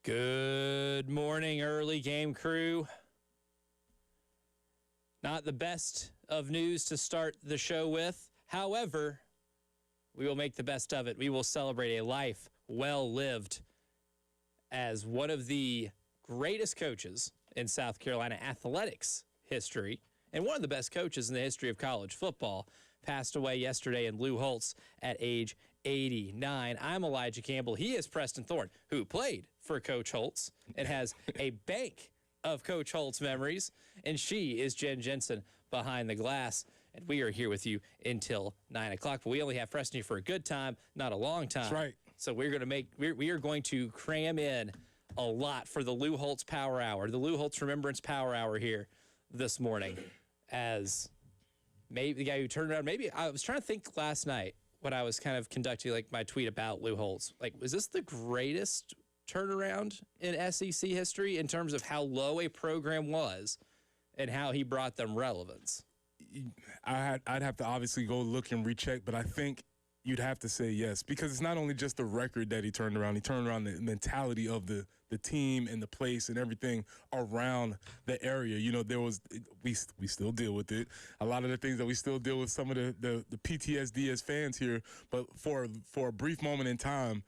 Good morning, early game crew. Not the best of news to start the show with. However, we will make the best of it. We will celebrate a life well lived as one of the greatest coaches in South Carolina athletics history and one of the best coaches in the history of college football passed away yesterday in Lou Holtz at age 89. I'm Elijah Campbell. He is Preston Thorne, who played for Coach Holtz and has a bank of Coach Holtz memories. And she is Jen Jensen behind the glass. And we are here with you until 9 o'clock. But we only have Preston here for a good time, not a long time. That's right. So we are going to cram in a lot for the Lou Holtz Power Hour, the Lou Holtz Remembrance Power Hour here this morning. As maybe the guy who turned around, maybe I was trying to think last night when I was kind of conducting like my tweet about Lou Holtz. Like, was this the greatest turnaround in SEC history in terms of how low a program was and how he brought them relevance? I'd have to obviously go look and recheck, but I think you'd have to say yes, because it's not only just the record that he turned around the mentality of the team and the place and everything around the area. You know, we still deal with it. A lot of the things that we still deal with, some of the PTSD as fans here, but for a brief moment in time,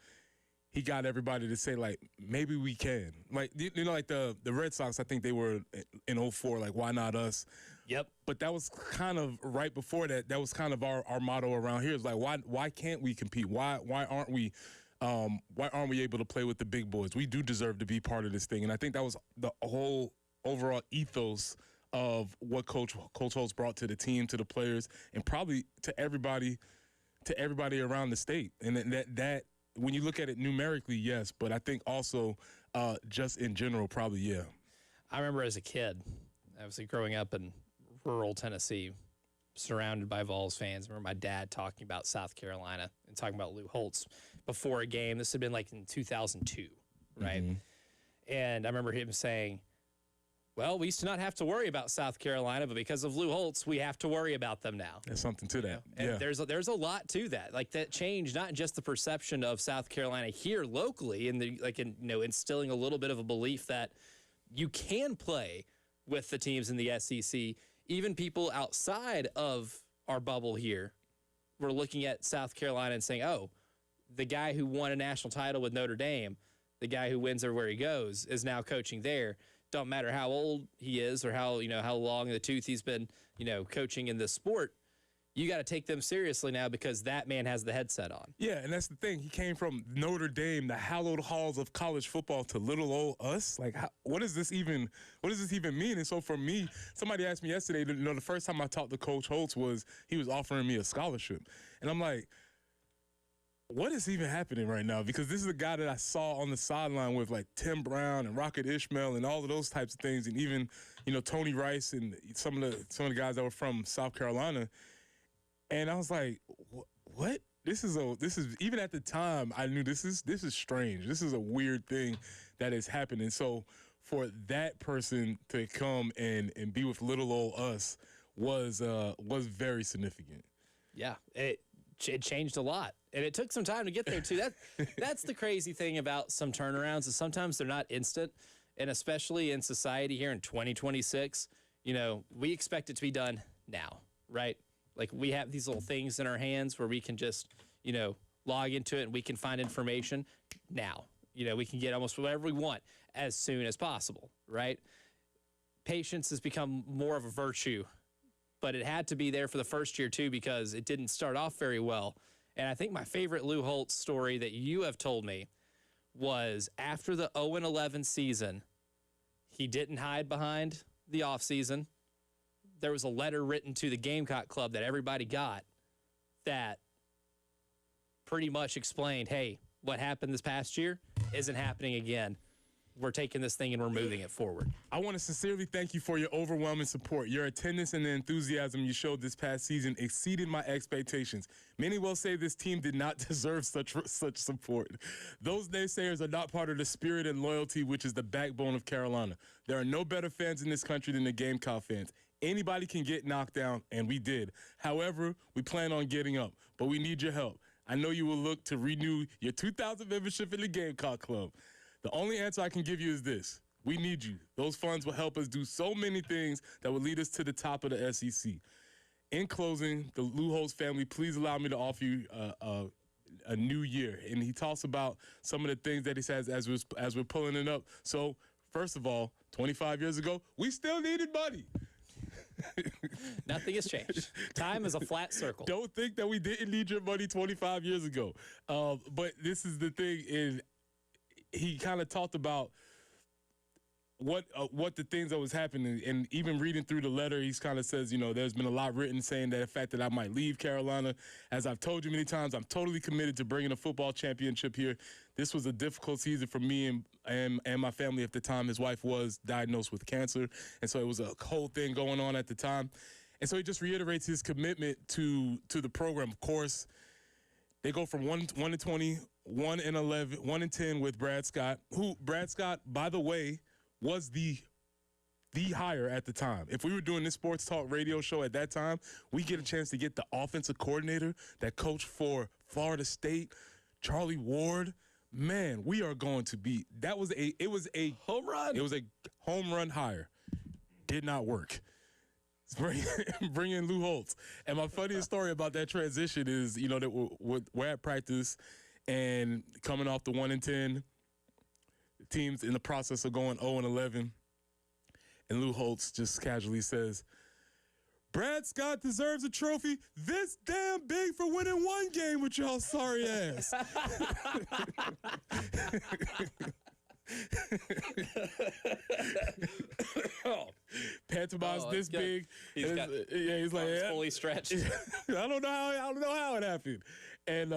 he got everybody to say, like, maybe we can. Like, you know, like the Red Sox, I think they were in 2004, like, why not us? Yep. But that was kind of right before that. That was kind of our motto around here. It's like, why can't we compete? Why aren't we able to play with the big boys? We do deserve to be part of this thing. And I think that was the whole overall ethos of what Coach Holtz brought to the team, to the players, and probably to everybody around the state. And that when you look at it numerically, yes, but I think also just in general, probably, yeah. I remember as a kid, obviously growing up in rural Tennessee, surrounded by Vols fans. I remember my dad talking about South Carolina and talking about Lou Holtz before a game. This had been like in 2002, right? Mm-hmm. And I remember him saying, well, we used to not have to worry about South Carolina, but because of Lou Holtz, we have to worry about them now. There's something to that. And yeah. There's a lot to that. Like, that changed not just the perception of South Carolina here locally, and instilling a little bit of a belief that you can play with the teams in the SEC. Even people outside of our bubble here were looking at South Carolina and saying, oh, the guy who won a national title with Notre Dame, the guy who wins everywhere he goes, is now coaching there. Don't matter how old he is or how long in the tooth he's been, coaching in this sport. You got to take them seriously now because that man has the headset on. Yeah, and that's the thing. He came from Notre Dame, the hallowed halls of college football, to little old us. Like, what does this even mean? And so for me, somebody asked me yesterday, the first time I talked to Coach Holtz was he was offering me a scholarship. And I'm like, what is even happening right now? Because this is a guy that I saw on the sideline with, like, Tim Brown and Rocket Ishmael and all of those types of things, and even, Tony Rice and some of the guys that were from South Carolina. And I was like, what? This is even at the time I knew this is strange. This is a weird thing that is happening. So for that person to come and be with little old us was very significant. Yeah, it changed a lot. And it took some time to get there, too. That's the crazy thing about some turnarounds is sometimes they're not instant. And especially in society here in 2026, we expect it to be done now, right? Like, we have these little things in our hands where we can just, log into it and we can find information now. We can get almost whatever we want as soon as possible, right? Patience has become more of a virtue, but it had to be there for the first year, too, because it didn't start off very well. And I think my favorite Lou Holtz story that you have told me was after the 0-11 season, he didn't hide behind the offseason. There was a letter written to the Gamecock club that everybody got that pretty much explained, hey, what happened this past year isn't happening again. We're taking this thing and we're moving it forward. I want to sincerely thank you for your overwhelming support. Your attendance and the enthusiasm you showed this past season exceeded my expectations. Many will say this team did not deserve such support. Those naysayers are not part of the spirit and loyalty, which is the backbone of Carolina. There are no better fans in this country than the Gamecock fans. Anybody can get knocked down, and we did. However, we plan on getting up, but we need your help. I know you will look to renew your 2,000 membership in the Gamecock Club. The only answer I can give you is this. We need you. Those funds will help us do so many things that will lead us to the top of the SEC. In closing, the Lou Holtz family, please allow me to offer you a new year. And he talks about some of the things that he says as we're pulling it up. So, first of all, 25 years ago, we still needed money. Nothing has changed. Time is a flat circle. Don't think that we didn't need your money 25 years ago. But this is the thing, is he kind of talked about what the things that was happening, and even reading through the letter, he's kind of says, there's been a lot written saying that the fact that I might leave Carolina. As I've told you many times, I'm totally committed to bringing a football championship here. This was a difficult season for me and my family at the time. His wife was diagnosed with cancer, and so it was a whole thing going on at the time. And so he just reiterates his commitment to the program. Of course, they go from 1-20, 1-11, 1-10 with Brad Scott, who Brad Scott, by the way, was the hire at the time. If we were doing this sports talk radio show at that time, we get a chance to get the offensive coordinator that coached for Florida State, Charlie Ward. Man, we are going to be. It was a home run. It was a home run hire. Did not work. Bring in Lou Holtz. And my funniest story about that transition is, that we're at practice and coming off the 1-10. Teams in the process of going 0-11, and Lou Holtz just casually says, Brad Scott deserves a trophy this damn big for winning one game with y'all sorry ass. Pantomime's this good. Big. He's like, fully stretched. I don't know how it happened. And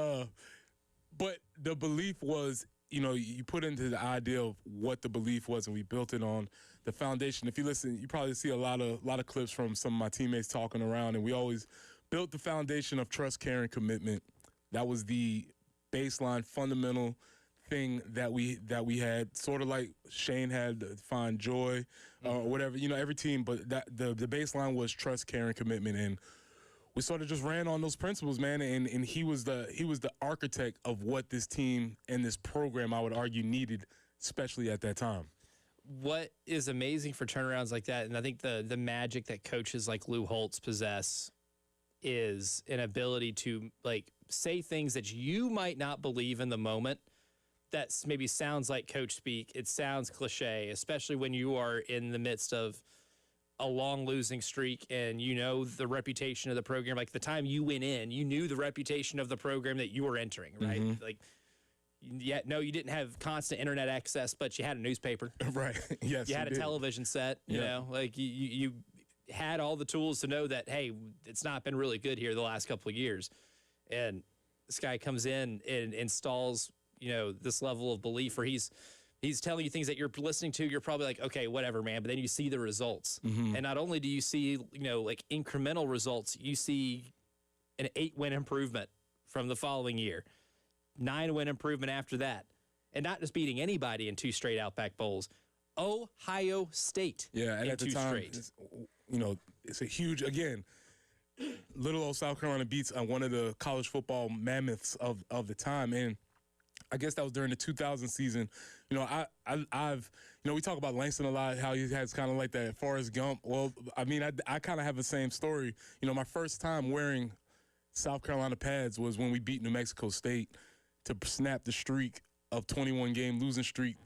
but the belief was, you put into the idea of what the belief was, and we built it on the foundation. If you listen, you probably see a lot of clips from some of my teammates talking around, and we always built the foundation of trust, care, and commitment. That was the baseline, fundamental thing that we had, sort of like Shane had to find joy or whatever. Every team, but the baseline was trust, care, and commitment, and we sort of just ran on those principles, man, and he was the architect of what this team and this program, I would argue, needed, especially at that time. What is amazing for turnarounds like that, and I think the magic that coaches like Lou Holtz possess, is an ability to say things that you might not believe in the moment. That maybe sounds like coach speak. It sounds cliche, especially when you are in the midst of a long losing streak and the reputation of the program. Like the time you went in, you knew the reputation of the program that you were entering, right? Mm-hmm. You didn't have constant internet access, but you had a newspaper. Right. Yes. You had a television set, you had all the tools to know that, hey, it's not been really good here the last couple of years. And this guy comes in and installs, this level of belief where he's telling you things that you're listening to, you're probably like, okay, whatever, man. But then you see the results. Mm-hmm. And not only do you see, incremental results, you see an 8-win improvement from the following year, 9-win improvement after that. And not just beating anybody in 2 straight Outback Bowls, Ohio State. Yeah, and at the time, straight. It's a huge, again, little old South Carolina beats one of the college football mammoths of the time. And I guess that was during the 2000 season. I've we talk about Langston a lot, how he has kind of like that Forrest Gump. Well, I mean, I kind of have the same story. My first time wearing South Carolina pads was when we beat New Mexico State to snap the streak of 21-game losing streak.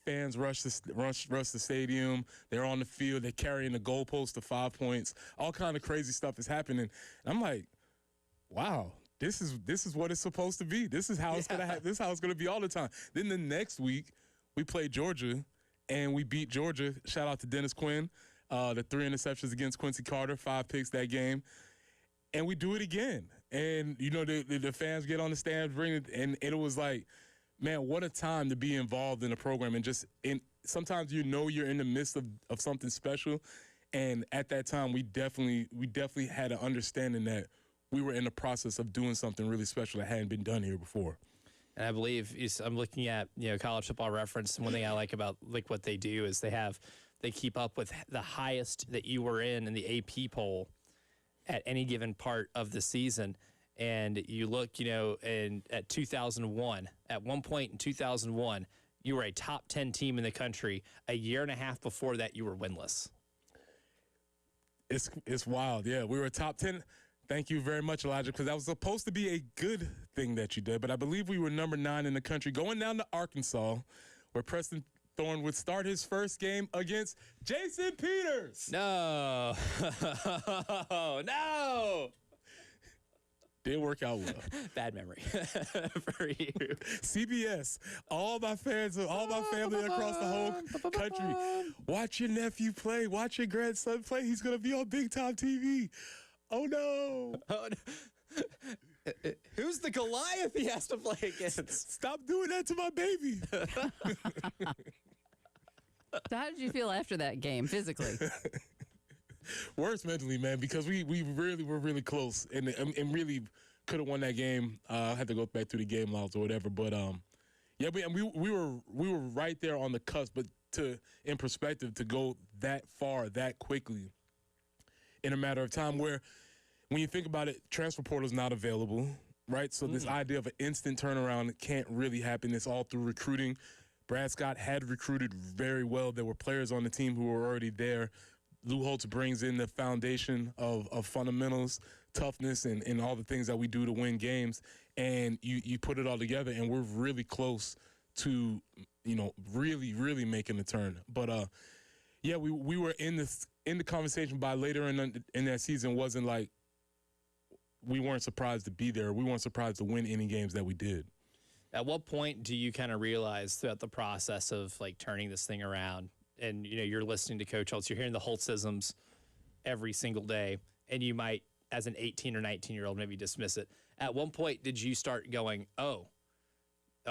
Fans rush the stadium. They're on the field. They're carrying the goalpost to 5 points. All kind of crazy stuff is happening. And I'm like, wow. This is what it's supposed to be. This is how it's gonna. This is how it's gonna be all the time. Then the next week, we played Georgia, and we beat Georgia. Shout out to Dennis Quinn, the 3 interceptions against Quincy Carter, 5 picks that game, and we do it again. And the fans get on the stand, bring it, and it was like, man, what a time to be involved in a program. And sometimes you're in the midst of something special, and at that time we definitely had an understanding that we were in the process of doing something really special that hadn't been done here before. And I believe I'm looking at College Football Reference. And one thing I like about what they do is they keep up with the highest that you were in the AP poll at any given part of the season. And you look, at 2001, at one point in 2001, You were a top 10 team in the country. A year and a half before that, you were winless. It's wild. Yeah, we were top 10. Thank you very much, Elijah, because that was supposed to be a good thing that you did. But I believe we were number 9 in the country, going down to Arkansas, where Preston Thorne would start his first game against Jason Peters. No. No. Didn't work out well. Bad memory for you. CBS, all my fans, all my family across the whole country, watch your nephew play, watch your grandson play. He's going to be on big-time TV. Oh, no. Oh, no. Who's the Goliath he has to play against? Stop doing that to my baby. So how did you feel after that game physically? Worse mentally, man, because we really were really close and really could have won that game. I had to go back through the game logs or whatever, but yeah, we were right there on the cusp. But in perspective, to go that far that quickly in a matter of time, where when you think about it, transfer portal is not available, right? So this idea of an instant turnaround can't really happen. It's all through recruiting. Brad Scott had recruited very well. There were players on the team who were already there. Lou Holtz brings in the foundation of fundamentals, toughness, and all the things that we do to win games. And you put it all together, and we're really close to, really making the turn. But, yeah, we were in the conversation by later in that season. Wasn't like we weren't surprised to be there. We weren't surprised to win any games that we did. At what point do you kind of realize throughout the process of like turning this thing around, and you're listening to Coach Holtz, you're hearing the Holtzisms every single day, and you might, as an 18 or 19-year-old, maybe dismiss it. At one point, did you start going, oh,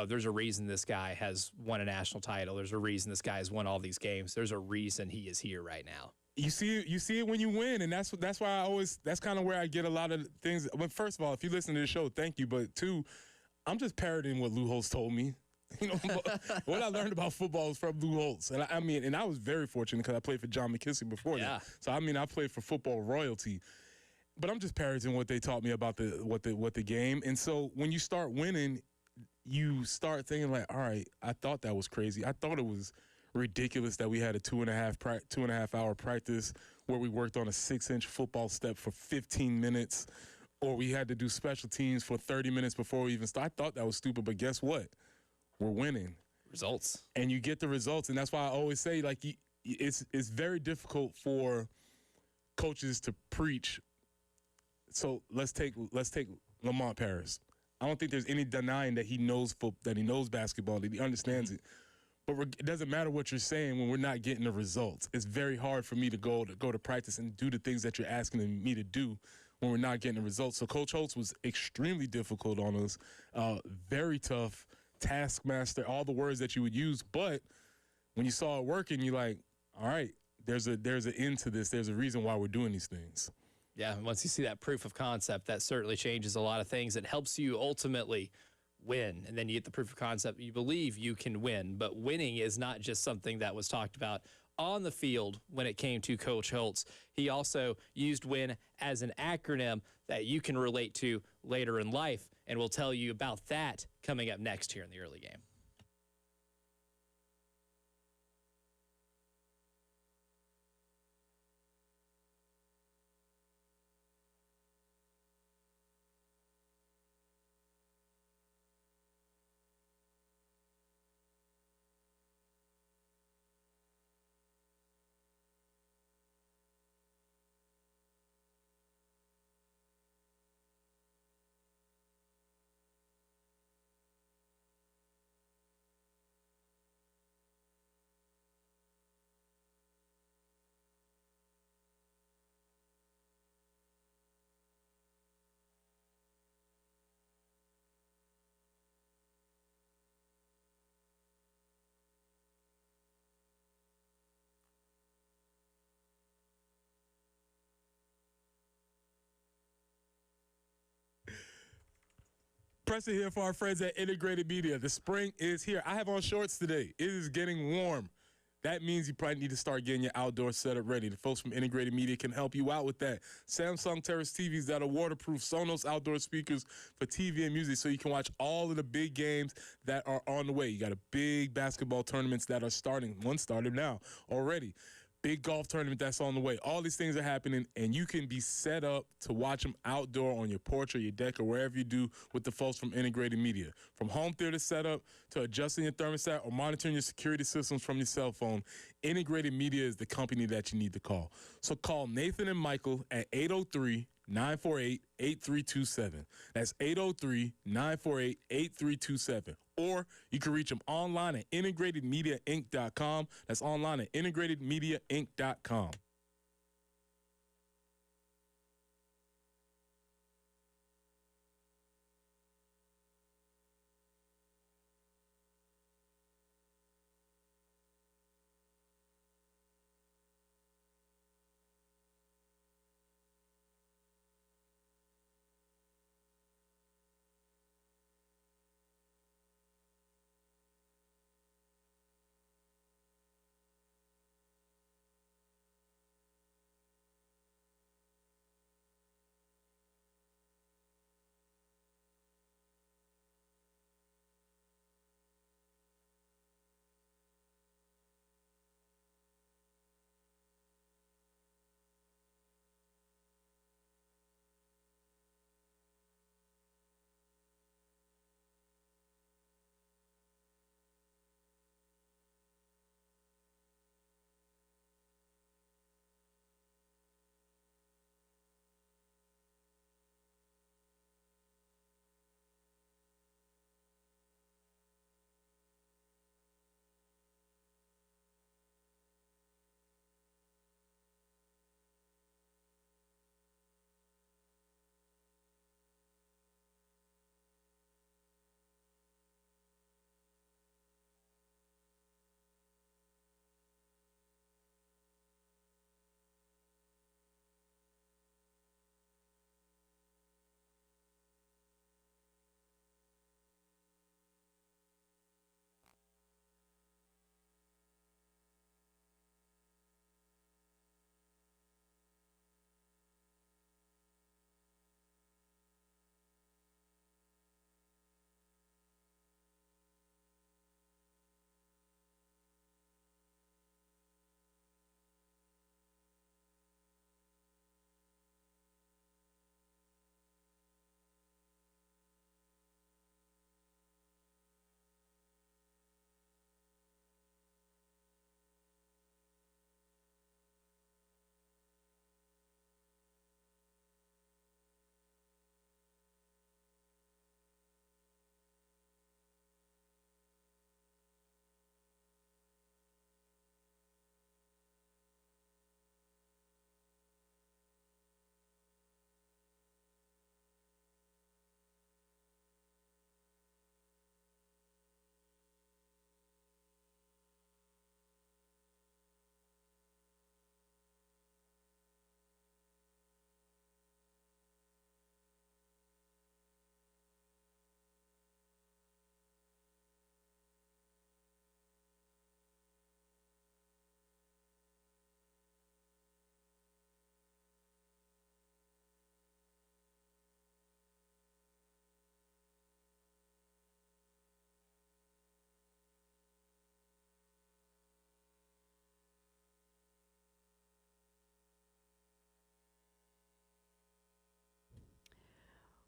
there's a reason this guy has won a national title. There's a reason this guy has won all these games. There's a reason he is here right now. You see it when you win, and that's why that's kind of where I get a lot of things. Well, first of all, if you listen to the show, thank you. But two, I'm just parroting what Lou Holtz told me. What I learned about football is from Lou Holtz, and I was very fortunate because I played for John McKissick before that. So I played for football royalty, but I'm just parroting what they taught me about the game. And so when you start winning, you start thinking like, all right, I thought that was crazy. I thought it was ridiculous that we had a 2.5 hour practice where we worked on a 6-inch football step for 15 minutes, or we had to do special teams for 30 minutes before we even started. I thought that was stupid, but guess what? We're winning. Results. And you get the results, and that's why I always say, like, it's very difficult for coaches to preach. So let's take Lamont Paris. I don't think there's any denying that he knows basketball, that he understands it. But it doesn't matter what you're saying when we're not getting the results. It's very hard for me to go to practice and do the things that you're asking me to do when we're not getting the results. So Coach Holtz was extremely difficult on us, very tough, taskmaster, all the words that you would use. But when you saw it working, you're like, all right, there's an end to this. There's a reason why we're doing these things. Yeah, once you see that proof of concept, that certainly changes a lot of things. It helps you ultimately win, and then you get the proof of concept. You believe you can win, but winning is not just something that was talked about on the field when it came to Coach Holtz. He also used win as an acronym that you can relate to later in life, and we'll tell you about that coming up next here in the early game. Preston here for our friends at Integrated Media. The spring is here. I have on shorts today. It is getting warm. That means you probably need to start getting your outdoor setup ready. The folks from Integrated Media can help you out with that. Samsung Terrace TVs that are waterproof, Sonos outdoor speakers for TV and music so you can watch all of the big games that are on the way. You got a big basketball tournaments that are starting. One started now already. Big golf tournament that's on the way. All these things are happening, and you can be set up to watch them outdoor on your porch or your deck or wherever you do with the folks from Integrated Media. From home theater setup to adjusting your thermostat or monitoring your security systems from your cell phone, Integrated Media is the company that you need to call. So call Nathan and Michael at 803-948-8327. That's 803-948-8327. Or you can reach them online at integratedmediainc.com. That's online at integratedmediainc.com.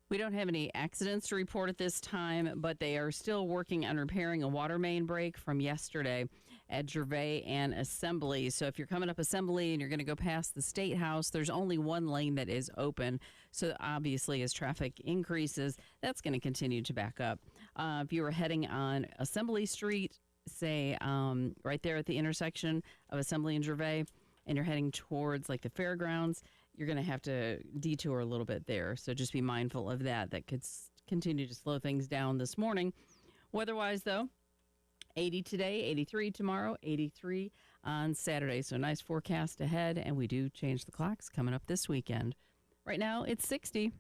We don't have any accidents to report at this time, but they are still working on repairing a water main break from yesterday at Gervais and Assembly. So if you're coming up Assembly and you're going to go past the State House, there's only one lane that is open. So obviously as traffic increases, that's going to continue to back up. If you were heading on Assembly Street, say right there at the intersection of Assembly and Gervais, and you're heading towards like the fairgrounds, you're going to have to detour a little bit there. So just be mindful of that. That could continue to slow things down this morning. Weather-wise, though, 80 today, 83 tomorrow, 83 on Saturday. So nice forecast ahead, and we do change the clocks coming up this weekend. Right now, it's 60.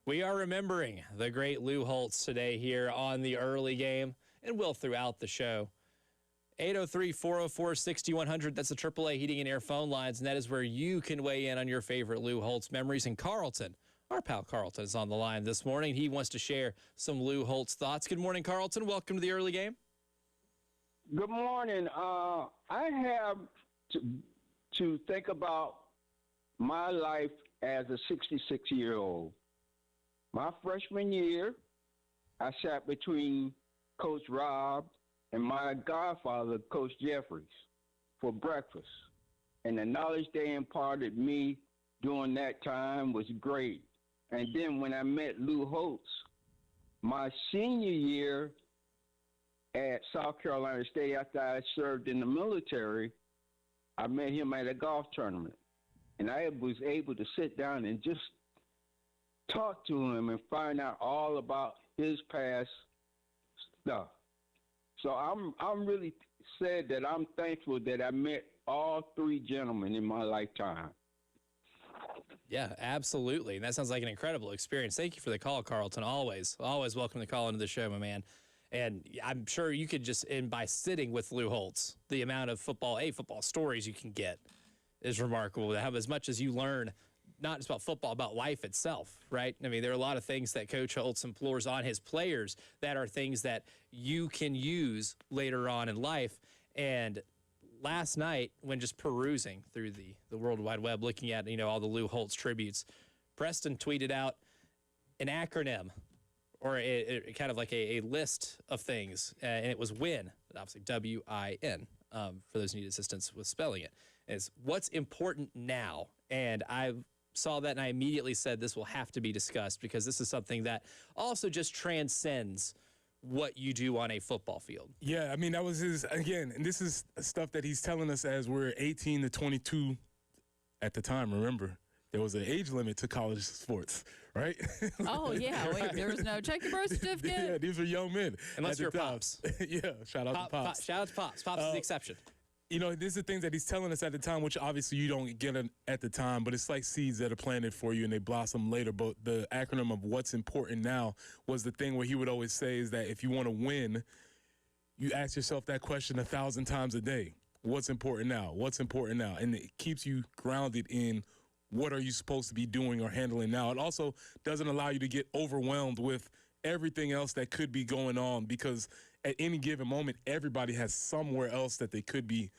We are remembering the great Lou Holtz today here on the early game and will throughout the show. 803-404-6100. That's the AAA Heating and Air phone lines, and that is where you can weigh in on your favorite Lou Holtz memories. And Carlton, our pal Carlton, is on the line this morning. He wants to share some Lou Holtz thoughts. Good morning, Carlton. Welcome to the early game. Good morning. I have to think about my life as a 66-year-old. My freshman year, I sat between Coach Rob and my godfather, Coach Jeffries, for breakfast. And the knowledge they imparted me during that time was great. And then when I met Lou Holtz, my senior year at South Carolina State, after I served in the military, I met him at a golf tournament. And I was able to sit down and just talk to him and find out all about his past stuff. So I'm really sad that I'm thankful that I met all three gentlemen in my lifetime. Yeah, absolutely. And that sounds like an incredible experience. Thank you for the call, Carlton. Always welcome to call into the show, my man. And I'm sure you could just, and by sitting with Lou Holtz, the amount of football stories you can get is remarkable. How as much as you learn, not just about football, about life itself, right? I mean, there are a lot of things that Coach Holtz implores on his players that are things that you can use later on in life. And last night, when just perusing through the World Wide Web, looking at, all the Lou Holtz tributes, Preston tweeted out an acronym or a kind of like a list of things, and it was WIN, obviously W-I-N, for those who need assistance with spelling it. It's what's important now. And I saw that and I immediately said this will have to be discussed because this is something that also just transcends what you do on a football field. Yeah, I mean, that was his, again, and this is stuff that he's telling us as we're 18 to 22 at the time, remember. There was an age limit to college sports, right? Oh, yeah. Wait, there was no check your birth certificate? Yeah, these were young men. Unless you're Pops. Yeah, shout out to Pops. Shout out to Pops. Pops is the exception. These are things that he's telling us at the time, which obviously you don't get at the time, but it's like seeds that are planted for you and they blossom later. But the acronym of what's important now was the thing where he would always say is that if you want to win, you ask yourself that question 1,000 times a day. What's important now? What's important now? And it keeps you grounded in what are you supposed to be doing or handling now. It also doesn't allow you to get overwhelmed with everything else that could be going on because at any given moment, everybody has somewhere else that they could be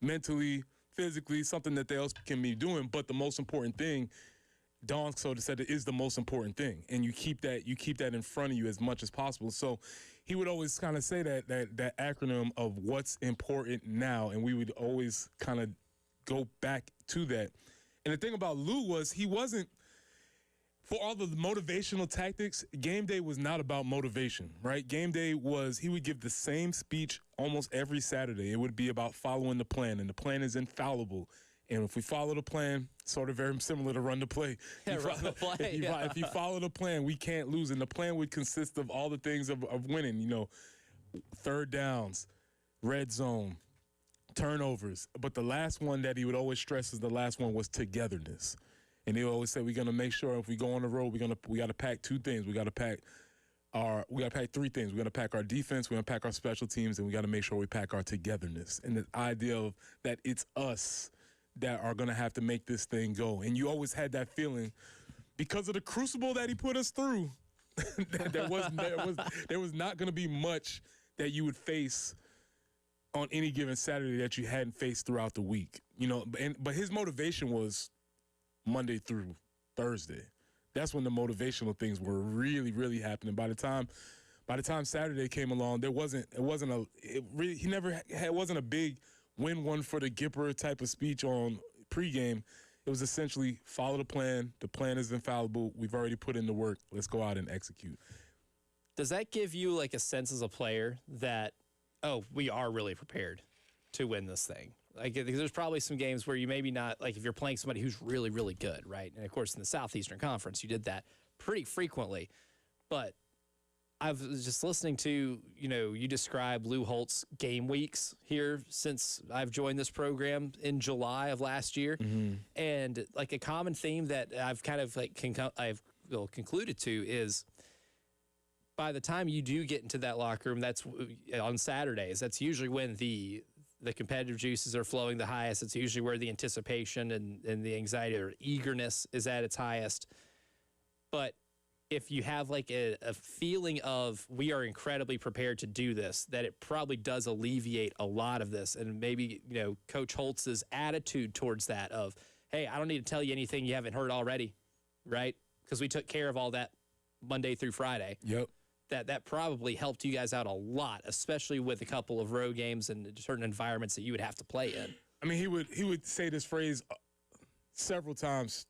mentally, physically, something that they else can be doing. But the most important thing, Dawn sort of said, it is the most important thing. And you keep that in front of you as much as possible. So he would always kind of say that acronym of what's important now. And we would always kind of go back to that. And the thing about Lou was he wasn't, for all the motivational tactics, game day was not about motivation, right? Game day was, he would give the same speech almost every Saturday. It would be about following the plan, and the plan is infallible. And if we follow the plan, sort of very similar to run the play. Yeah, run the play. If you follow the plan, we can't lose. And the plan would consist of all the things of winning, third downs, red zone, turnovers. But the last one that he would always stress is the last one was togetherness. And they always say we're gonna make sure if we go on the road, we gotta pack two things. We gotta pack three things. We're gonna pack our defense, we're gonna pack our special teams, and we gotta make sure we pack our togetherness. And the idea of that it's us that are gonna have to make this thing go. And you always had that feeling because of the crucible that he put us through. there was not gonna be much that you would face on any given Saturday that you hadn't faced throughout the week. But his motivation was Monday through Thursday. That's when the motivational things were really, really happening. By the time Saturday came along, he never had, it wasn't a big win one for the Gipper type of speech on pregame. It was essentially follow the plan. The plan is infallible. We've already put in the work. Let's go out and execute. Does that give you like a sense as a player that, we are really prepared to win this thing? Like, there's probably some games where you maybe not, like if you're playing somebody who's really, really good, right? And, of course, in the Southeastern Conference, you did that pretty frequently. But I was just listening to, you describe Lou Holtz game weeks here since I've joined this program in July of last year. Mm-hmm. And, like, a common theme that I've kind of, I've Knoxville concluded to is by the time you do get into that locker room, that's on Saturdays. That's usually when the competitive juices are flowing the highest. It's usually where the anticipation and the anxiety or eagerness is at its highest. But if you have like a feeling of we are incredibly prepared to do this, that it probably does alleviate a lot of this. And maybe, Coach Holtz's attitude towards that of, hey, I don't need to tell you anything you haven't heard already, right? Because we took care of all that Monday through Friday. Yep. That probably helped you guys out a lot, especially with a couple of road games and certain environments that you would have to play in. I mean, he would say this phrase several times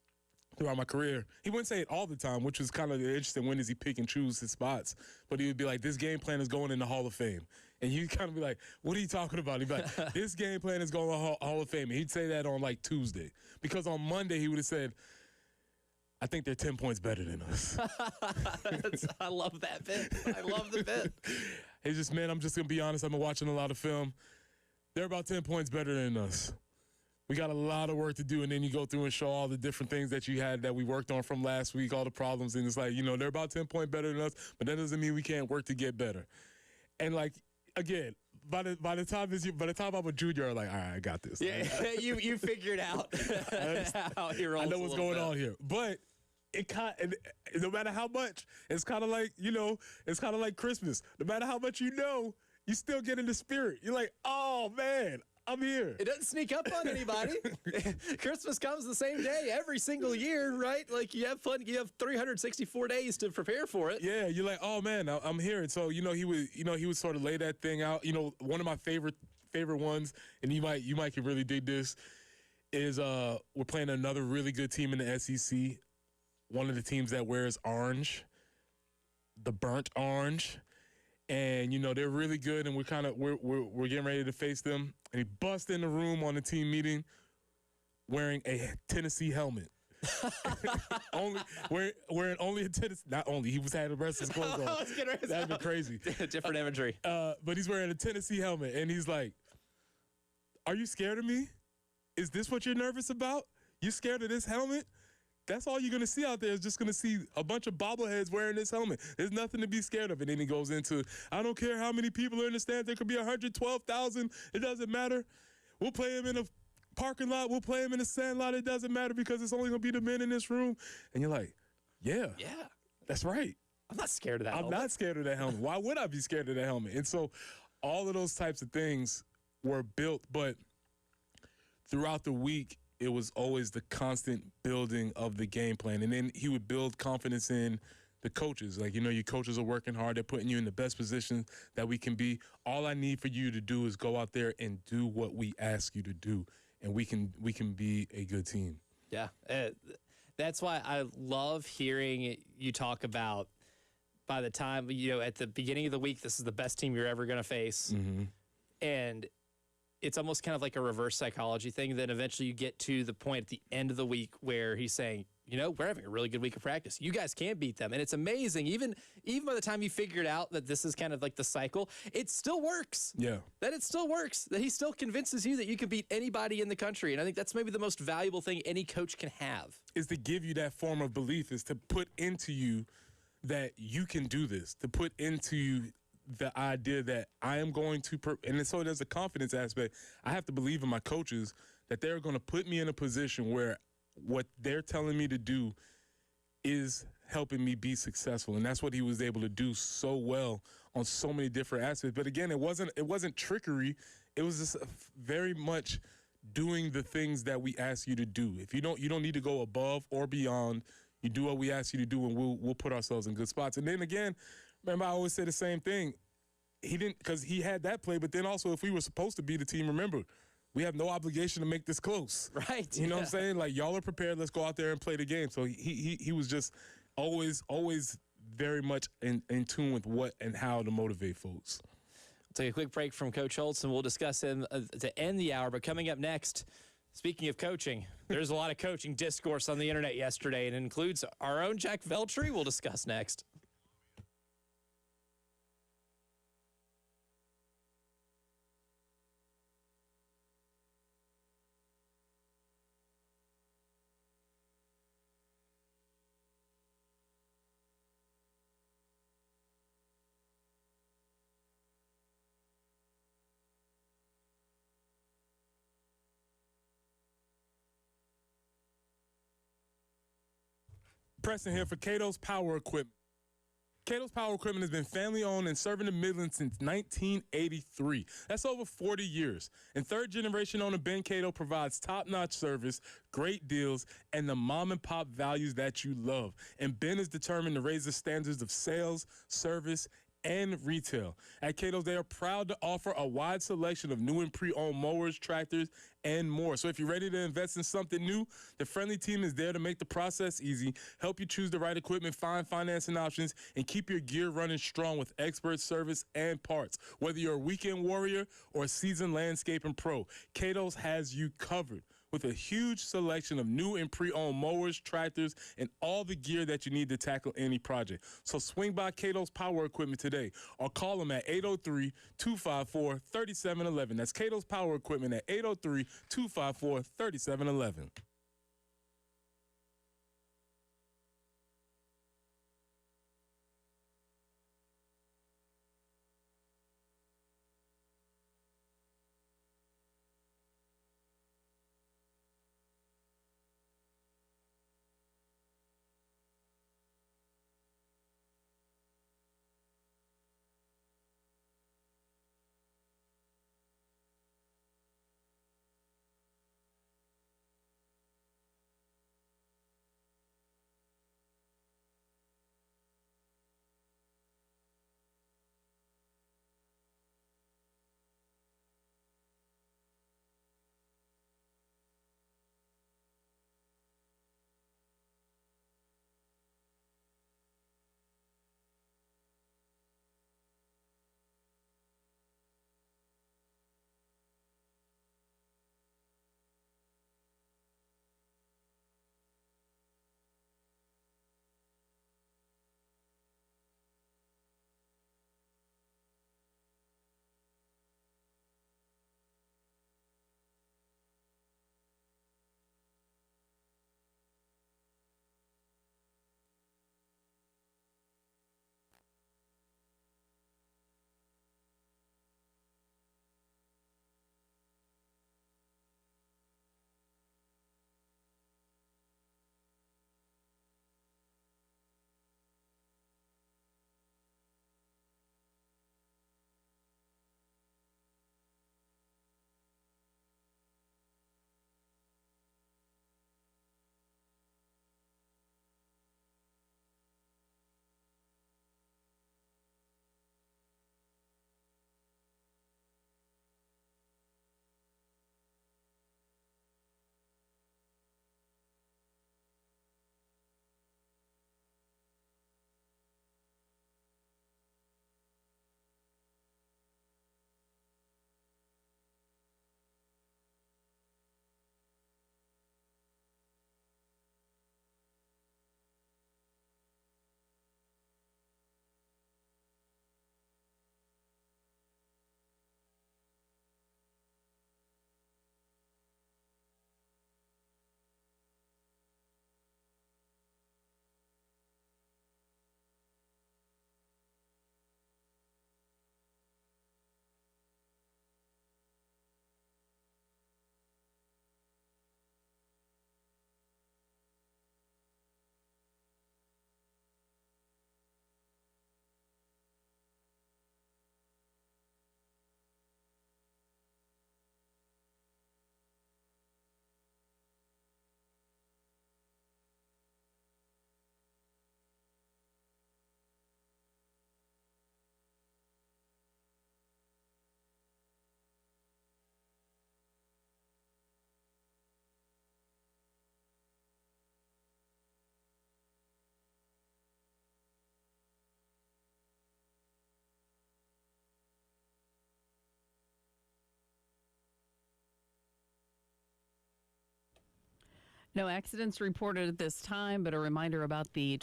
throughout my career. He wouldn't say it all the time, which was kind of interesting. When does he pick and choose his spots? But he would be like, this game plan is going in the Hall of Fame. And you kind of be like, what are you talking about? He'd be like, this game plan is going to the Hall of Fame. And he'd say that on like Tuesday. Because on Monday, he would have said, I think they're 10 points better than us. I love that bit. I love the bit. It's just, man, I'm just going to be honest. I've been watching a lot of film. They're about 10 points better than us. We got a lot of work to do, and then you go through and show all the different things that you had that we worked on from last week, all the problems, and it's like, they're about 10 points better than us, but that doesn't mean we can't work to get better. And like, again, by the time I'm a junior, I'm like, all right, I got this. Yeah, you figured out how he rolls. I know what's going on here, but no matter how much, it's kind of like it's kind of like Christmas. No matter how much you still get in the spirit. You're like, oh man, I'm here. It doesn't sneak up on anybody. Christmas comes the same day every single year, right? Like you have fun. You have 364 days to prepare for it. Yeah, you're like, oh man, I'm here. And so he would sort of lay that thing out. One of my favorite ones, and you might can really dig this, is we're playing another really good team in the SEC. One of the teams that wears orange, the burnt orange. And they're really good, and we're getting ready to face them. And he busts in the room on the team meeting wearing a Tennessee helmet. wearing only a Tennessee. Not only, he had the rest of his clothes on. That'd be crazy. Different imagery. But he's wearing a Tennessee helmet, and he's like, "Are you scared of me? Is this what you're nervous about? You scared of this helmet?" That's all you're going to see out there is just going to see a bunch of bobbleheads wearing this helmet. There's nothing to be scared of. And then he goes into, I don't care how many people are in the stands. There could be 112,000. It doesn't matter. We'll play him in a parking lot. We'll play him in a sand lot. It doesn't matter because it's only going to be the men in this room. And you're like, yeah, that's right. I'm not scared of that helmet. I'm not scared of that helmet. Why would I be scared of that helmet? And so all of those types of things were built. But throughout the week, it was always the constant building of the game plan. And then he would build confidence in the coaches. Like, your coaches are working hard. They're putting you in the best position that we can be. All I need for you to do is go out there and do what we ask you to do. And we can be a good team. Yeah. That's why I love hearing you talk about by the time, at the beginning of the week, this is the best team you're ever going to face. Mm-hmm. And it's almost kind of like a reverse psychology thing. Then eventually you get to the point at the end of the week where he's saying, we're having a really good week of practice. You guys can't beat them. And it's amazing. Even by the time you figured out that this is kind of like the cycle, it still works. Yeah. That it still works. That he still convinces you that you can beat anybody in the country. And I think that's maybe the most valuable thing any coach can have. Is to give you that form of belief, is to put into you that you can do this, to put into you the idea that I am going to, and so there's a confidence aspect. I have to believe in my coaches that they're going to put me in a position where what they're telling me to do is helping me be successful. And that's what he was able to do so well on so many different aspects. But again, it wasn't trickery. It was just very much doing the things that we ask you to do. If you don't need to go above or beyond. You do what we ask you to do, and we'll put ourselves in good spots. And then again, remember, I always say the same thing. He didn't, because he had that play, but then also if we were supposed to be the team, remember, we have no obligation to make this close. Right. You know what I'm saying? Like, y'all are prepared. Let's go out there and play the game. So he was just always very much in tune with what and how to motivate folks. We'll take a quick break from Coach Holtz, and we'll discuss him to end the hour. But coming up next, speaking of coaching, there's a lot of coaching discourse on the internet yesterday, and it includes our own Jack Veltri. We'll discuss next. Preston here for Cato's Power Equipment. Cato's Power Equipment has been family-owned and serving the Midlands since 1983. That's over 40 years. And third-generation owner Ben Cato provides top-notch service, great deals, and the mom-and-pop values that you love. And Ben is determined to raise the standards of sales, service, and retail. At Cato's, they are proud to offer a wide selection of new and pre-owned mowers, tractors, and more. So if you're ready to invest in something new, the friendly team is there to make the process easy, help you choose the right equipment, find financing options, and keep your gear running strong with expert service and parts. Whether you're a weekend warrior or a seasoned landscaping pro, Cato's has you covered with a huge selection of new and pre-owned mowers, tractors, and all the gear that you need to tackle any project. So swing by Cato's Power Equipment today or call them at 803-254-3711. That's Cato's Power Equipment at 803-254-3711. No accidents reported at this time, but a reminder about the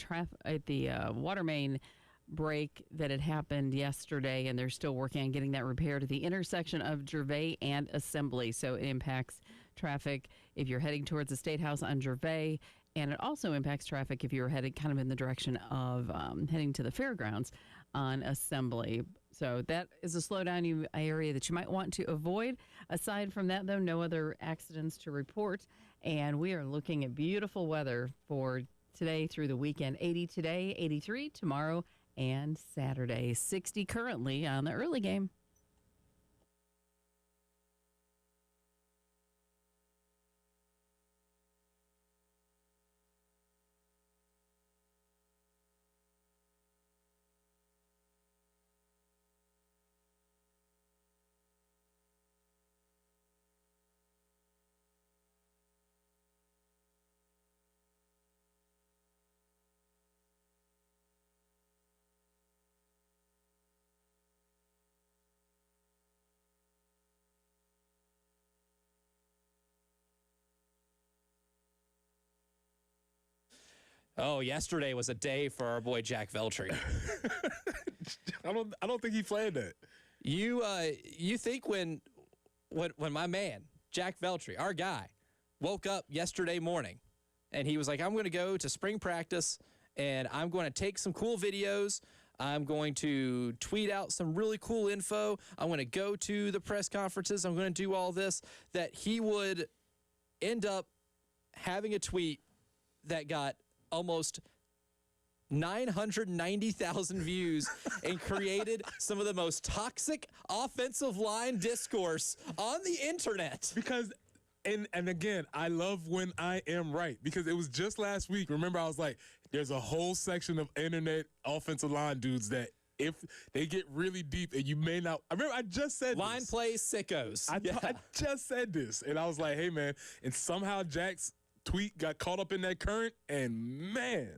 water main break that had happened yesterday, and they're still working on getting that repaired at the intersection of Gervais and Assembly. So it impacts traffic if you're heading towards the State House on Gervais, and it also impacts traffic if you're headed kind of in the direction of heading to the fairgrounds on Assembly. So that is a slowdown area that you might want to avoid. Aside from that, though, no other accidents to report. And we are looking at beautiful weather for today through the weekend. 80 today, 83 tomorrow and Saturday. 60 currently on the early game. Oh, yesterday was a day for our boy Jack Veltri. I don't think he planned that. You think when my man Jack Veltri, our guy, woke up yesterday morning and he was like, I'm going to go to spring practice and I'm going to take some cool videos. I'm going to tweet out some really cool info. I'm going to go to the press conferences. I'm going to do all this, that he would end up having a tweet that got almost 990,000 views and created some of the most toxic offensive line discourse on the internet. Because, and again, I love when I am right, because it was just last week. Remember, I was like, there's a whole section of internet offensive line dudes that if they get really deep and you may not, I remember I just said line this. play sickos. I just said this, and I was like, hey, man, and somehow Jack's tweet got caught up in that current, and man,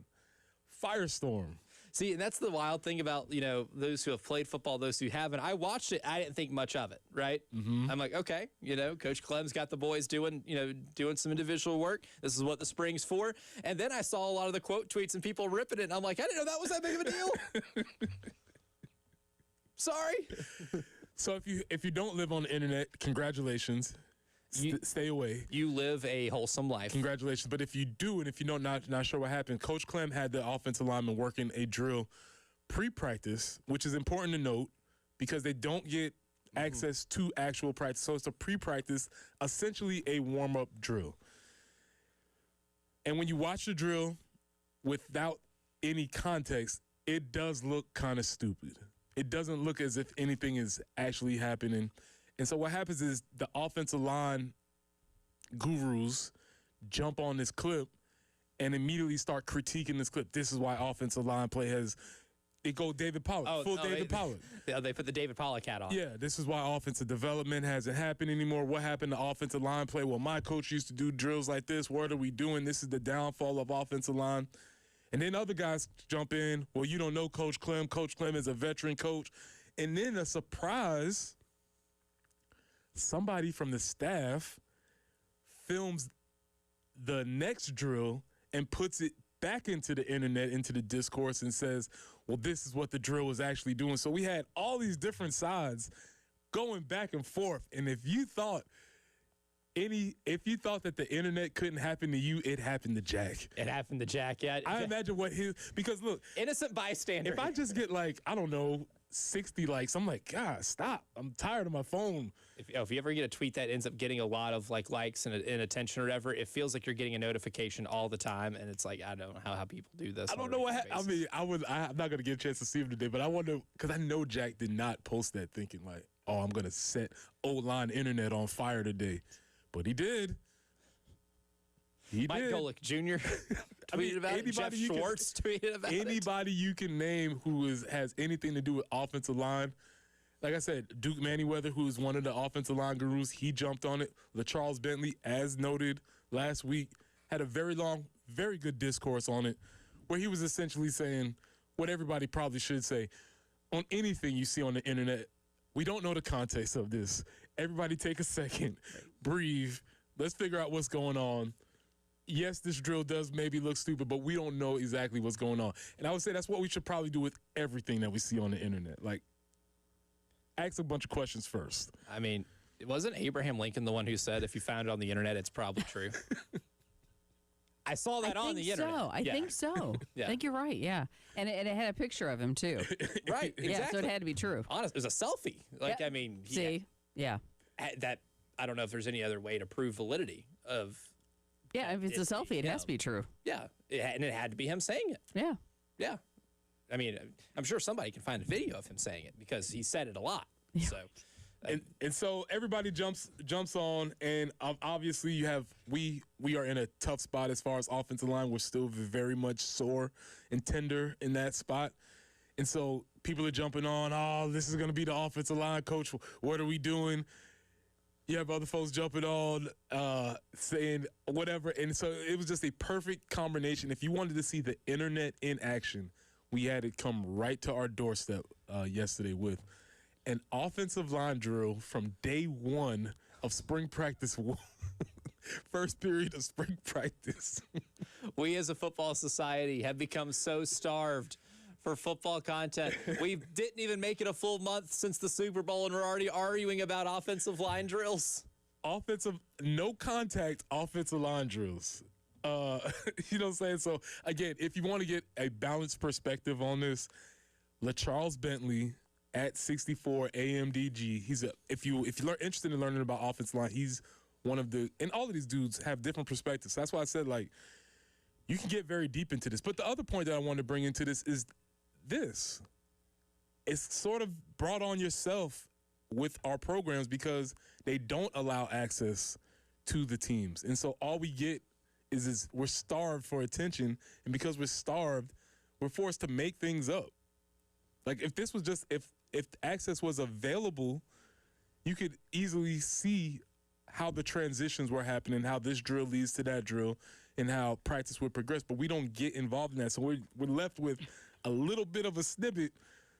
firestorm. See, and that's the wild thing about, those who have played football, those who haven't. I watched it. I didn't think much of it, right? Mm-hmm. I'm like, okay, Coach Clem's got the boys doing some individual work. This is what the spring's for. And then I saw a lot of the quote tweets and people ripping it, and I'm like, I didn't know that was that big of a deal. Sorry. So if you don't live on the internet, congratulations. Stay away. You live a wholesome life. Congratulations. But if you do, and if you don't, not sure what happened, Coach Clem had the offensive lineman working a drill pre-practice, which is important to note because they don't get access to actual practice. So it's a pre-practice, essentially a warm-up drill. And when you watch the drill without any context, it does look kind of stupid. It doesn't look as if anything is actually happening. And so what happens is the offensive line gurus jump on this clip and immediately start critiquing this clip. This is why offensive line play has – they go David Pollack, David Pollack. They put the David Pollack hat on. Yeah, this is why offensive development hasn't happened anymore. What happened to offensive line play? Well, my coach used to do drills like this. What are we doing? This is the downfall of offensive line. And then other guys jump in. Well, you don't know Coach Clem. Coach Clem is a veteran coach. And then a surprise – somebody from the staff films the next drill and puts it back into the internet, into the discourse, and says, well, this is what the drill was actually doing. So we had all these different sides going back and forth. And if you thought that the internet couldn't happen to you, it happened to Jack. It happened to Jack, yeah. I imagine because look. Innocent bystander. If I just get 60 likes, I'm like, God, stop. I'm tired of my phone. If you ever get a tweet that ends up getting a lot of likes and attention or whatever, it feels like you're getting a notification all the time, and it's like, I don't know how people do this. I don't know what happened. I mean, I'm not gonna get a chance to see him today, but I wonder, because I know Jack did not post that thinking like, oh, I'm gonna set O-line internet on fire today, but he did. Mike Golick Jr. tweeted about it. Jeff Schwartz tweeted about it. Anybody you can name who has anything to do with offensive line. Like I said, Duke Manyweather, who is one of the offensive line gurus, he jumped on it. LaCharles Bentley, as noted last week, had a very long, very good discourse on it, where he was essentially saying what everybody probably should say. On anything you see on the internet, we don't know the context of this. Everybody take a second, breathe. Let's figure out what's going on. Yes, this drill does maybe look stupid, but we don't know exactly what's going on. And I would say that's what we should probably do with everything that we see on the internet. Ask a bunch of questions first. I mean, wasn't Abraham Lincoln the one who said, if you found it on the internet, it's probably true? I saw that on the internet. I think so. Yeah. I think you're right, yeah. And it had a picture of him, too. Right, exactly. Yeah, so it had to be true. Honest, it was a selfie. I mean. See? Yeah. That, I don't know if there's any other way to prove validity of Yeah, if it's a selfie, it has to be true. Yeah, and it had to be him saying it. Yeah. Yeah. I mean, I'm sure somebody can find a video of him saying it because he said it a lot. Yeah. So, And so everybody jumps on, and obviously we are in a tough spot as far as offensive line. We're still very much sore and tender in that spot. And so people are jumping on, oh, this is going to be the offensive line coach. What are we doing? You have other folks jumping on, saying whatever. And so it was just a perfect combination. If you wanted to see the internet in action, we had it come right to our doorstep yesterday with an offensive line drill from day one of spring practice, first period of spring practice. we as a football society have become so starved for football content. We didn't even make it a full month since the Super Bowl, and we're already arguing about offensive line drills. No contact offensive line drills. You know what I'm saying? So, again, if you want to get a balanced perspective on this, LaCharles Bentley at 64 AMDG. If you're interested in learning about offensive line, he's one of the, and all of these dudes have different perspectives. That's why I said, like, you can get very deep into this. But the other point that I wanted to bring into this is this. It's sort of brought on yourself with our programs because they don't allow access to the teams. And so all we get is we're starved for attention. And because we're starved, we're forced to make things up. Like if this was just, if access was available, you could easily see how the transitions were happening, how this drill leads to that drill, and how practice would progress. But we don't get involved in that. So we're left with a little bit of a snippet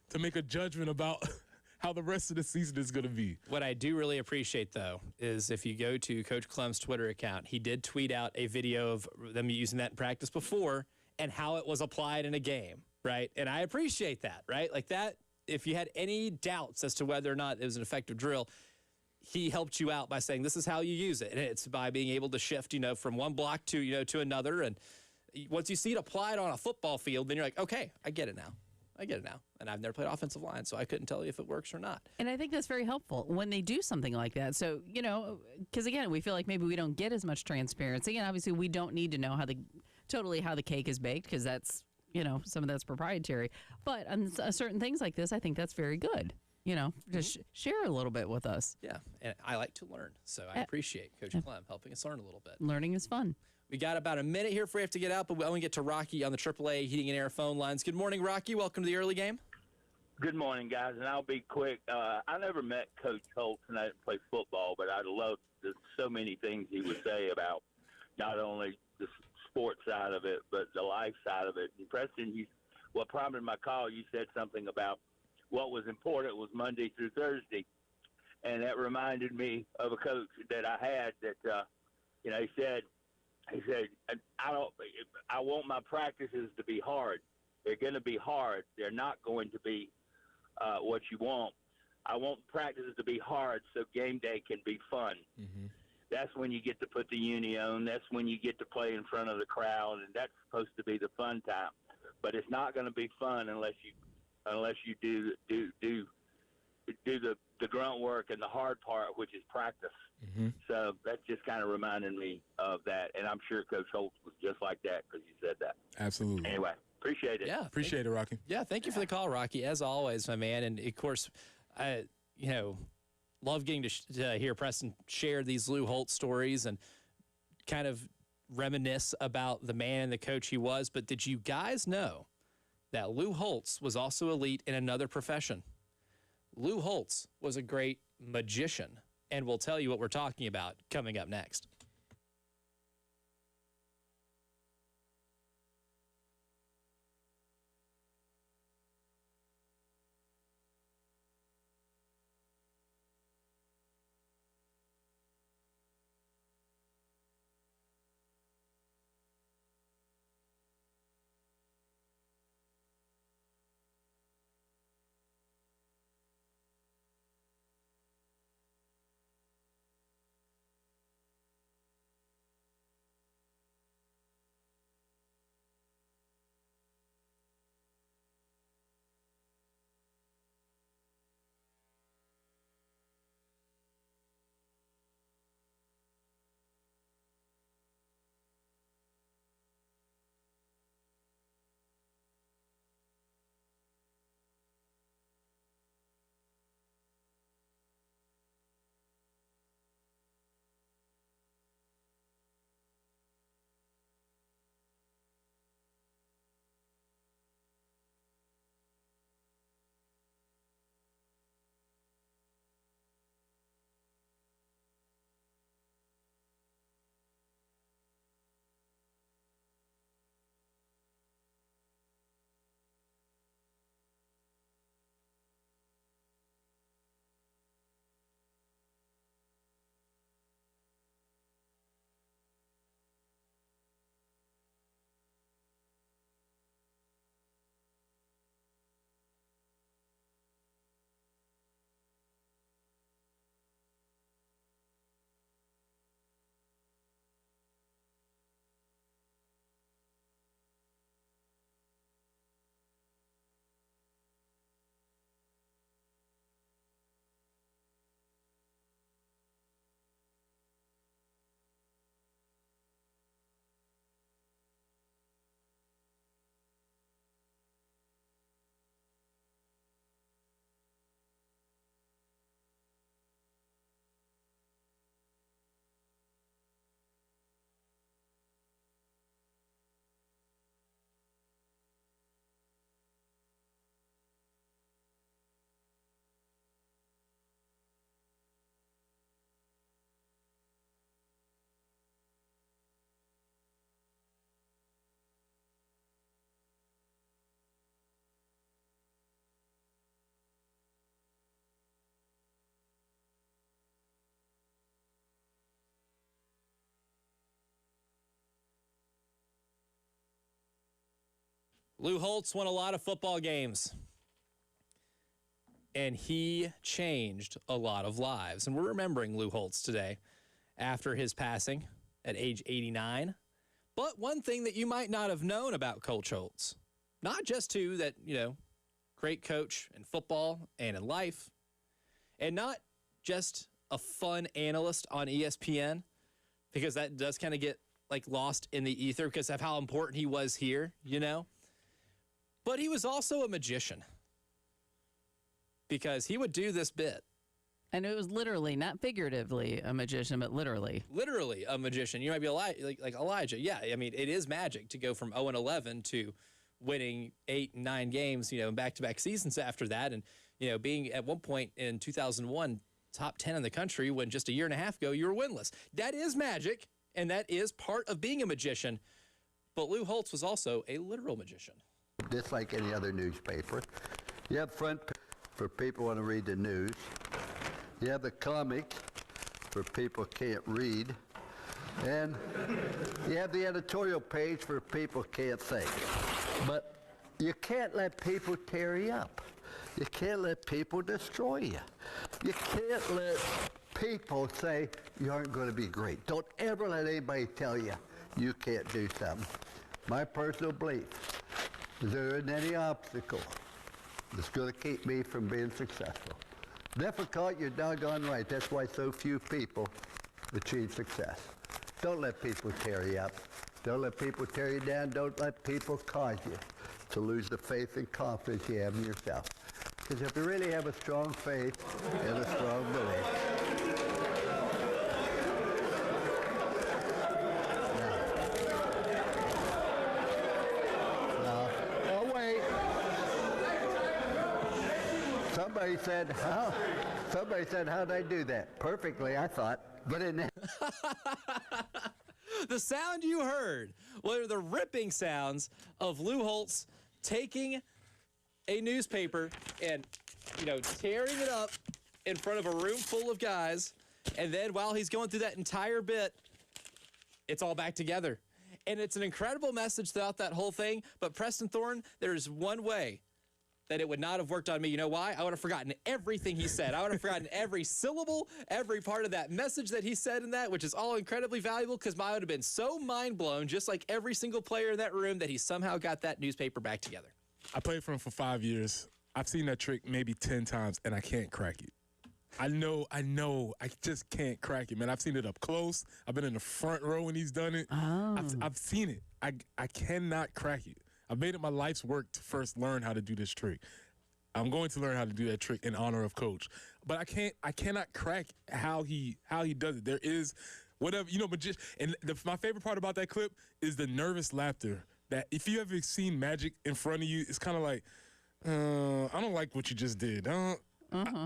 to make a judgment about how the rest of the season is going to be. What I do really appreciate, though, is if you go to Coach Clem's Twitter account, he did tweet out a video of them using that in practice before and how it was applied in a game, right? And I appreciate that, right? Like that, if you had any doubts as to whether or not it was an effective drill, he helped you out by saying this is how you use it. And it's by being able to shift, from one block to, to another. And once you see it applied on a football field, then you're like, okay, I get it now. And I've never played offensive line, so I couldn't tell you if it works or not. And I think that's very helpful when they do something like that. So, because again, we feel like maybe we don't get as much transparency. And obviously we don't need to know how the cake is baked because that's, some of that's proprietary. But on certain things like this, I think that's very good. Just share a little bit with us. Yeah, and I like to learn, so I appreciate Coach Clem helping us learn a little bit. Learning is fun. We got about a minute here before we have to get out, but we only get to Rocky on the AAA Heating and Air phone lines. Good morning, Rocky. Welcome to the early game. Good morning, guys, and I'll be quick. I never met Coach Holtz, and I didn't play football, but I loved so many things he would say about not only the sports side of it, but the life side of it. And Preston, what prompted my call, you said something about what was important was Monday through Thursday, and that reminded me of a coach that I had that, he said, I want my practices to be hard. They're going to be hard. They're not going to be what you want. I want practices to be hard so game day can be fun. Mm-hmm. That's when you get to put the uni on. That's when you get to play in front of the crowd, and that's supposed to be the fun time. But it's not going to be fun unless you do the grunt work and the hard part, which is practice. Mm-hmm. So that just kind of reminded me of that, and I'm sure Coach Holtz was just like that because you said that. Absolutely. Anyway, appreciate it. Yeah, appreciate it, Rocky. Yeah, thank you for the call, Rocky. As always, my man, and of course, I love getting to hear Preston share these Lou Holtz stories and kind of reminisce about the man and the coach he was. But did you guys know that Lou Holtz was also elite in another profession? Lou Holtz was a great magician, and we'll tell you what we're talking about coming up next. Lou Holtz won a lot of football games, and he changed a lot of lives. And we're remembering Lou Holtz today after his passing at age 89. But one thing that you might not have known about Coach Holtz, not just who that, great coach in football and in life, and not just a fun analyst on ESPN, because that does kind of get lost in the ether because of how important he was here, But he was also a magician, because he would do this bit. And it was literally, not figuratively, a magician, but literally. Literally a magician. You might be like Elijah. Yeah, I mean, it is magic to go from 0-11 to winning 8 and 9 games, in back-to-back seasons after that. And, being at one point in 2001 top 10 in the country when just a year and a half ago you were winless. That is magic, and that is part of being a magician. But Lou Holtz was also a literal magician. Just like any other newspaper. You have front for people who want to read the news. You have the comics for people who can't read. And you have the editorial page for people who can't think. But you can't let people tear you up. You can't let people destroy you. You can't let people say you aren't going to be great. Don't ever let anybody tell you you can't do something. My personal belief is there isn't any obstacle that's going to keep me from being successful. Difficult, you're doggone right. That's why so few people achieve success. Don't let people tear you up. Don't let people tear you down. Don't let people cause you to lose the faith and confidence you have in yourself. Because if you really have a strong faith and a strong belief, Somebody said, how'd I do that? Perfectly, I thought. But in that. The sound you heard were the ripping sounds of Lou Holtz taking a newspaper and, tearing it up in front of a room full of guys. And then while he's going through that entire bit, it's all back together. And it's an incredible message throughout that whole thing. But Preston Thorne, there's one way that it would not have worked on me. You know why? I would have forgotten everything he said. I would have forgotten every syllable, every part of that message that he said in that, which is all incredibly valuable, because I would have been so mind blown, just like every single player in that room, that he somehow got that newspaper back together. I played for him for 5 years. I've seen that trick maybe 10 times, and I can't crack it. I know. I just can't crack it, man. I've seen it up close. I've been in the front row when he's done it. Oh. I've seen it. I cannot crack it. I've made it my life's work to first learn how to do this trick. I'm going to learn how to do that trick in honor of Coach. But I cannot crack how he does it. There is whatever, but just, and my favorite part about that clip is the nervous laughter. That if you ever seen magic in front of you, it's kind of like, I don't like what you just did.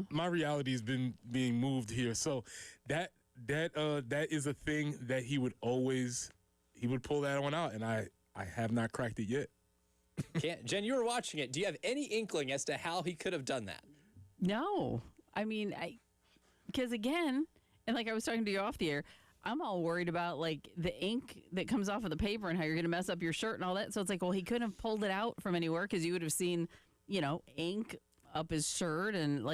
My reality has been being moved here. So that is a thing that he would pull that one out, and I have not cracked it yet. Jen, you were watching it. Do you have any inkling as to how he could have done that? No. I mean, because again, and like I was talking to you off the air, I'm all worried about the ink that comes off of the paper and how you're going to mess up your shirt and all that. So it's well, he couldn't have pulled it out from anywhere, because you would have seen, ink up his shirt and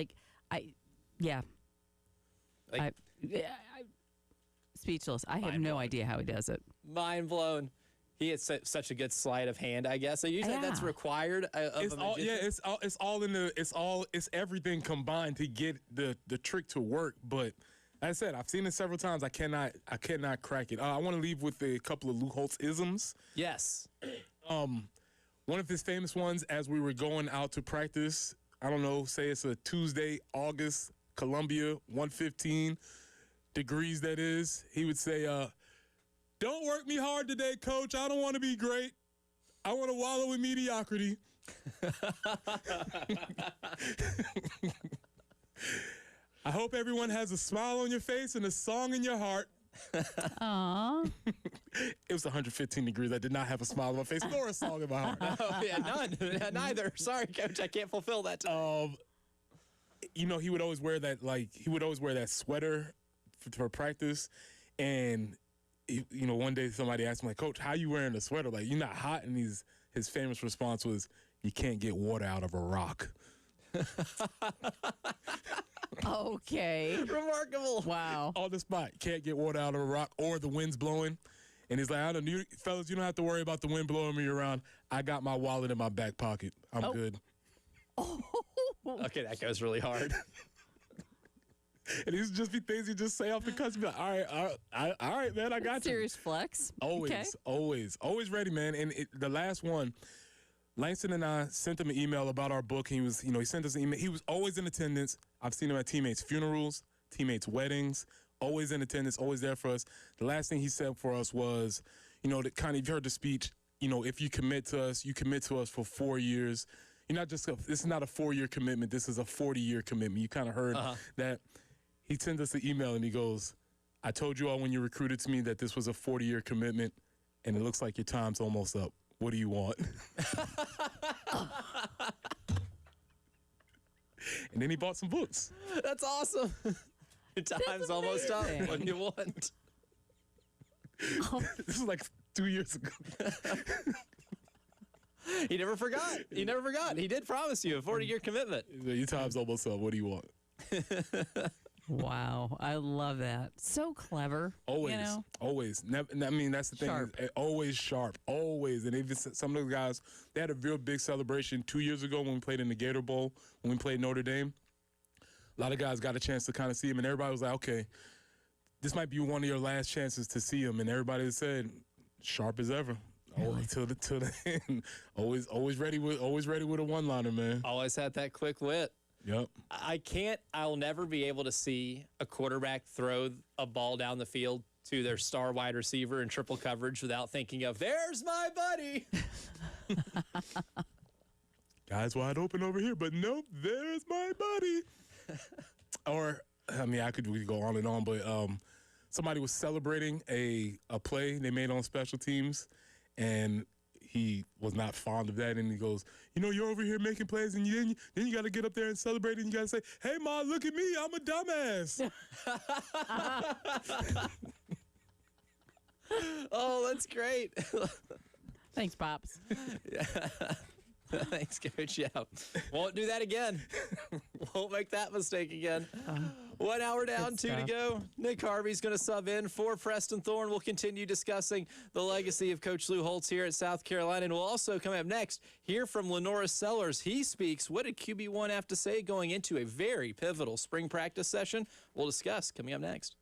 speechless. I have no idea how he does it. Mind blown. He had such a good sleight of hand, I guess. So you said that's required of a magician? It's everything combined to get the trick to work. But like I said, I've seen it several times. I cannot crack it. I want to leave with a couple of Lou Holtz isms. Yes. One of his famous ones, as we were going out to practice, I don't know, say it's a Tuesday, August, Columbia, 115 degrees that is, he would say, don't work me hard today, Coach. I don't want to be great. I want to wallow in mediocrity. I hope everyone has a smile on your face and a song in your heart. Aww. It was 115 degrees. I did not have a smile on my face nor a song in my heart. Oh, yeah, none. Neither. Sorry, Coach. I can't fulfill that. He would always wear that, sweater for practice, and one day somebody asked me, like, Coach, how you wearing a sweater? Like, you're not hot? And his famous response was, you can't get water out of a rock. Okay. Remarkable. Wow. On the spot. Can't get water out of a rock or the wind's blowing. And he's like, I don't know, fellas, you don't have to worry about the wind blowing me around. I got my wallet in my back pocket. I'm good. Okay, that goes really hard. And these just be things you just say off the cuff. Be like, all right, man, I got you. Serious flex. Always, Okay. always ready, man. And the last one, Langston and I sent him an email about our book. He was, he sent us an email. He was always in attendance. I've seen him at teammates' funerals, teammates' weddings, always in attendance, always there for us. The last thing he said for us was, that kind of, you heard the speech, if you commit to us, you commit to us for 4 years. You're not just, this is not a 4-year commitment. This is a 40-year commitment. You kind of heard that. He sends us an email and he goes, I told you all when you recruited to me that this was a 40-year commitment, and it looks like your time's almost up. What do you want? And then he bought some books. That's awesome. Your time's almost up. What do you want? This is like 2 years ago. He never forgot. He never forgot. He did promise you a 40-year commitment. Your time's almost up. What do you want? Wow. I love that. So clever. Always. Always. I mean, that's the thing. Sharp. Always sharp. Always. And even some of the guys, they had a real big celebration 2 years ago when we played in the Gator Bowl, when we played Notre Dame. A lot of guys got a chance to kind of see him, and everybody was like, okay, this might be one of your last chances to see him. And everybody said, sharp as ever. Always till the end. Always ready with a one-liner, man. Always had that quick wit. Yep. I'll never be able to see a quarterback throw a ball down the field to their star wide receiver in triple coverage without thinking of, there's my buddy. Guy's wide open over here, but nope, there's my buddy. Or, we could go on and on, but somebody was celebrating a play they made on special teams, and he was not fond of that, and he goes, you're over here making plays, and then you got to get up there and celebrate, and you got to say, hey, Ma, look at me, I'm a dumbass. Oh, that's great. Thanks, Pops. Thanks, Coach. Yeah. Won't do that again. Won't make that mistake again. 1 hour down, 2 to go. Nick Harvey's going to sub in for Preston Thorne. We'll continue discussing the legacy of Coach Lou Holtz here at South Carolina. And we'll also come up next, hear from Lenora Sellers. He speaks. What did QB1 have to say going into a very pivotal spring practice session? We'll discuss coming up next.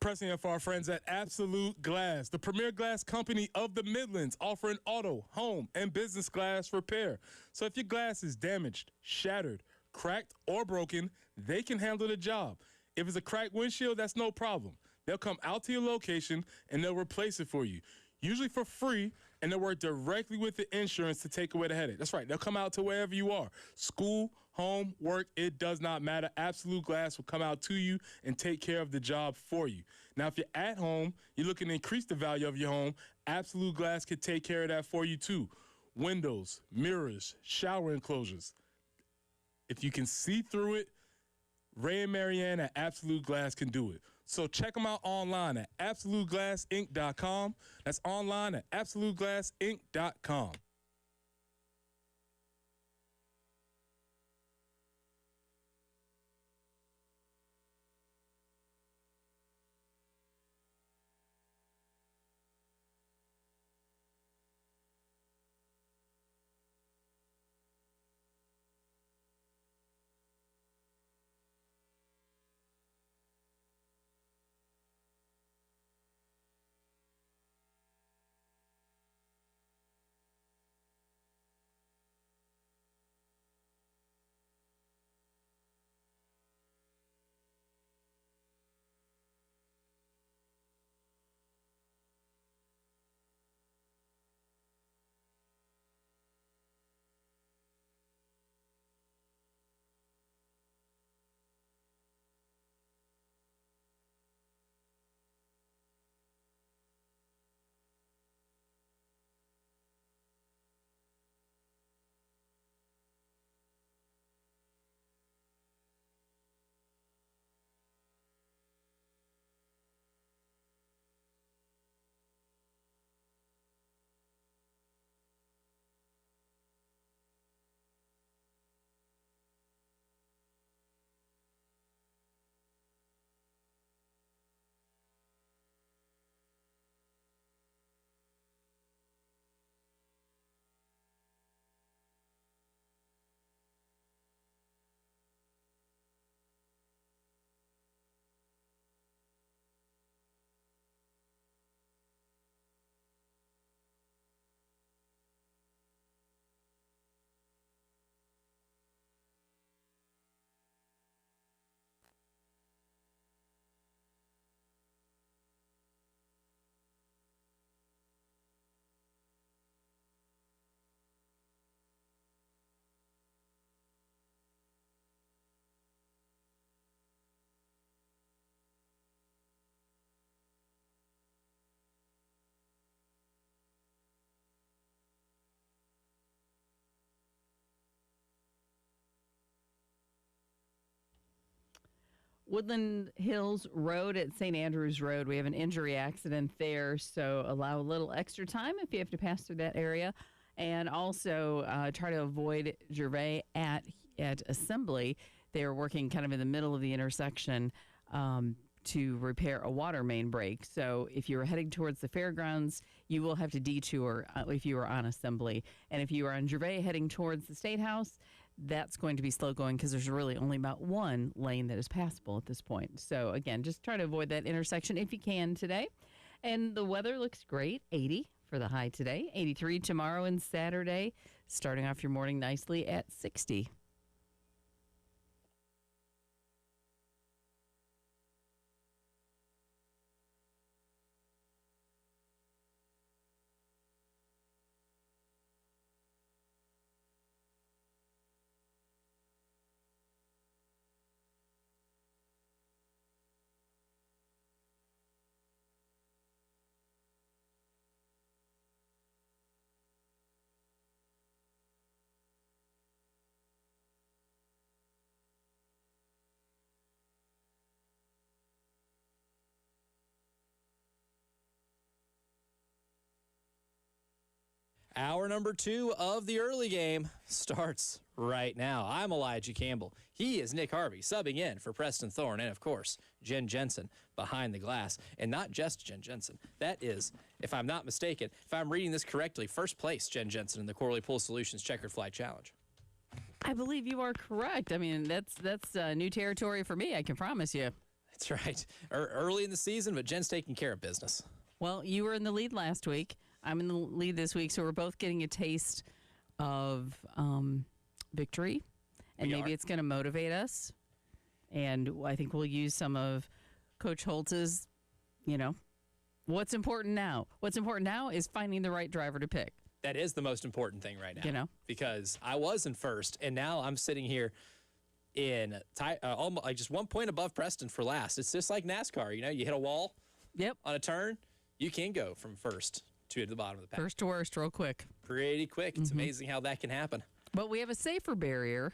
Pressing for our friends at Absolute Glass, the premier glass company of the Midlands, offering auto, home, and business glass repair. So if your glass is damaged, shattered, cracked, or broken, they can handle the job. If it's a cracked windshield, that's no problem. They'll come out to your location and they'll replace it for you, usually for free, and they'll work directly with the insurance to take away the headache. That's right. They'll come out to wherever you are. School, home, work, it does not matter. Absolute Glass will come out to you and take care of the job for you. Now, if you're at home, you're looking to increase the value of your home, Absolute Glass can take care of that for you too. Windows, mirrors, shower enclosures. If you can see through it, Ray and Marianne at Absolute Glass can do it. So check them out online at AbsoluteGlassInc.com. That's online at AbsoluteGlassInc.com. Woodland Hills Road at St. Andrews Road. We have an injury accident there, so allow a little extra time if you have to pass through that area. And also try to avoid Gervais at Assembly. They're working kind of in the middle of the intersection to repair a water main break. So if you're heading towards the fairgrounds, you will have to detour if you are on Assembly. And if you are on Gervais heading towards the State House, that's going to be slow going because there's really only about one lane that is passable at this point. So again, just try to avoid that intersection if you can today. And the weather looks great, 80 for the high today, 83 tomorrow and Saturday, starting off your morning nicely at 60. Hour number 2 of the early game starts right now. I'm Elijah Campbell. He is Nick Harvey, subbing in for Preston Thorne, and of course, Jen Jensen behind the glass. And not just Jen Jensen. That is, if I'm not mistaken, if I'm reading this correctly, first place Jen Jensen in the Corley Pool Solutions Checkered Flag Challenge. I believe you are correct. I mean, that's new territory for me, I can promise you. That's right. Early in the season, but Jen's taking care of business. Well, you were in the lead last week. I'm in the lead this week, so we're both getting a taste of victory, and maybe it's going to motivate us. And I think we'll use some of Coach Holtz's, what's important now. What's important now is finding the right driver to pick. That is the most important thing right now. Because I was in first, and now I'm sitting here in almost like just 1 point above Preston for last. It's just like NASCAR. You hit a wall on a turn, you can go from first to the bottom of the pack. First to worst, real quick. Pretty quick. It's amazing how that can happen. But we have a safer barrier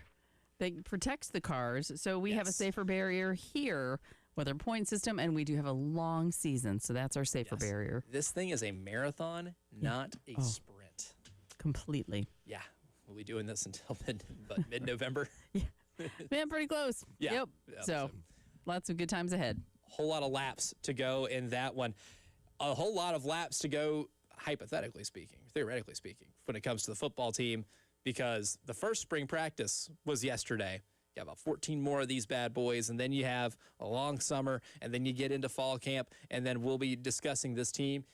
that protects the cars. So we have a safer barrier here with our point system, and we do have a long season. So that's our safer barrier. This thing is a marathon, not a sprint. Completely. Yeah. We'll be doing this until mid-November. Man, pretty close. Yeah. Yep. So lots of good times ahead. Whole lot of laps to go in that one. A whole lot of laps to go, hypothetically speaking, theoretically speaking, when it comes to the football team, because the first spring practice was yesterday. You have about 14 more of these bad boys, and then you have a long summer, and then you get into fall camp, and then we'll be discussing this team,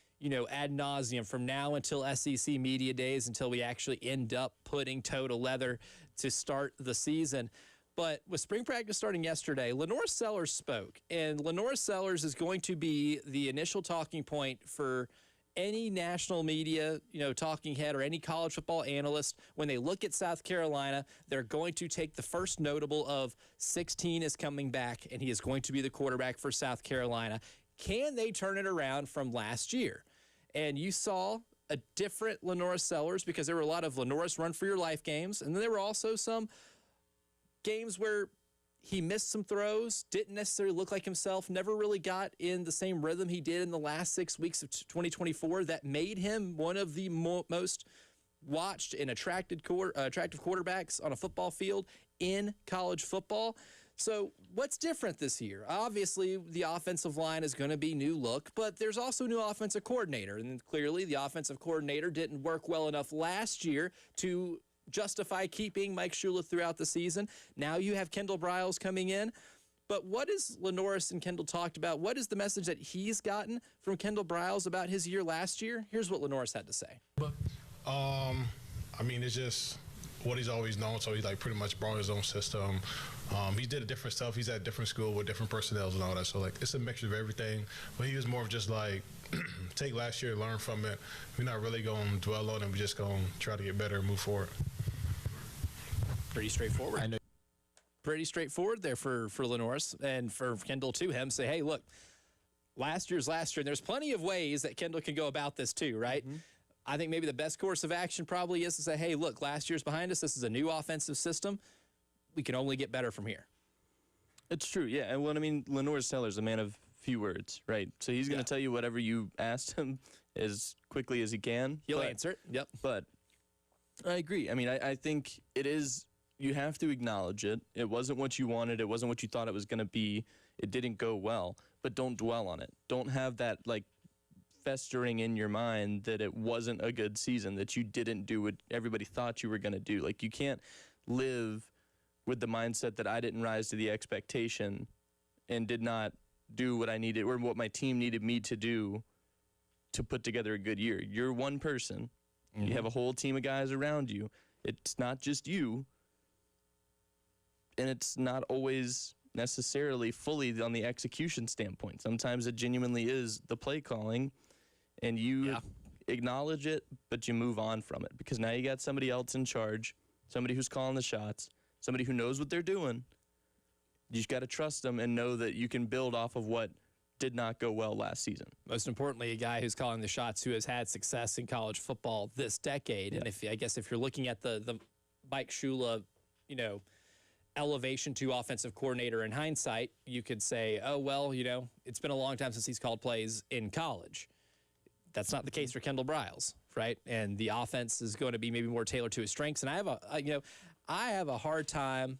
ad nauseum from now until SEC Media Days, until we actually end up putting toe to leather to start the season. But with spring practice starting yesterday, Lenore Sellers spoke, and Lenore Sellers is going to be the initial talking point for any national media, talking head or any college football analyst. When they look at South Carolina, they're going to take the first notable of 16 is coming back, and he is going to be the quarterback for South Carolina. Can they turn it around from last year? And you saw a different Lenore Sellers, because there were a lot of Lenore's Run for Your Life games, and then there were also some games where he missed some throws, didn't necessarily look like himself, never really got in the same rhythm he did in the last 6 weeks of 2024 that made him one of the most watched and attractive quarterbacks on a football field in college football. So what's different this year? Obviously, the offensive line is going to be new look, but there's also a new offensive coordinator, and clearly the offensive coordinator didn't work well enough last year to justify keeping Mike Shula throughout the season. Now you have Kendall Briles coming in. But what is Lenoris and Kendall talked about? What is the message that he's gotten from Kendall Briles about his year last year? Here's what Lenoris had to say. It's just what he's always known. So he pretty much brought his own system. He did different stuff. He's at a different school with different personnel and all that. So it's a mixture of everything. But he was more of just take last year, learn from it. We're not really going to dwell on it. We're just going to try to get better and move forward. Pretty straightforward. I know. Pretty straightforward there for Lenoris and for Kendall to him. Say, hey, look, last year's last year. And there's plenty of ways that Kendall can go about this too, right? Mm-hmm. I think maybe the best course of action probably is to say, hey, look, last year's behind us. This is a new offensive system. We can only get better from here. It's true, yeah. And well, I mean, Lenore Sellers, a man of few words, right? So he's going to tell you whatever you asked him as quickly as he can. He'll answer it. Yep. But I agree. I mean, I think it is, you have to acknowledge it. It wasn't what you wanted. It wasn't what you thought it was going to be. It didn't go well. But don't dwell on it. Don't have that, like, festering in your mind that it wasn't a good season, that you didn't do what everybody thought you were going to do. Like, you can't live with the mindset that I didn't rise to the expectation and did not do what I needed or what my team needed me to do to put together a good year. You're one person. You have a whole team of guys around you. It's not just you. And it's not always necessarily fully on the execution standpoint. Sometimes it genuinely is the play calling, and you acknowledge it, but you move on from it because now you got somebody else in charge, somebody who's calling the shots, somebody who knows what they're doing. You just got to trust them and know that you can build off of what did not go well last season. Most importantly, a guy who's calling the shots who has had success in college football this decade. And I guess if you're looking at the Mike Shula, elevation to offensive coordinator in hindsight, you could say, oh, well, it's been a long time since he's called plays in college. That's not the case for Kendall Briles, right? And the offense is going to be maybe more tailored to his strengths. And I have a hard time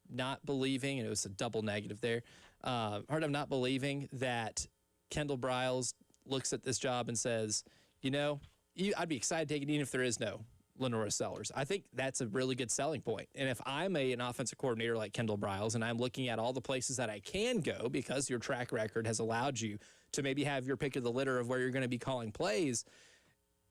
not believing, and it was a double negative there, hard time not believing that Kendall Briles looks at this job and says, I'd be excited to take it even if there is no Lenora Sellers. I think that's a really good selling point. And if I'm an offensive coordinator like Kendall Briles and I'm looking at all the places that I can go because your track record has allowed you to maybe have your pick of the litter of where you're going to be calling plays,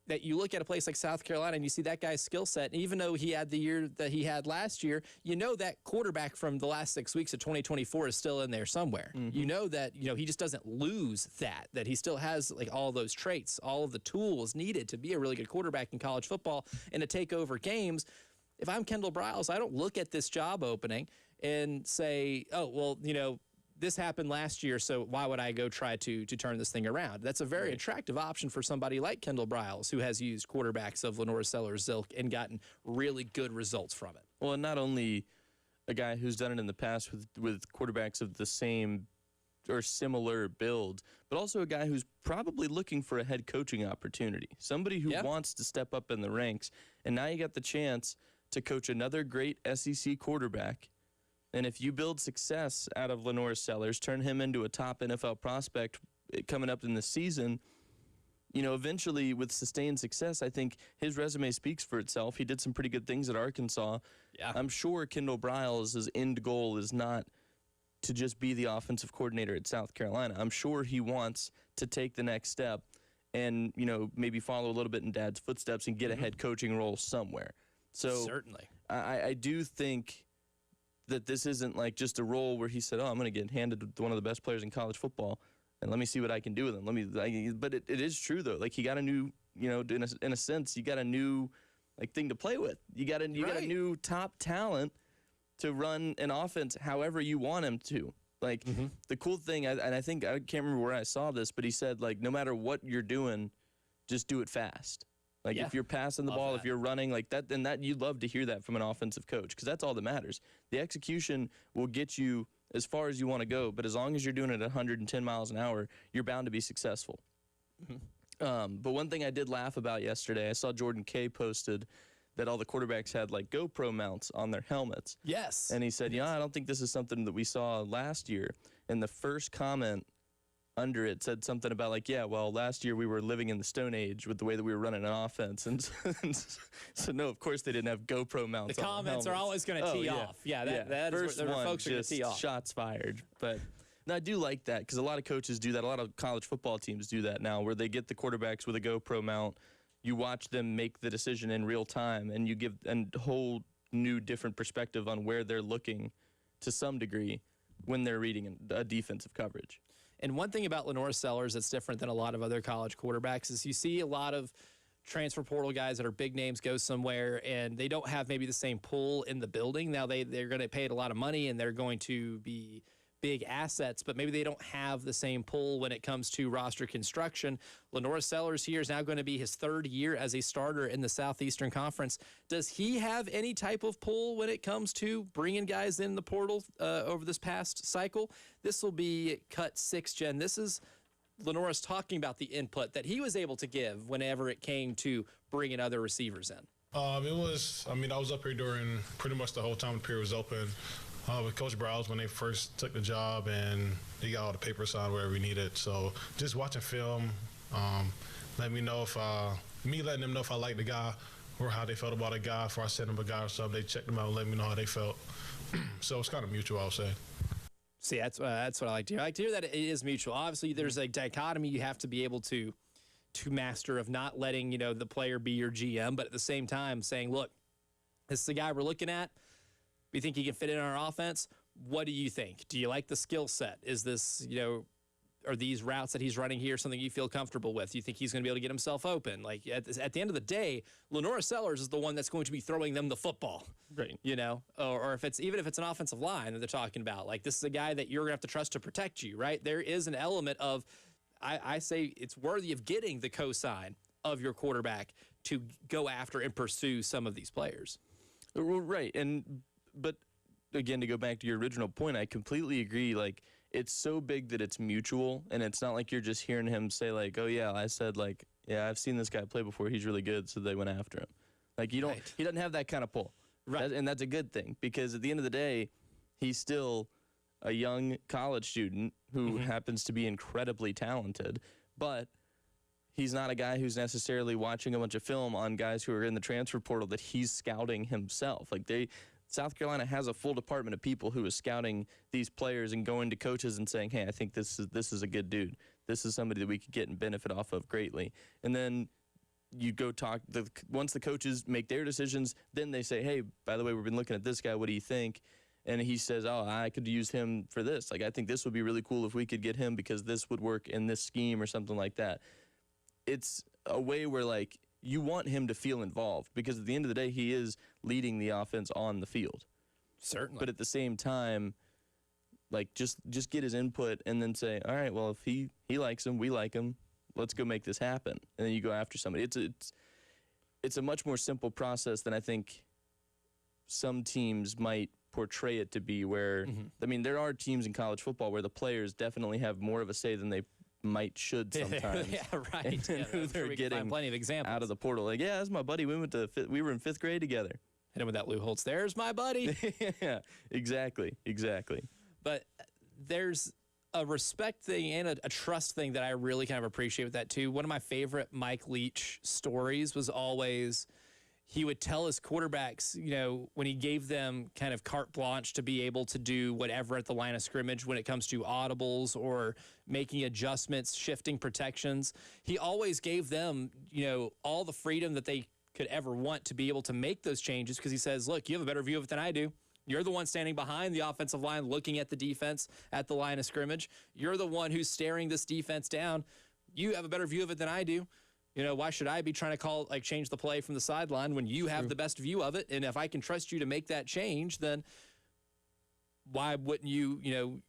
that you look at a place like South Carolina and you see that guy's skill set, and even though he had the year that he had last year, that quarterback from the last 6 weeks of 2024 is still in there somewhere. You know that, he just doesn't lose that he still has like all those traits, all of the tools needed to be a really good quarterback in college football and to take over games. If I'm Kendall Briles, I don't look at this job opening and say, oh, well, this happened last year, so why would I go try to turn this thing around? That's a very attractive option for somebody like Kendall Briles, who has used quarterbacks of Lenore Sellers' ilk and gotten really good results from it. Well, and not only a guy who's done it in the past with quarterbacks of the same or similar build, but also a guy who's probably looking for a head coaching opportunity, somebody who wants to step up in the ranks. And now you got the chance to coach another great SEC quarterback. And if you build success out of Lenore Sellers, turn him into a top NFL prospect coming up in the season, eventually with sustained success, I think his resume speaks for itself. He did some pretty good things at Arkansas. Yeah. I'm sure Kendall Briles' end goal is not to just be the offensive coordinator at South Carolina. I'm sure he wants to take the next step and, maybe follow a little bit in Dad's footsteps and get a head coaching role somewhere. So certainly, I do think that this isn't like just a role where he said, oh, I'm going to get handed to one of the best players in college football, and let me see what I can do with him. But it is true, though. Like, he got a new, in a sense, you got a new, thing to play with. You got a new top talent to run an offense however you want him to. The cool thing, and I think, I can't remember where I saw this, but he said, no matter what you're doing, just do it fast. If you're passing the ball, if you're running like that, then you'd love to hear that from an offensive coach because that's all that matters. The execution will get you as far as you want to go, but as long as you're doing it at 110 miles an hour, you're bound to be successful. But one thing I did laugh about yesterday, I saw Jordan Kay posted that all the quarterbacks had GoPro mounts on their helmets. Yes. And he said, I don't think this is something that we saw last year. And the first comment under it said something about last year we were living in the Stone Age with the way that we were running an offense, and so no, of course they didn't have GoPro mounts. The comments are always going to tee off. That first is where one folks are going to tee off. Shots fired. But no, I do like that because a lot of coaches do that. A lot of college football teams do that now, where they get the quarterbacks with a GoPro mount. You watch them make the decision in real time, and you give a whole new, different perspective on where they're looking to some degree when they're reading a defensive coverage. And one thing about Lenore Sellers that's different than a lot of other college quarterbacks is you see a lot of transfer portal guys that are big names go somewhere and they don't have maybe the same pull in the building. Now they're going to pay it a lot of money and they're going to be big assets, but maybe they don't have the same pull when it comes to roster construction. Lenora Sellers here is now going to be his 3rd year as a starter in the Southeastern Conference. Does he have any type of pull when it comes to bringing guys in the portal over this past cycle? This will be cut 6, Jen. This is Lenora's talking about the input that he was able to give whenever it came to bringing other receivers in. I was up here during pretty much the whole time the period was open with Coach Browse when they first took the job, and he got all the papers signed wherever we needed. So just watching film, letting them know if I liked the guy or how they felt about a guy. Before I sent them a guy or something, they checked them out and let me know how they felt. So it's kind of mutual, I would say. See, that's what I like to hear. I like to hear that it is mutual. Obviously, there's a dichotomy you have to be able to master of not letting, the player be your GM, but at the same time saying, look, this is the guy we're looking at. We think he can fit in our offense. What do you think? Do you like the skill set? Is this, are these routes that he's running here something you feel comfortable with? Do you think he's going to be able to get himself open? Like at the end of the day, Lenora Sellers is the one that's going to be throwing them the football, right? Or if it's an offensive line that they're talking about, like this is a guy that you're going to have to trust to protect you, right? There is an element of, I say it's worthy of getting the cosign of your quarterback to go after and pursue some of these players. Right. But again, to go back to your original point, I completely agree. Like, it's so big that it's mutual, and it's not like you're just hearing him say, like, oh, yeah, I said, like, yeah, I've seen this guy play before. He's really good, so they went after him. Like, he doesn't have that kind of pull. Right. And that's a good thing, because at the end of the day, he's still a young college student who happens to be incredibly talented, but he's not a guy who's necessarily watching a bunch of film on guys who are in the transfer portal that he's scouting himself. Like, South Carolina has a full department of people who is scouting these players and going to coaches and saying, hey, I think this is a good dude. This is somebody that we could get and benefit off of greatly. And then you go talk, once the coaches make their decisions, then they say, hey, by the way, we've been looking at this guy. What do you think? And he says, oh, I could use him for this. Like, I think this would be really cool if we could get him because this would work in this scheme or something like that. It's a way where, like, you want him to feel involved because at the end of the day, he is leading the offense on the field. Certainly. But at the same time, like, just get his input and then say, all right, well, if he likes him, we like him, let's go make this happen. And then you go after somebody. It's a much more simple process than I think some teams might portray it to be, where I mean, there are teams in college football where the players definitely have more of a say than they should sometimes. Yeah, right. And they're getting plenty of examples out of the portal. Like, yeah, that's my buddy. We were in 5th grade together. Hit him with that Lou Holtz. There's my buddy. Yeah, exactly. But there's a respect thing and a trust thing that I really kind of appreciate with that too. One of my favorite Mike Leach stories was always, he would tell his quarterbacks, when he gave them kind of carte blanche to be able to do whatever at the line of scrimmage when it comes to audibles or making adjustments, shifting protections, he always gave them, all the freedom that they could ever want to be able to make those changes, because he says, look, you have a better view of it than I do. You're the one standing behind the offensive line looking at the defense at the line of scrimmage. You're the one who's staring this defense down. You have a better view of it than I do. Why should I be trying to change the play from the sideline when you have the best view of it? And if I can trust you to make that change, then why wouldn't you,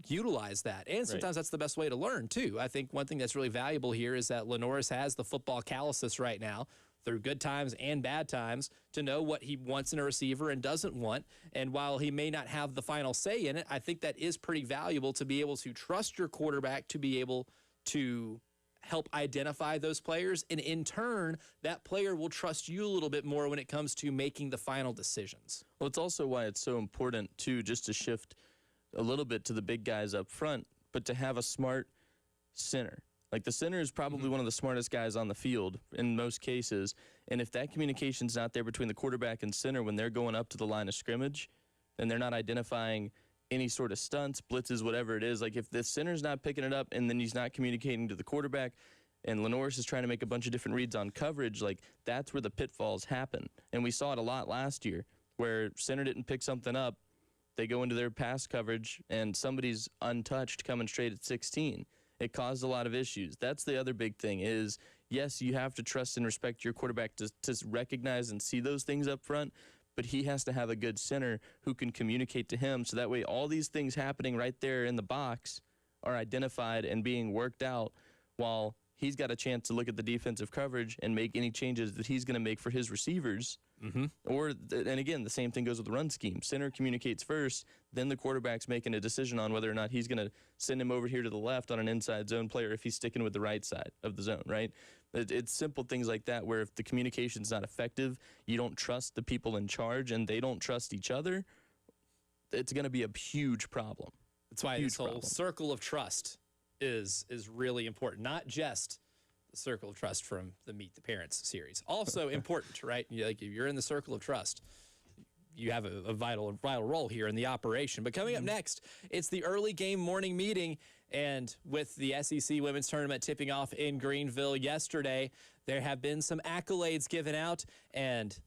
utilize that? And sometimes that's the best way to learn too. I think one thing that's really valuable here is that Lenoris has the football calluses right now, through good times and bad times, to know what he wants in a receiver and doesn't want. And while he may not have the final say in it, I think that is pretty valuable to be able to trust your quarterback to be able to help identify those players. And in turn, that player will trust you a little bit more when it comes to making the final decisions. Well, it's also why it's so important, too, just to shift a little bit to the big guys up front, but to have a smart center. Like, the center is probably one of the smartest guys on the field in most cases. And if that communication's not there between the quarterback and center when they're going up to the line of scrimmage and they're not identifying any sort of stunts, blitzes, whatever it is, like, if the center's not picking it up and then he's not communicating to the quarterback and Lenoris is trying to make a bunch of different reads on coverage, like, that's where the pitfalls happen. And we saw it a lot last year where center didn't pick something up. They go into their pass coverage and somebody's untouched coming straight at 16. It caused a lot of issues. That's the other big thing is, yes, you have to trust and respect your quarterback to recognize and see those things up front, but he has to have a good center who can communicate to him, so that way all these things happening right there in the box are identified and being worked out, while he's got a chance to look at the defensive coverage and make any changes that he's going to make for his receivers. And again, the same thing goes with the run scheme. Center communicates first, then the quarterback's making a decision on whether or not he's going to send him over here to the left on an inside zone play, or if he's sticking with the right side of the zone, right? It's simple things like that, where if the communication's not effective, you don't trust the people in charge, and they don't trust each other, it's going to be a huge problem. That's why this whole circle of trust is really important, not just the circle of trust from the Meet the Parents series. Also important, right? Like, if you're in the circle of trust, you have a vital role here in the operation. But coming up next, it's the early game morning meeting, and with the SEC Women's Tournament tipping off in Greenville yesterday, there have been some accolades given out, and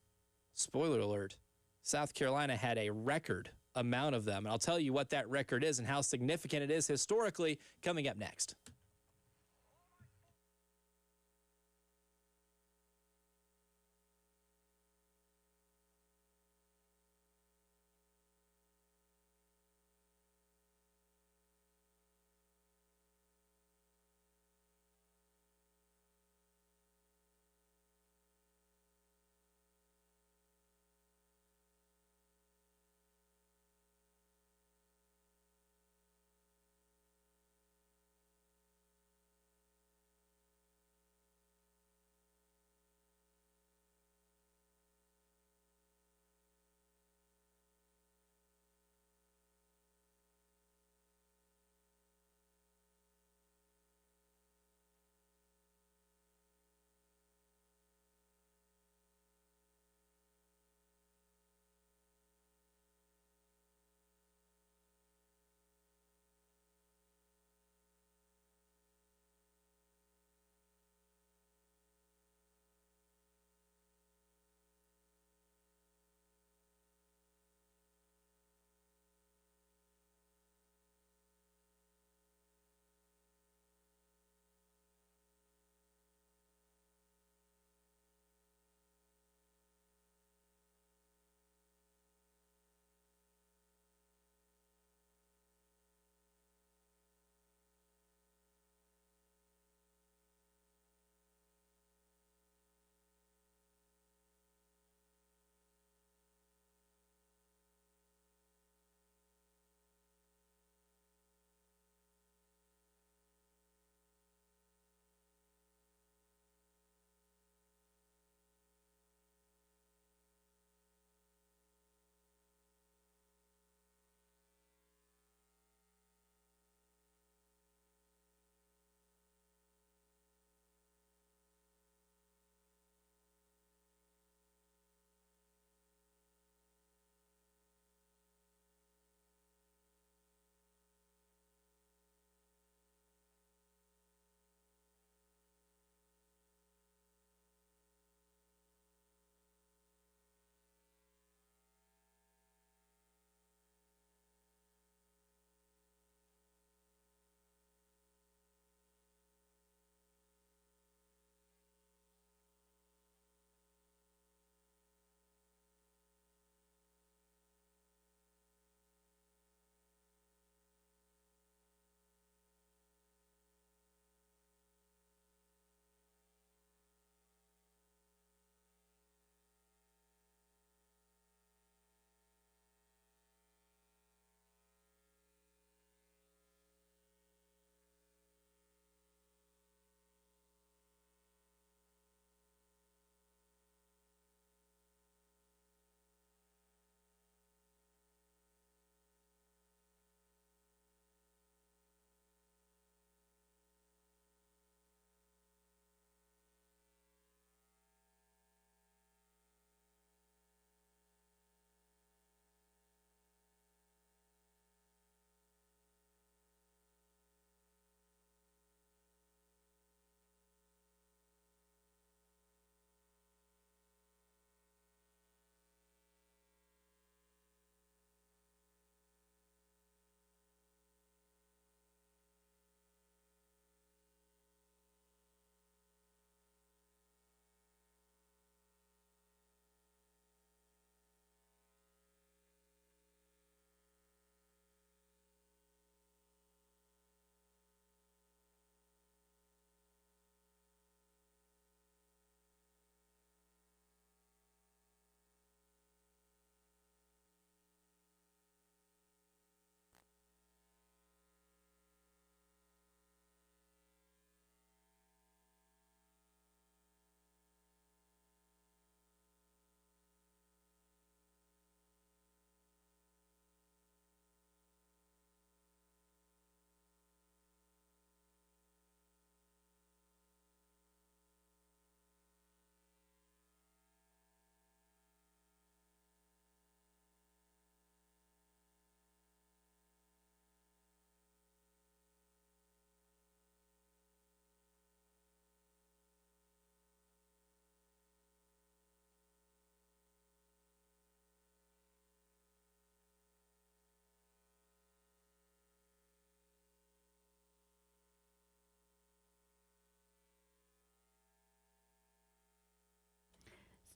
spoiler alert, South Carolina had a record amount of them. And I'll tell you what that record is and how significant it is historically, coming up next.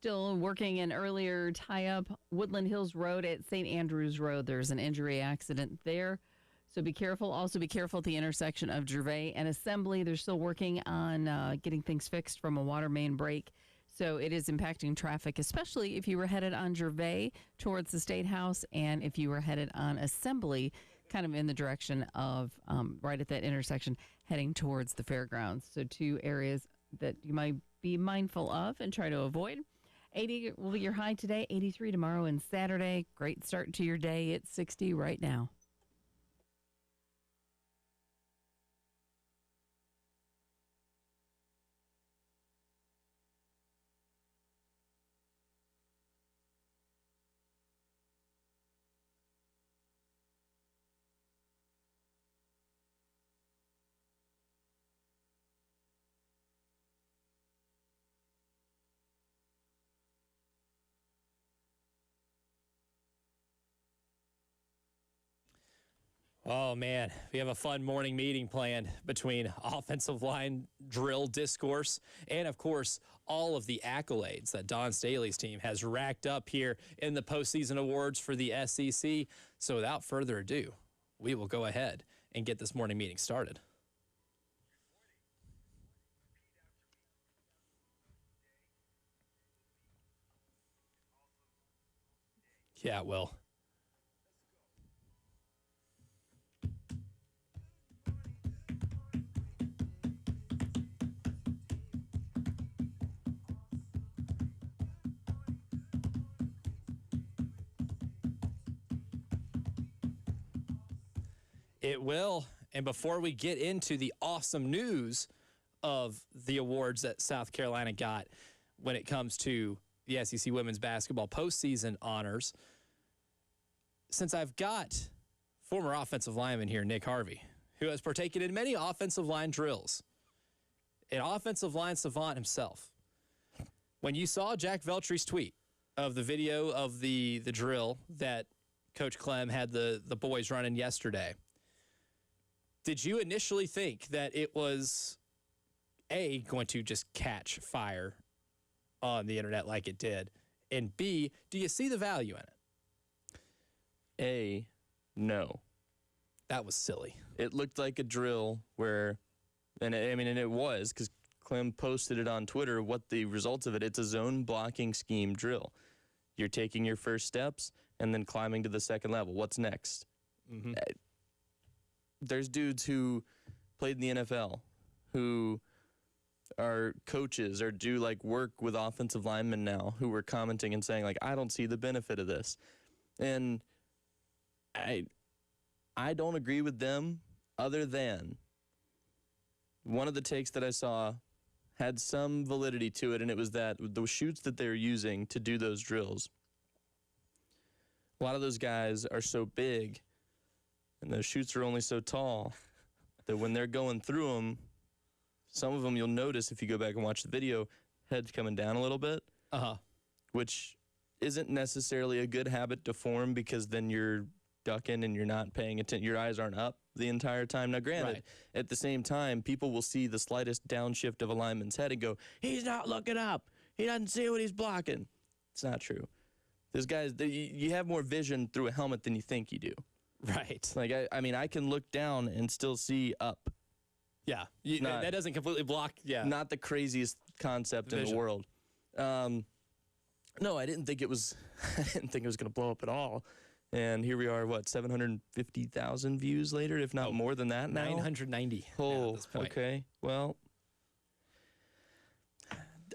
Still working an earlier tie-up, Woodland Hills Road at St. Andrews Road. There's an injury accident there, so be careful. Also be careful at the intersection of Gervais and Assembly. They're still working on getting things fixed from a water main break, so it is impacting traffic, especially if you were headed on Gervais towards the State House and if you were headed on Assembly, kind of in the direction of right at that intersection heading towards the fairgrounds. So 2 areas that you might be mindful of and try to avoid. 80 will be your high today, 83 tomorrow and Saturday. Great start to your day. It's 60 right now. Oh, man, we have a fun morning meeting planned between offensive line drill discourse and, of course, all of the accolades that Don Staley's team has racked up here in the postseason awards for the SEC. So without further ado, we will go ahead and get this morning meeting started. Yeah, it will. It will. And before we get into the awesome news of the awards that South Carolina got when it comes to the SEC women's basketball postseason honors, since I've got former offensive lineman here, Nick Harvey, who has partaken in many offensive line drills, an offensive line savant himself, when you saw Jack Veltry's tweet of the video of the drill that Coach Clem had the boys running yesterday, did you initially think that it was, A, going to just catch fire on the internet like it did, and B, do you see the value in it? A, no. That was silly. It looked like a drill where, and it was, because Clem posted it on Twitter, what the results of it, it's a zone blocking scheme drill. You're taking your first steps and then climbing to the second level. What's next? Mm-hmm. There's dudes who played in the NFL, who are coaches or do like work with offensive linemen now, who were commenting and saying like, I don't see the benefit of this. And I don't agree with them, other than one of the takes that I saw had some validity to it, and it was that the chutes that they're using to do those drills, a lot of those guys are so big and those chutes are only so tall that when they're going through them, some of them you'll notice if you go back and watch the video, head's coming down a little bit, which isn't necessarily a good habit to form, because then you're ducking and you're not paying attention. Your eyes aren't up the entire time. Now, granted, at the same time, people will see the slightest downshift of a lineman's head and go, he's not looking up. He doesn't see what he's blocking. It's not true. Those guys, you have more vision through a helmet than you think you do. Right. Like, I mean, I can look down and still see up. Yeah. That doesn't completely block. Yeah. Not the craziest concept in the world. No, I didn't think it was. I didn't think it was going to blow up at all. And here we are. What, 750,000 views later, if not more than that now? 990. Oh, at this point. Okay. Well,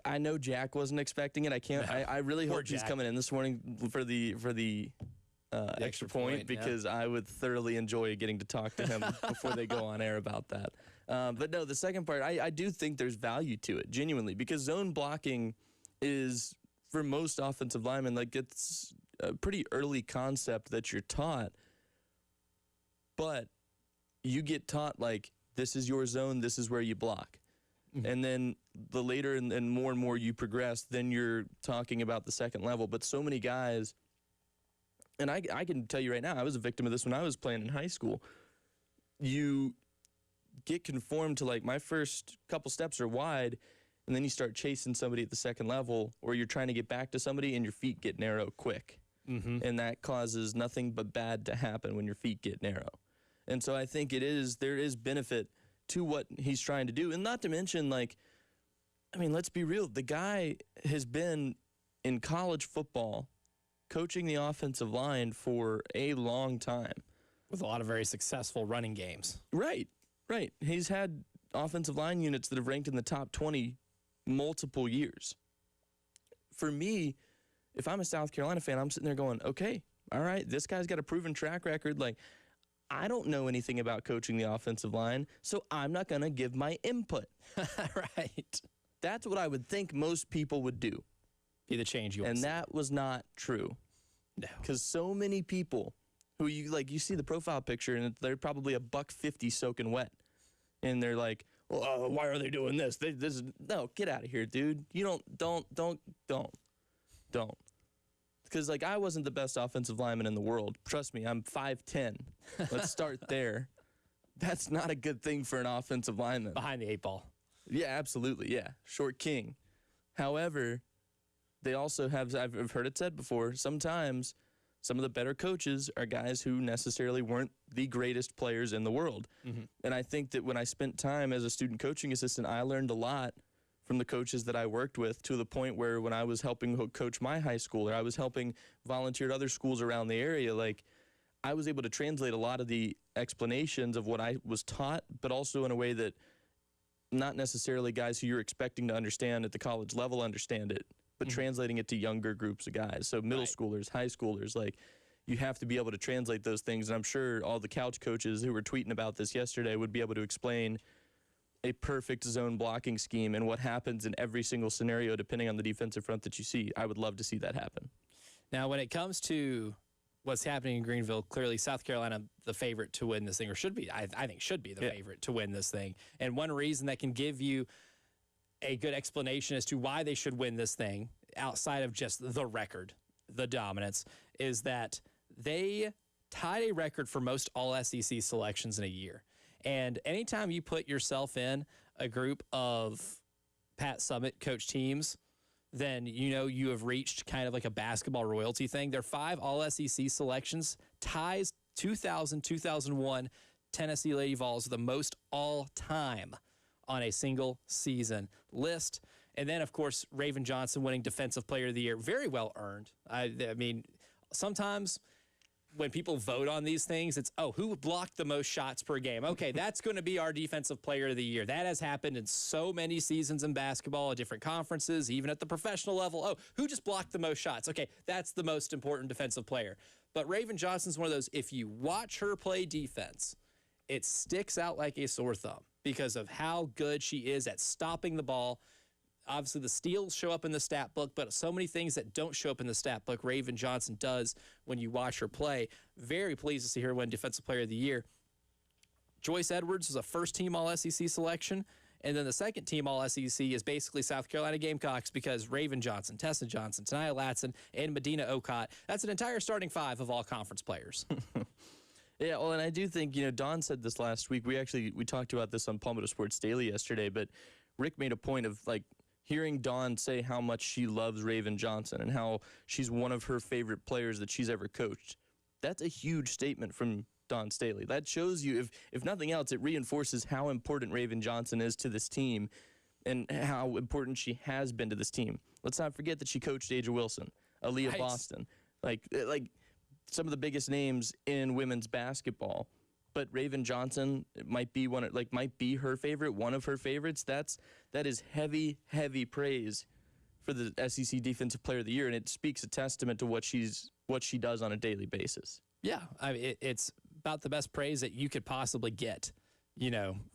I know Jack wasn't expecting it. I can't. No. I really hope he's Jack. coming in this morning for the extra point, because I would thoroughly enjoy getting to talk to him before they go on air about that. But no, the second part, I do think there's value to it, genuinely, because zone blocking is, for most offensive linemen, like, it's a pretty early concept that you're taught, but you get taught, like, this is your zone, this is where you block. Mm-hmm. And then the later and more you progress, then you're talking about the second level. But so many guys, and I can tell you right now, I was a victim of this when I was playing in high school. You get conformed to, like, my first couple steps are wide, and then you start chasing somebody at the second level, or you're trying to get back to somebody and your feet get narrow quick. And that causes nothing but bad to happen when your feet get narrow. And so I think there is benefit to what he's trying to do. And not to mention, like, I mean, let's be real. The guy has been in college football coaching the offensive line for a long time. With a lot of very successful running games. Right. He's had offensive line units that have ranked in the top 20 multiple years. For me, if I'm a South Carolina fan, I'm sitting there going, okay, all right, this guy's got a proven track record. Like, I don't know anything about coaching the offensive line, so I'm not going to give my input. Right. That's what I would think most people would do. Be the change you want. And that was not true. No. Because so many people who you see the profile picture and they're probably $150 soaking wet. And they're like, well, why are they doing this? No, get out of here, dude. You don't. Because, like, I wasn't the best offensive lineman in the world. Trust me, I'm 5'10". Let's start there. That's not a good thing for an offensive lineman. Behind the 8 ball. Yeah, absolutely, yeah. Short king. However, they also have, I've heard it said before, sometimes some of the better coaches are guys who necessarily weren't the greatest players in the world. And I think that when I spent time as a student coaching assistant, I learned a lot from the coaches that I worked with, to the point where when I was helping coach my high school, or I was helping volunteer at other schools around the area, like, I was able to translate a lot of the explanations of what I was taught, but also in a way that not necessarily guys who you're expecting to understand at the college level understand it, but translating it to younger groups of guys. So middle schoolers, high schoolers, like, you have to be able to translate those things. And I'm sure all the couch coaches who were tweeting about this yesterday would be able to explain a perfect zone blocking scheme and what happens in every single scenario depending on the defensive front that you see. I would love to see that happen. Now, when it comes to what's happening in Greenville, clearly South Carolina the favorite to win this thing, or should be, I think should be the favorite to win this thing. And one reason that can give you a good explanation as to why they should win this thing, outside of just the record, the dominance, is that they tied a record for most all-SEC selections in a year. And anytime you put yourself in a group of Pat Summitt coach teams, then you know you have reached kind of like a basketball royalty thing. Their 5 all-SEC selections ties 2000, 2001 Tennessee Lady Vols the most all-time on a single season list. And then, of course, Raven Johnson winning Defensive Player of the Year. Very well earned. I mean, sometimes when people vote on these things, it's, oh, who blocked the most shots per game? Okay, that's going to be our Defensive Player of the Year. That has happened in so many seasons in basketball at different conferences, even at the professional level. Oh, who just blocked the most shots? Okay, that's the most important defensive player. But Raven Johnson's one of those, if you watch her play defense, it sticks out like a sore thumb because of how good she is at stopping the ball. Obviously, the steals show up in the stat book, but so many things that don't show up in the stat book, Raven Johnson does when you watch her play. Very pleased to see her win Defensive Player of the Year. Joyce Edwards was a first-team All-SEC selection, and then the second-team All-SEC is basically South Carolina Gamecocks because Raven Johnson, Tessa Johnson, Tania Latson, and Medina Okot. That's an entire starting 5 of all conference players. Yeah, well, and I do think, Dawn said this last week. We talked about this on Palmetto Sports Daily yesterday, but Rick made a point of, like, hearing Dawn say how much she loves Raven Johnson and how she's one of her favorite players that she's ever coached. That's a huge statement from Dawn Staley. That shows you, if nothing else, it reinforces how important Raven Johnson is to this team and how important she has been to this team. Let's not forget that she coached Aja Wilson, Aaliyah Boston, like some of the biggest names in women's basketball. But Raven Johnson might be her favorite, one of her favorites. That is heavy, heavy praise for the SEC Defensive Player of the Year, and it speaks a testament to what she does on a daily basis. Yeah, I mean, it's about the best praise that you could possibly get,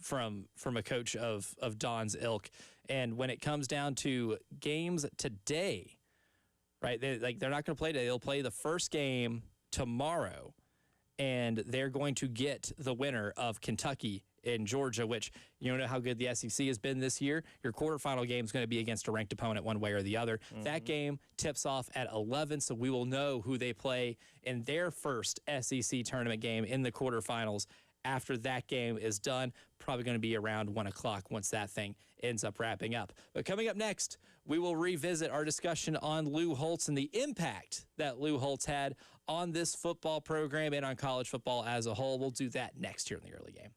from a coach of Dawn's ilk. And when it comes down to games today, right? They're not going to play today. They'll play the first game tomorrow. And they're going to get the winner of Kentucky and Georgia, which you know how good the SEC has been this year. Your quarterfinal game is going to be against a ranked opponent one way or the other. That game tips off at 11, so we will know who they play in their first SEC tournament game in the quarterfinals after that game is done. Probably going to be around 1 o'clock once that thing ends up wrapping up. But coming up next, we will revisit our discussion on Lou Holtz and the impact that Lou Holtz had on this football program and on college football as a whole. We'll do that next here in the early game.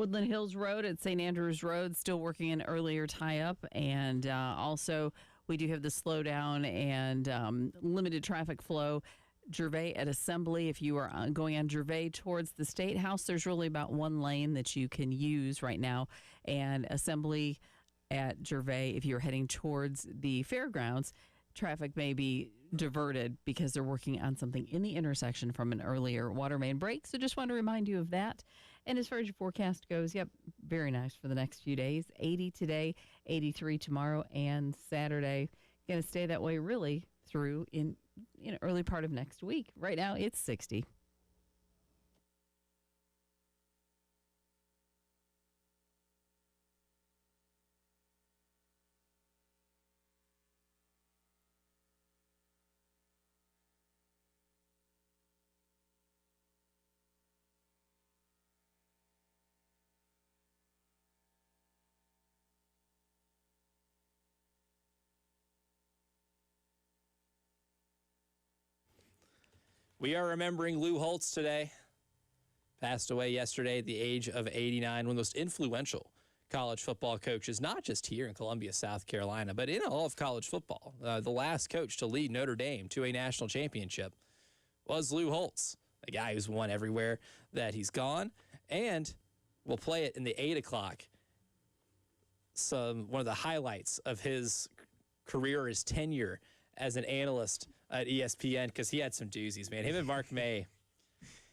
Woodland Hills Road at St. Andrews Road, still working an earlier tie-up. And also, we do have the slowdown and limited traffic flow. Gervais at Assembly, if you are going on Gervais towards the State House, there's really about one lane that you can use right now. And Assembly at Gervais, if you're heading towards the fairgrounds, traffic may be diverted because they're working on something in the intersection from an earlier water main break. So just want to remind you of that. And as far as your forecast goes, yep, very nice for the next few days. 80 today, 83 tomorrow and Saturday. Going to stay that way really through in early part of next week. Right now it's 60. We are remembering Lou Holtz today. Passed away yesterday at the age of 89, one of the most influential college football coaches, not just here in Columbia, South Carolina, but in all of college football. The last coach to lead Notre Dame to a national championship was Lou Holtz, a guy who's won everywhere that he's gone. And we'll play it in the 8 o'clock. One of the highlights of his career, his tenure as an analyst at ESPN, because he had some doozies, man. Him and Mark May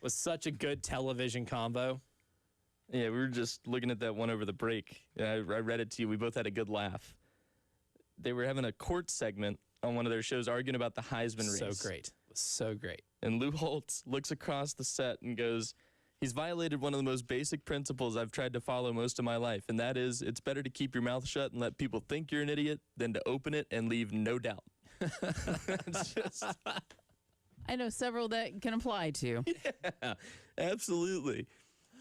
was such a good television combo. Yeah, we were just looking at that one over the break. I read it to you. We both had a good laugh. They were having a court segment on one of their shows arguing about the Heisman race. So great. It was so great. And Lou Holtz looks across the set and goes, he's violated one of the most basic principles I've tried to follow most of my life, and that is it's better to keep your mouth shut and let people think you're an idiot than to open it and leave no doubt. It's just... I know several that can apply to. Yeah, absolutely.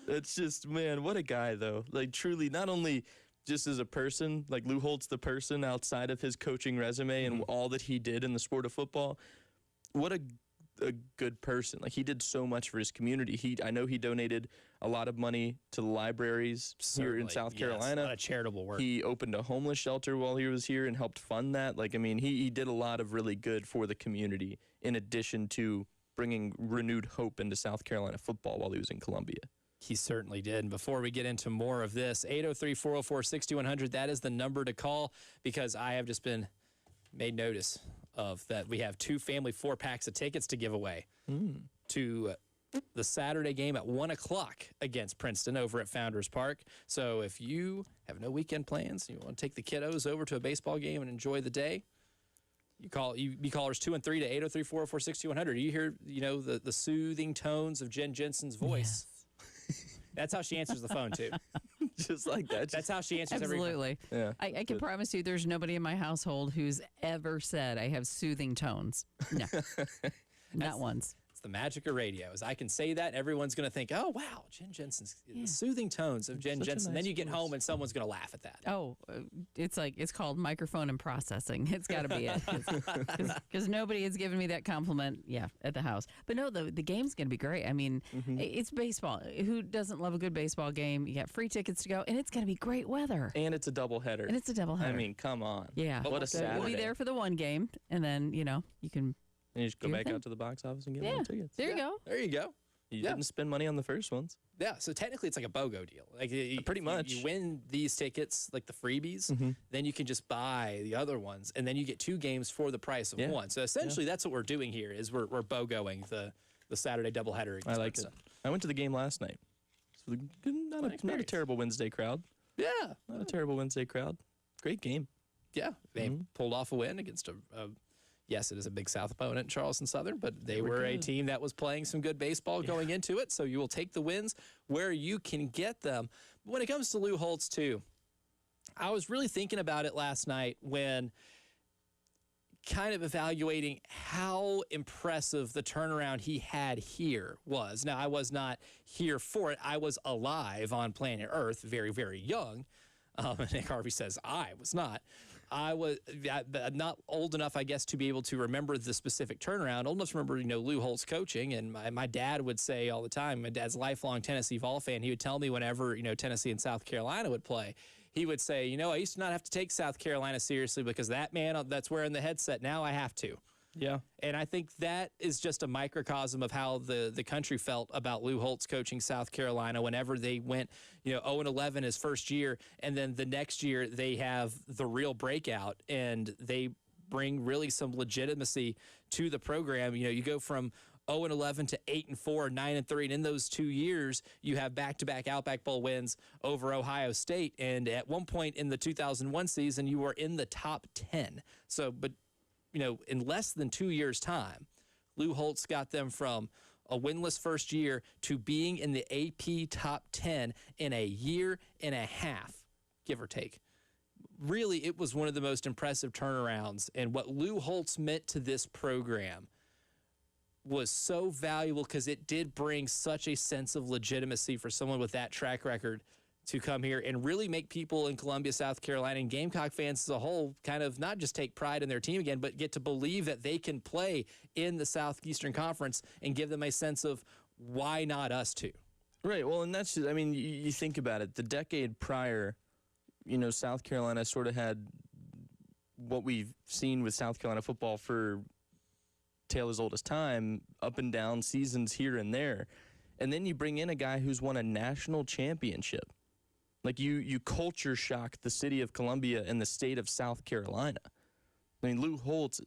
It's just, man, what a guy, though. Like, truly, not only just as a person, like Lou Holtz, the person outside of his coaching resume and all that he did in the sport of football, what a good person. Like, he did so much for his community. I know he donated a lot of money to the libraries here in South Carolina. A lot of charitable work. He opened a homeless shelter while he was here and helped fund that. Like, I mean, he did a lot of really good for the community in addition to bringing renewed hope into South Carolina football while he was in Columbia. He certainly did. And before we get into more of this, 803-404-6100, that is the number to call, because I have just been made notice of that we have 2 family 4-packs of tickets to give away to the Saturday game at 1 o'clock against Princeton over at Founders Park. So if you have no weekend plans, you want to take the kiddos over to a baseball game and enjoy the day, you be callers 2 and 3 to 803-404-6100. You hear, the soothing tones of Jen Jensen's voice. Yes. That's how she answers the phone, too. Just like that. That's how she answers Absolutely. every phone. Yeah. I can promise you there's nobody in my household who's ever said I have soothing tones. No. Not once. It's the magic of radio. Is I can say that, and everyone's going to think, oh, wow, Jen Jensen's the soothing tones of Jen Jensen. Then you get home, and someone's going to laugh at that. Oh, it's called microphone and processing. It's got to be it. Because nobody has given me that compliment, at the house. But no, the game's going to be great. I mean, it's baseball. Who doesn't love a good baseball game? You got free tickets to go, and it's going to be great weather. And it's a doubleheader. I mean, come on. Yeah. What a Saturday. We'll be there for the one game, and then, you can... And you just go back out to the box office and get more tickets. There you go. There you go. You didn't spend money on the first ones. Yeah, so technically it's like a BOGO deal. Like pretty much. You win these tickets, like the freebies, then you can just buy the other ones, and then you get 2 games for the price of one. So essentially that's what we're doing here is we're BOGOing the Saturday doubleheader. I like it. I went to the game last night. So not a terrible Wednesday crowd. Yeah. Not a terrible Wednesday crowd. Great game. Yeah, they pulled off a win against yes, it is a Big South opponent, Charleston Southern, but they were a team that was playing some good baseball going into it, so you will take the wins where you can get them. But when it comes to Lou Holtz, too, I was really thinking about it last night when kind of evaluating how impressive the turnaround he had here was. Now, I was not here for it. I was alive on planet Earth, very, very young. Nick Harvey says I was not. I'm not old enough, I guess, to be able to remember the specific turnaround. Old enough to remember, Lou Holtz coaching, and my dad would say all the time. My dad's a lifelong Tennessee Vol fan. He would tell me whenever Tennessee and South Carolina would play, he would say, I used to not have to take South Carolina seriously because that man that's wearing the headset, now I have to. Yeah. And I think that is just a microcosm of how the country felt about Lou Holtz coaching South Carolina whenever they went, 0-11 his first year, and then the next year they have the real breakout and they bring really some legitimacy to the program. You go from 0-11 to 8-4, 9-3, and in those 2 years, you have back-to-back Outback Bowl wins over Ohio State. And at one point in the 2001 season, you were in the top 10. So, but in less than 2 years' time, Lou Holtz got them from a winless first year to being in the AP top 10 in a year and a half, give or take. Really, it was one of the most impressive turnarounds, and what Lou Holtz meant to this program was so valuable because it did bring such a sense of legitimacy for someone with that track record to come here and really make people in Columbia, South Carolina, and Gamecock fans as a whole kind of not just take pride in their team again, but get to believe that they can play in the Southeastern Conference and give them a sense of why not us too. Right. Well, and that's just, you think about it. The decade prior, South Carolina sort of had what we've seen with South Carolina football for tale as old as time, up and down seasons here and there. And then you bring in a guy who's won a national championship. Like you culture shock the city of Columbia and the state of South Carolina. Lou Holtz,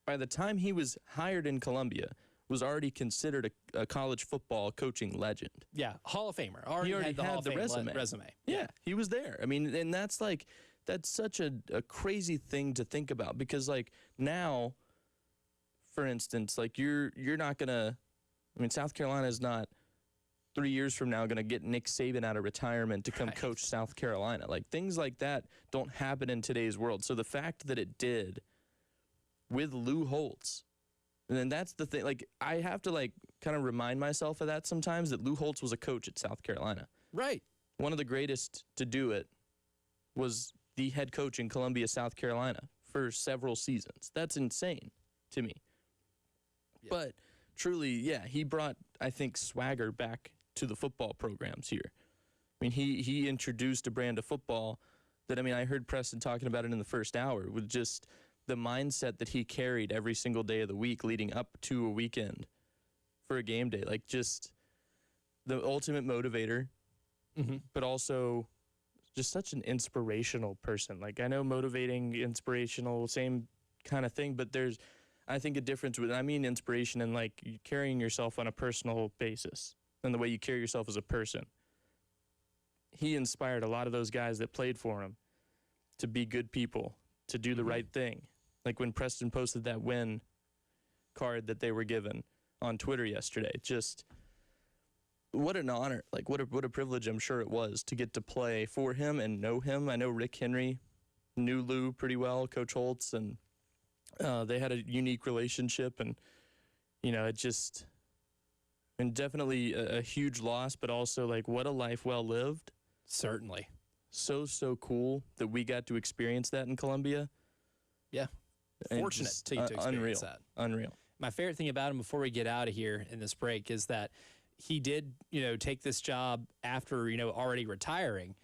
by the time he was hired in Columbia, was already considered a college football coaching legend. Yeah, Hall of Famer. He already had the Hall of the Fame resume. Yeah. Yeah, he was there. And that's such a crazy thing to think about because now, for instance, you're not gonna. South Carolina is not 3 years from now going to get Nick Saban out of retirement to come coach South Carolina. Things like that don't happen in today's world. So the fact that it did with Lou Holtz, and then that's the thing. I have to kind of remind myself of that sometimes, that Lou Holtz was a coach at South Carolina. Right. One of the greatest to do it was the head coach in Columbia, South Carolina for several seasons. That's insane to me. Yeah. But truly, yeah, he brought, I think, swagger back to the football programs here. He introduced a brand of football that, I heard Preston talking about it in the first hour, with just the mindset that he carried every single day of the week leading up to a weekend for a game day. Just the ultimate motivator, but also just such an inspirational person. I know motivating, inspirational, same kind of thing, but there's, I think, a difference with, inspiration and carrying yourself on a personal basis and the way you carry yourself as a person. He inspired a lot of those guys that played for him to be good people, to do the right thing. When Preston posted that win card that they were given on Twitter yesterday, just what an honor. What a privilege I'm sure it was to get to play for him and know him. I know Rick Henry knew Lou pretty well, Coach Holtz, and they had a unique relationship, and it just, and definitely a huge loss, but also what a life well lived. Certainly. So cool that we got to experience that in Columbia. Yeah. Fortunate to experience that. Unreal. My favorite thing about him before we get out of here in this break is that he did, take this job after, already retiring.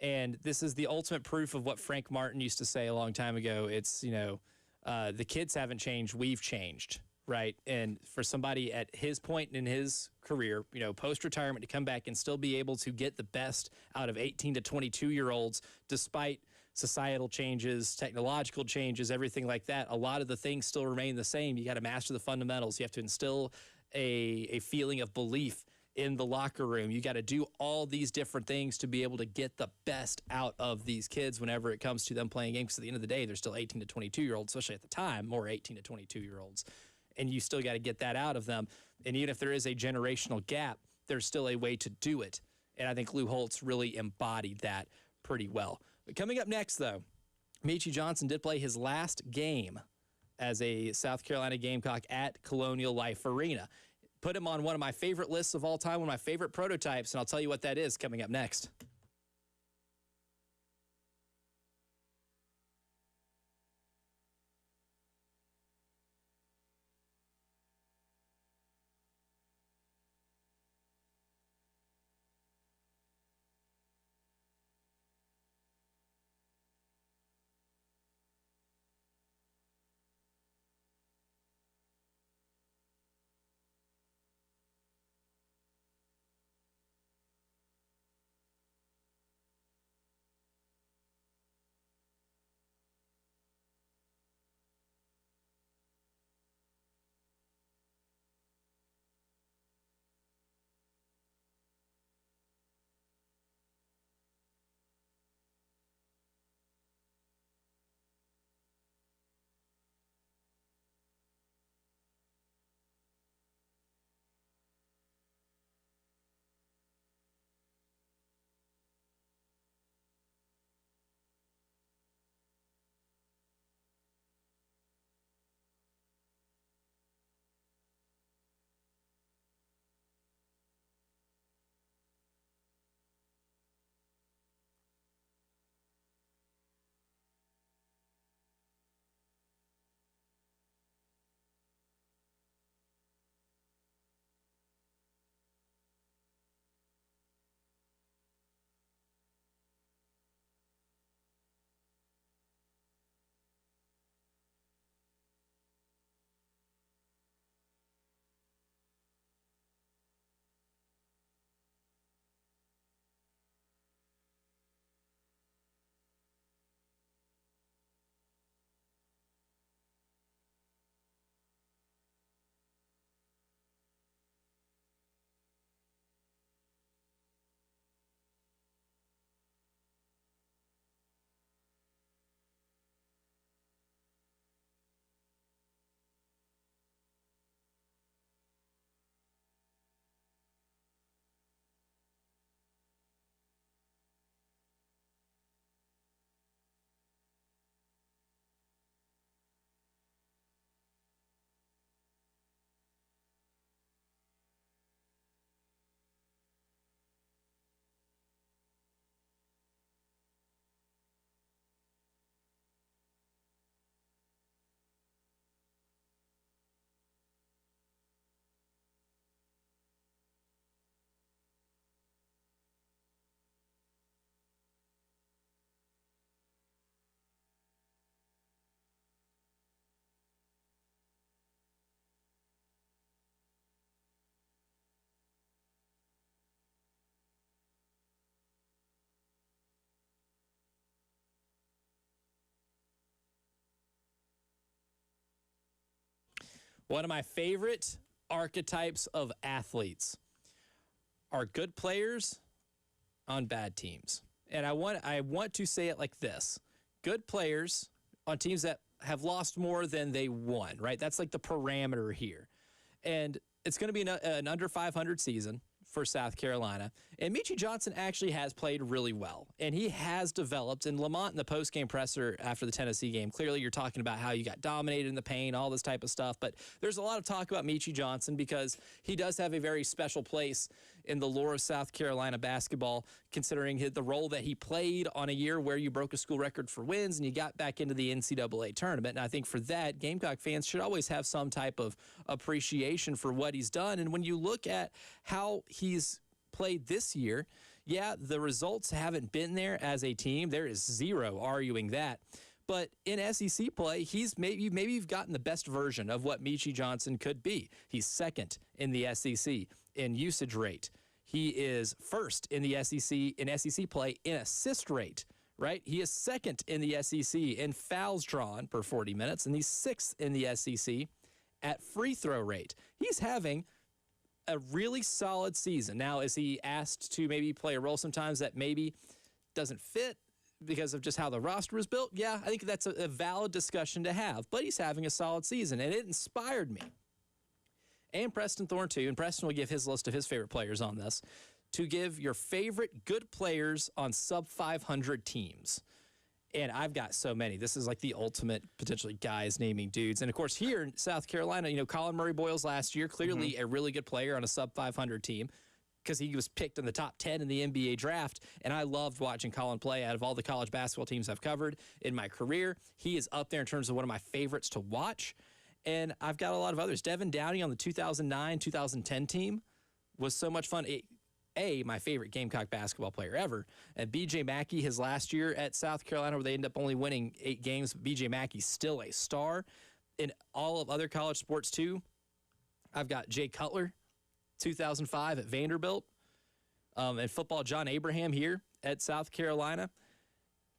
And this is the ultimate proof of what Frank Martin used to say a long time ago. It's, the kids haven't changed, we've changed, right? And for somebody at his point in his career, post-retirement, to come back and still be able to get the best out of 18 to 22-year-olds, despite societal changes, technological changes, everything like that, a lot of the things still remain the same. You got to master the fundamentals. You have to instill a feeling of belief in the locker room. You got to do all these different things to be able to get the best out of these kids whenever it comes to them playing games. Because at the end of the day, they're still 18 to 22-year-olds, especially at the time, more 18 to 22-year-olds. And you still got to get that out of them. And even if there is a generational gap, there's still a way to do it. And I think Lou Holtz really embodied that pretty well. But coming up next, though, Michie Johnson did play his last game as a South Carolina Gamecock at Colonial Life Arena. Put him on one of my favorite lists of all time, one of my favorite prototypes, and I'll tell you what that is coming up next. One of my favorite archetypes of athletes are good players on bad teams. And I want to say it like this. Good players on teams that have lost more than they won, right? That's like the parameter here. And it's going to be an under 500 season for South Carolina. And Michie Johnson actually has played really well. And he has developed. And Lamont in the postgame presser after the Tennessee game, clearly you're talking about how you got dominated in the paint, all this type of stuff. But there's a lot of talk about Michie Johnson because he does have a very special place in the lore of South Carolina basketball, considering the role that he played on a year where you broke a school record for wins and you got back into the NCAA tournament. And I think for that, Gamecock fans should always have some type of appreciation for what he's done. And when you look at how he's played this year, yeah, the results haven't been there as a team. There is zero arguing that. But in SEC play, maybe you've gotten the best version of what Michie Johnson could be. He's second in the SEC in usage rate. He is first in the SEC in SEC play in assist rate, right? He is second in the SEC in fouls drawn per 40 minutes, and he's sixth in the SEC at free throw rate. He's having a really solid season. Now, is he asked to maybe play a role sometimes that maybe doesn't fit because of just how the roster was built? Yeah, I think that's a valid discussion to have. But he's having a solid season, and it inspired me. And Preston Thorne, too, and Preston will give his list of his favorite players on this, to give your favorite good players on sub-500 teams. And I've got so many. This is like the ultimate, potentially, guys naming dudes. And, of course, here in South Carolina, Colin Murray-Boyles last year, clearly a really good player on a sub-500 team because he was picked in the top 10 in the NBA draft. And I loved watching Colin play. Out of all the college basketball teams I've covered in my career, he is up there in terms of one of my favorites to watch. And I've got a lot of others. Devin Downey on the 2009-2010 team was so much fun. My favorite Gamecock basketball player ever. And B.J. Mackey, his last year at South Carolina, where they ended up only winning 8 games, B.J. Mackey's still a star. In all of other college sports, too, I've got Jay Cutler, 2005 at Vanderbilt. In football, John Abraham here at South Carolina.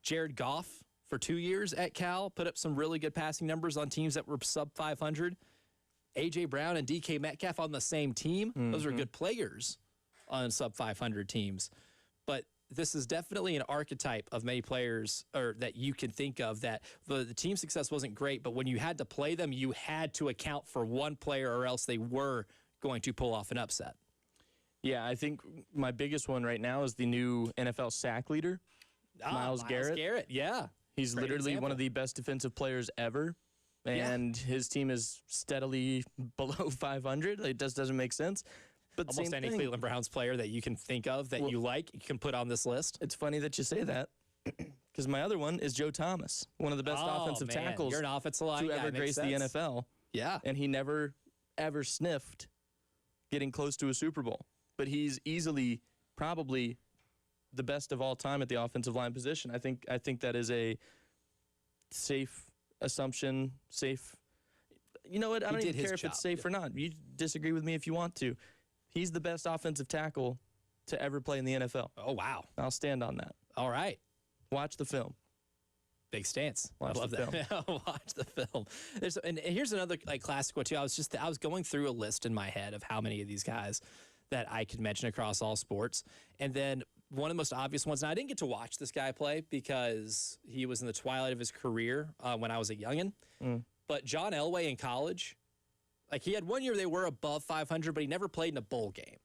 Jared Goff for 2 years at Cal, put up some really good passing numbers on teams that were sub-500. A.J. Brown and D.K. Metcalf on the same team. Those are good players on sub-500 teams. But this is definitely an archetype of many players that you can think of that the team success wasn't great, but when you had to play them, you had to account for one player or else they were going to pull off an upset. Yeah, I think my biggest one right now is the new NFL sack leader, Myles Garrett. Yeah. He's Great literally example. one of the best defensive players ever, and his team is steadily below 500. It just doesn't make sense. But almost same any thing. Cleveland Browns player that you can think of that you like, you can put on this list. It's funny that you say that because my other one is Joe Thomas, one of the best offensive tackles You're an offensive line to guy. ever grace the Makes sense. NFL. Yeah. And he never, ever sniffed getting close to a Super Bowl. But he's easily probably the best of all time at the offensive line position. I think that is a safe assumption, safe. You know what? I don't even care if it's safe or not. You disagree with me if you want to. He's the best offensive tackle to ever play in the NFL. Oh, wow. I'll stand on that. All right. Watch the film. Big stance. Watch I love the that. Watch the film. And here's another classic one too. I was going through a list in my head of how many of these guys that I could mention across all sports. And then one of the most obvious ones, and I didn't get to watch this guy play because he was in the twilight of his career when I was a youngin'. But John Elway in college, like he had 1 year they were above 500, but he never played in a bowl game.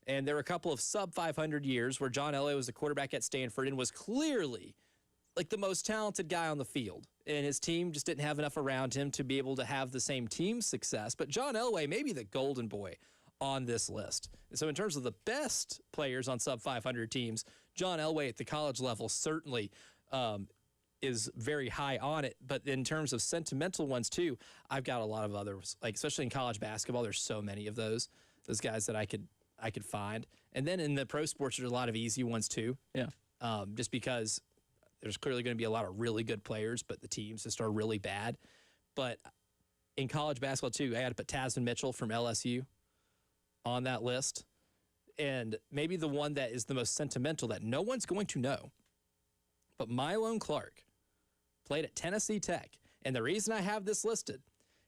And there were a couple of sub-500 years where John Elway was the quarterback at Stanford and was clearly like the most talented guy on the field. And his team just didn't have enough around him to be able to have the same team success. But John Elway may be the golden boy on this list. So in terms of the best players on sub-500 teams, John Elway at the college level certainly is very high on it. But in terms of sentimental ones too, I've got a lot of others, like especially in college basketball, there's so many of those guys that I could find. And then in the pro sports, there's a lot of easy ones too. Yeah. Just because there's clearly going to be a lot of really good players, but the teams just are really bad. But in college basketball too, I had to put Tasman Mitchell from LSU on that list. And maybe the one that is the most sentimental that no one's going to know, but Mylone Clark played at Tennessee Tech. And the reason I have this listed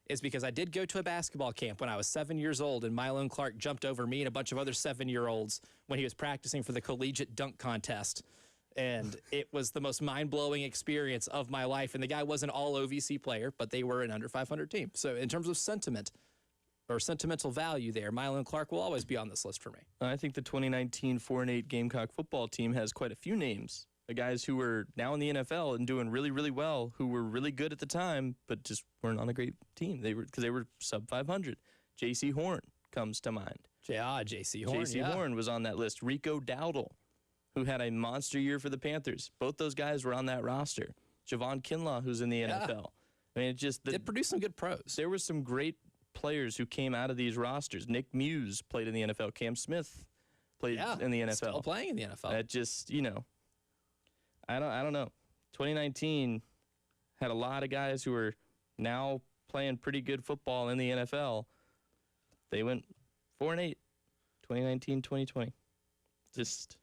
is because I did go to a basketball camp when I was 7 years old, and Mylon Clark jumped over me and a bunch of other 7-year-olds when he was practicing for the collegiate dunk contest. And it was the most mind-blowing experience of my life. And the guy was an all OVC player, but they were an under 500 team. So in terms of sentiment or sentimental value there, Mylon Clark will always be on this list for me. I think the 2019 4-8 Gamecock football team has quite a few names. The guys who were now in the NFL and doing really, really well, who were really good at the time, but just weren't on a great team. Because they were sub 500. J.C. Horn comes to mind. J.C. Horn. J.C. Horn was on that list. Rico Dowdle, who had a monster year for the Panthers. Both those guys were on that roster. Javon Kinlaw, who's in the NFL. I mean, it just did produce some good pros. There were some great players who came out of these rosters. Nick Muse played in the NFL. Cam Smith played in the NFL. Still playing in the NFL. That just, I don't know. 2019 had a lot of guys who are now playing pretty good football in the NFL. They went 4-8, 2019, 2020. Just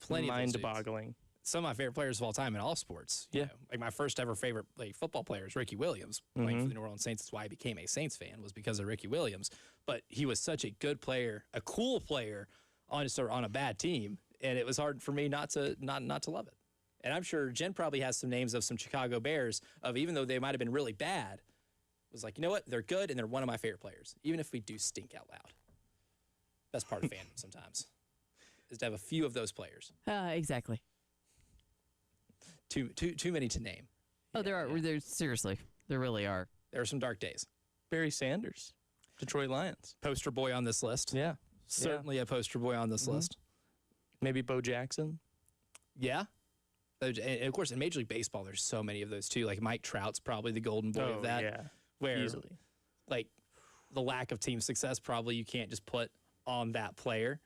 plenty mind-boggling. Some of my favorite players of all time in all sports. You know, like my first ever favorite football player is Ricky Williams, playing for the New Orleans Saints. That's why I became a Saints fan, was because of Ricky Williams. But he was such a good player, a cool player on a bad team, and it was hard for me not to love it. And I'm sure Jen probably has some names of some Chicago Bears of, even though they might have been really bad, was like, you know what, they're good and they're one of my favorite players, even if we do stink out loud. Best part of fandom sometimes is to have a few of those players. Exactly. Too many to name. Oh, there are. There seriously, there really are. There are some dark days. Barry Sanders, Detroit Lions, poster boy on this list. Yeah, certainly a poster boy on this list. Maybe Bo Jackson. Yeah, and of course in Major League Baseball, there's so many of those too. Like Mike Trout's probably the golden boy of that. Yeah, where easily, like the lack of team success, probably you can't just put on that player.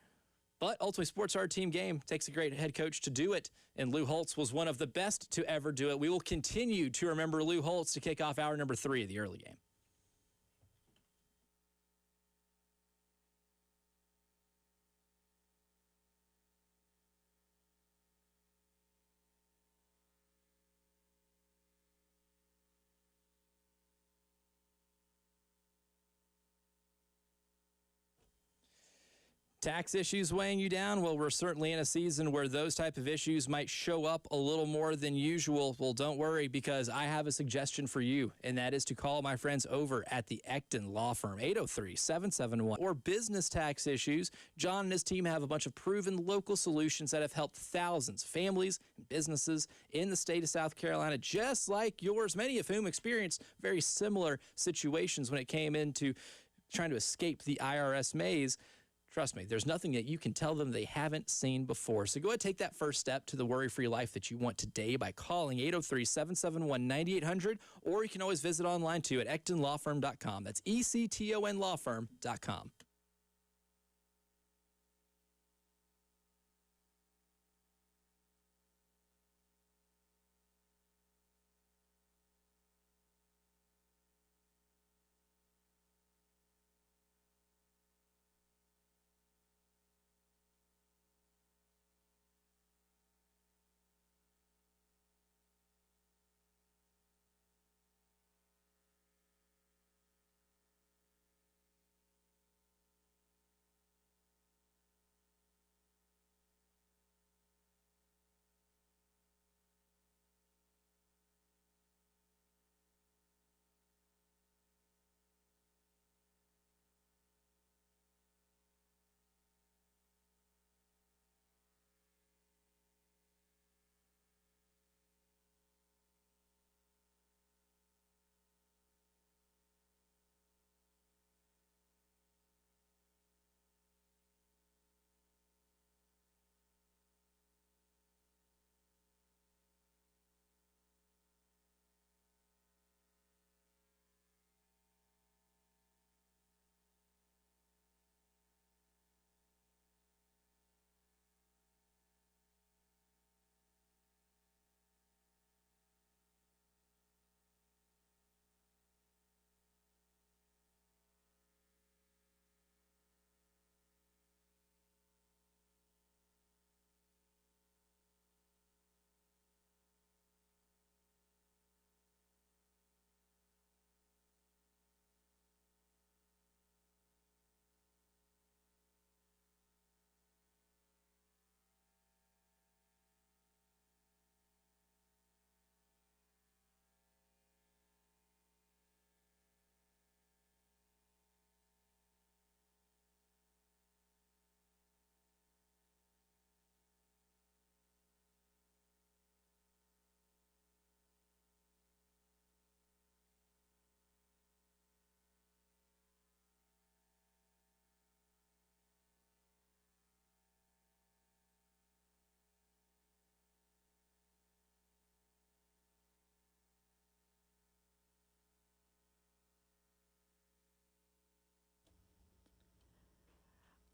But ultimately, sports are a team game. Takes a great head coach to do it, and Lou Holtz was one of the best to ever do it. We will continue to remember Lou Holtz to kick off hour number 3 of the early game. Tax issues weighing you down? Well, we're certainly in a season where those type of issues might show up a little more than usual. Well, don't worry, because I have a suggestion for you, and that is to call my friends over at the Ecton Law Firm, 803-771. Or business tax issues, John and his team have a bunch of proven local solutions that have helped thousands of families and businesses in the state of South Carolina, just like yours, many of whom experienced very similar situations when it came into trying to escape the IRS maze. Trust me, there's nothing that you can tell them they haven't seen before. So go ahead and take that first step to the worry-free life that you want today by calling 803-771-9800, or you can always visit online too at ectonlawfirm.com. That's ECTONlawfirm.com.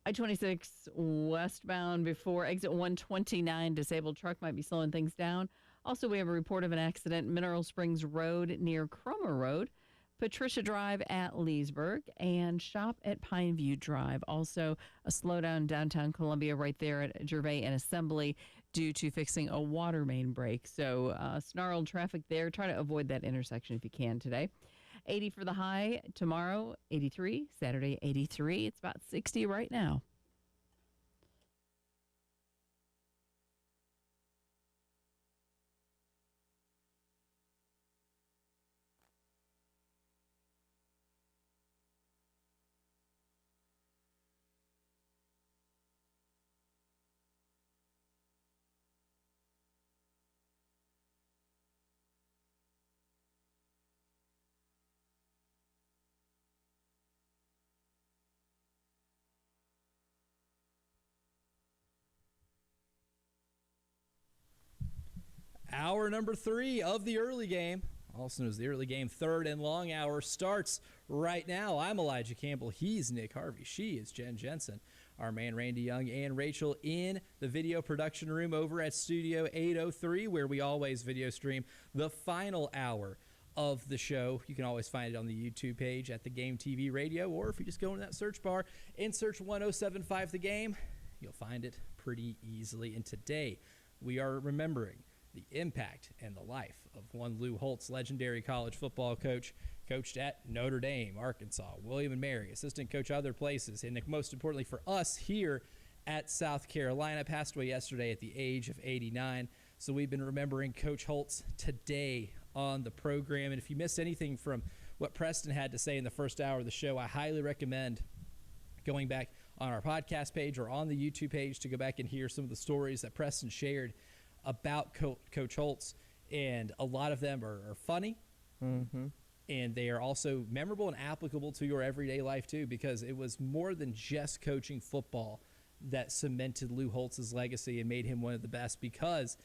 I-26 westbound before exit 129. Disabled truck might be slowing things down. Also, we have a report of an accident, Mineral Springs Road near Cromer Road, Patricia Drive at Leesburg, and Shop at Pineview Drive. Also, a slowdown downtown Columbia right there at Gervais and Assembly due to fixing a water main break. So, snarled traffic there. Try to avoid that intersection if you can today. 80 for the high tomorrow, 83. Saturday, 83. It's about 60 right now. Hour number 3 of the early game, also known as the early game, third and long hour, starts right now. I'm Elijah Campbell. He's Nick Harvey. She is Jen Jensen. Our man Randy Young and Rachel in the video production room over at Studio 803, where we always video stream the final hour of the show. You can always find it on the YouTube page at the Game TV Radio, or if you just go into that search bar and search 1075 The Game, you'll find it pretty easily. And today we are remembering the impact and the life of one Lou Holtz, legendary college football coach, coached at Notre Dame, Arkansas, William & Mary, assistant coach other places, and most importantly for us here at South Carolina, passed away yesterday at the age of 89. So we've been remembering Coach Holtz today on the program. And if you missed anything from what Preston had to say in the first hour of the show, I highly recommend going back on our podcast page or on the YouTube page to go back and hear some of the stories that Preston shared about Coach Holtz, and a lot of them are funny, and they are also memorable and applicable to your everyday life too, because it was more than just coaching football that cemented Lou Holtz's legacy and made him one of the best, because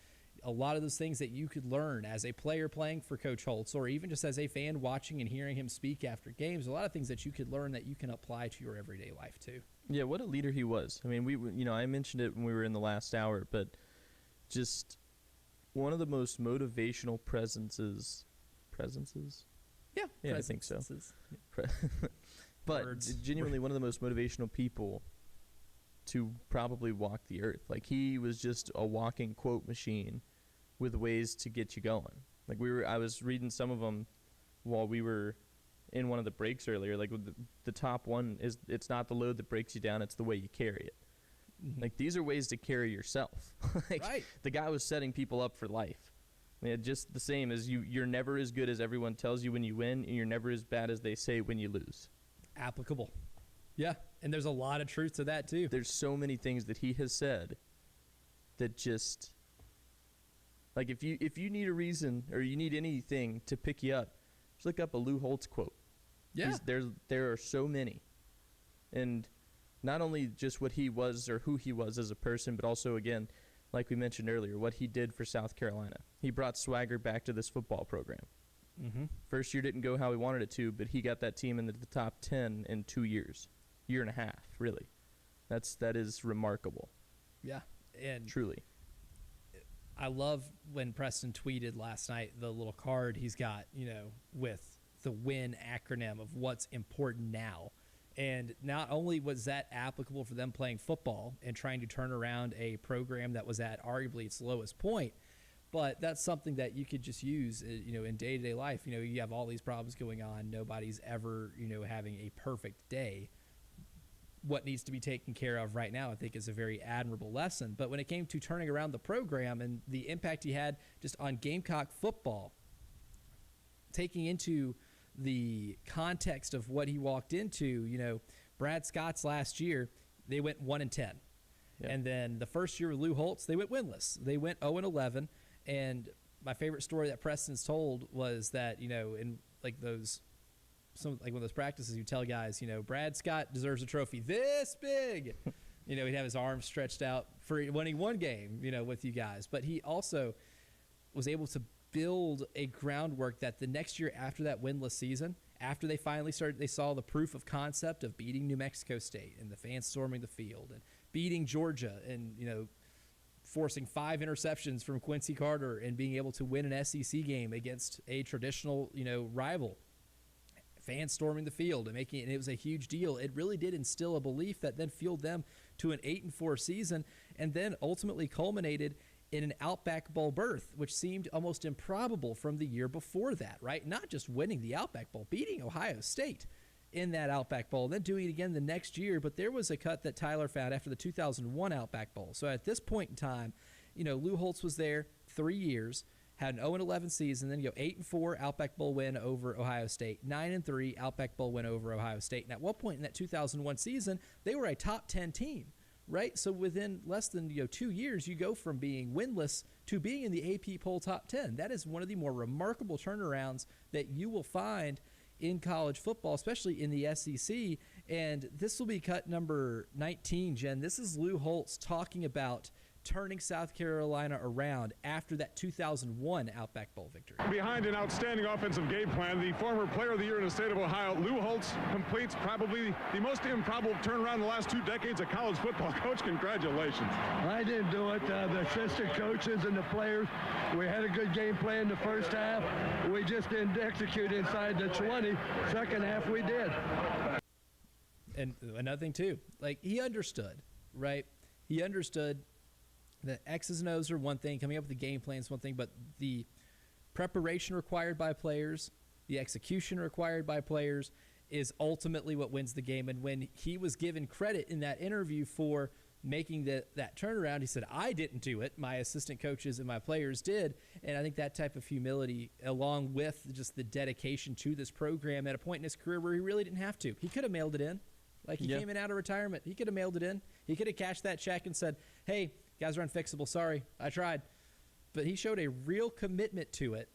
a lot of those things that you could learn as a player playing for Coach Holtz, or even just as a fan watching and hearing him speak after games, a lot of things that you could learn that you can apply to your everyday life too. Yeah, what a leader he was. I mean, I mentioned it when we were in the last hour, but just one of the most motivational presences. Yeah, I think so. But Words. genuinely one of the most motivational people to probably walk the earth. Like, he was just a walking quote machine with ways to get you going. Like, I was reading some of them while we were in one of the breaks earlier. Like, the top one is, it's not the load that breaks you down, it's the way you carry it. Like, these are ways to carry yourself. Like, Right. The guy was setting people up for life. I mean, just the same as you're never as good as everyone tells you when you win, and you're never as bad as they say when you lose. Applicable. Yeah, and there's a lot of truth to that too. There's so many things that he has said that just, like, if you need a reason or you need anything to pick you up, just look up a Lou Holtz quote. Yeah. There are so many. And not only just what he was or who he was as a person, but also, again, like we mentioned earlier, what he did for South Carolina. He brought swagger back to this football program. First year didn't go how he wanted it to, but he got that team into the top 10 in 2 years. Year and a half, really. That is remarkable. Yeah, and Truly. I love when Preston tweeted last night the little card he's got, with the WIN acronym of what's important now. And not only was that applicable for them playing football and trying to turn around a program that was at arguably its lowest point, but that's something that you could just use, in day-to-day life. You have all these problems going on. Nobody's ever, having a perfect day. What needs to be taken care of right now, I think, is a very admirable lesson. But when it came to turning around the program and the impact he had just on Gamecock football, taking into the context of what he walked into, Brad Scott's last year, they went 1-10. Yeah. And then the first year with Lou Holtz, they went winless. They went 0-11. And my favorite story that Preston's told was that, in like one of those practices, you tell guys, Brad Scott deserves a trophy this big. He'd have his arms stretched out for winning one game, with you guys. But he also was able to build a groundwork that the next year after that winless season, after they finally they saw the proof of concept of beating New Mexico State and the fans storming the field and beating Georgia and, forcing 5 interceptions from Quincy Carter and being able to win an SEC game against a traditional, rival. Fans storming the field and it was a huge deal. It really did instill a belief that then fueled them to an 8-4 season, and then ultimately culminated in an Outback Bowl berth, which seemed almost improbable from the year before that, right? Not just winning the Outback Bowl, beating Ohio State in that Outback Bowl, then doing it again the next year. But there was a cut that Tyler found after the 2001 Outback Bowl. So at this point in time, Lou Holtz was there 3 years, had an 0-11 season, then 8-4 Outback Bowl win over Ohio State, 9-3 Outback Bowl win over Ohio State. And at one point in that 2001 season, they were a top 10 team, right? So within less than 2 years, you go from being winless to being in the AP poll top 10. That is one of the more remarkable turnarounds that you will find in college football, especially in the SEC. And this will be cut number 19, Jen. This is Lou Holtz talking about turning South Carolina around after that 2001 Outback Bowl victory. Behind an outstanding offensive game plan, the former player of the year in the state of Ohio, Lou Holtz, completes probably the most improbable turnaround in the last 2 decades of college football. Coach, congratulations. I didn't do it. The assistant coaches and the players, we had a good game plan the first half. We just didn't execute inside the 20. Second half, we did. And another thing, too, he understood, right? He understood the X's and O's are one thing, coming up with the game plan is one thing, but the preparation required by players, the execution required by players is ultimately what wins the game. And when he was given credit in that interview for making that turnaround, he said, I didn't do it. My assistant coaches and my players did. And I think that type of humility, along with just the dedication to this program at a point in his career where he really didn't have to. He could have mailed it in. He came in out of retirement. He could have mailed it in. He could have cashed that check and said, hey, guys are unfixable. Sorry, I tried. But he showed a real commitment to it.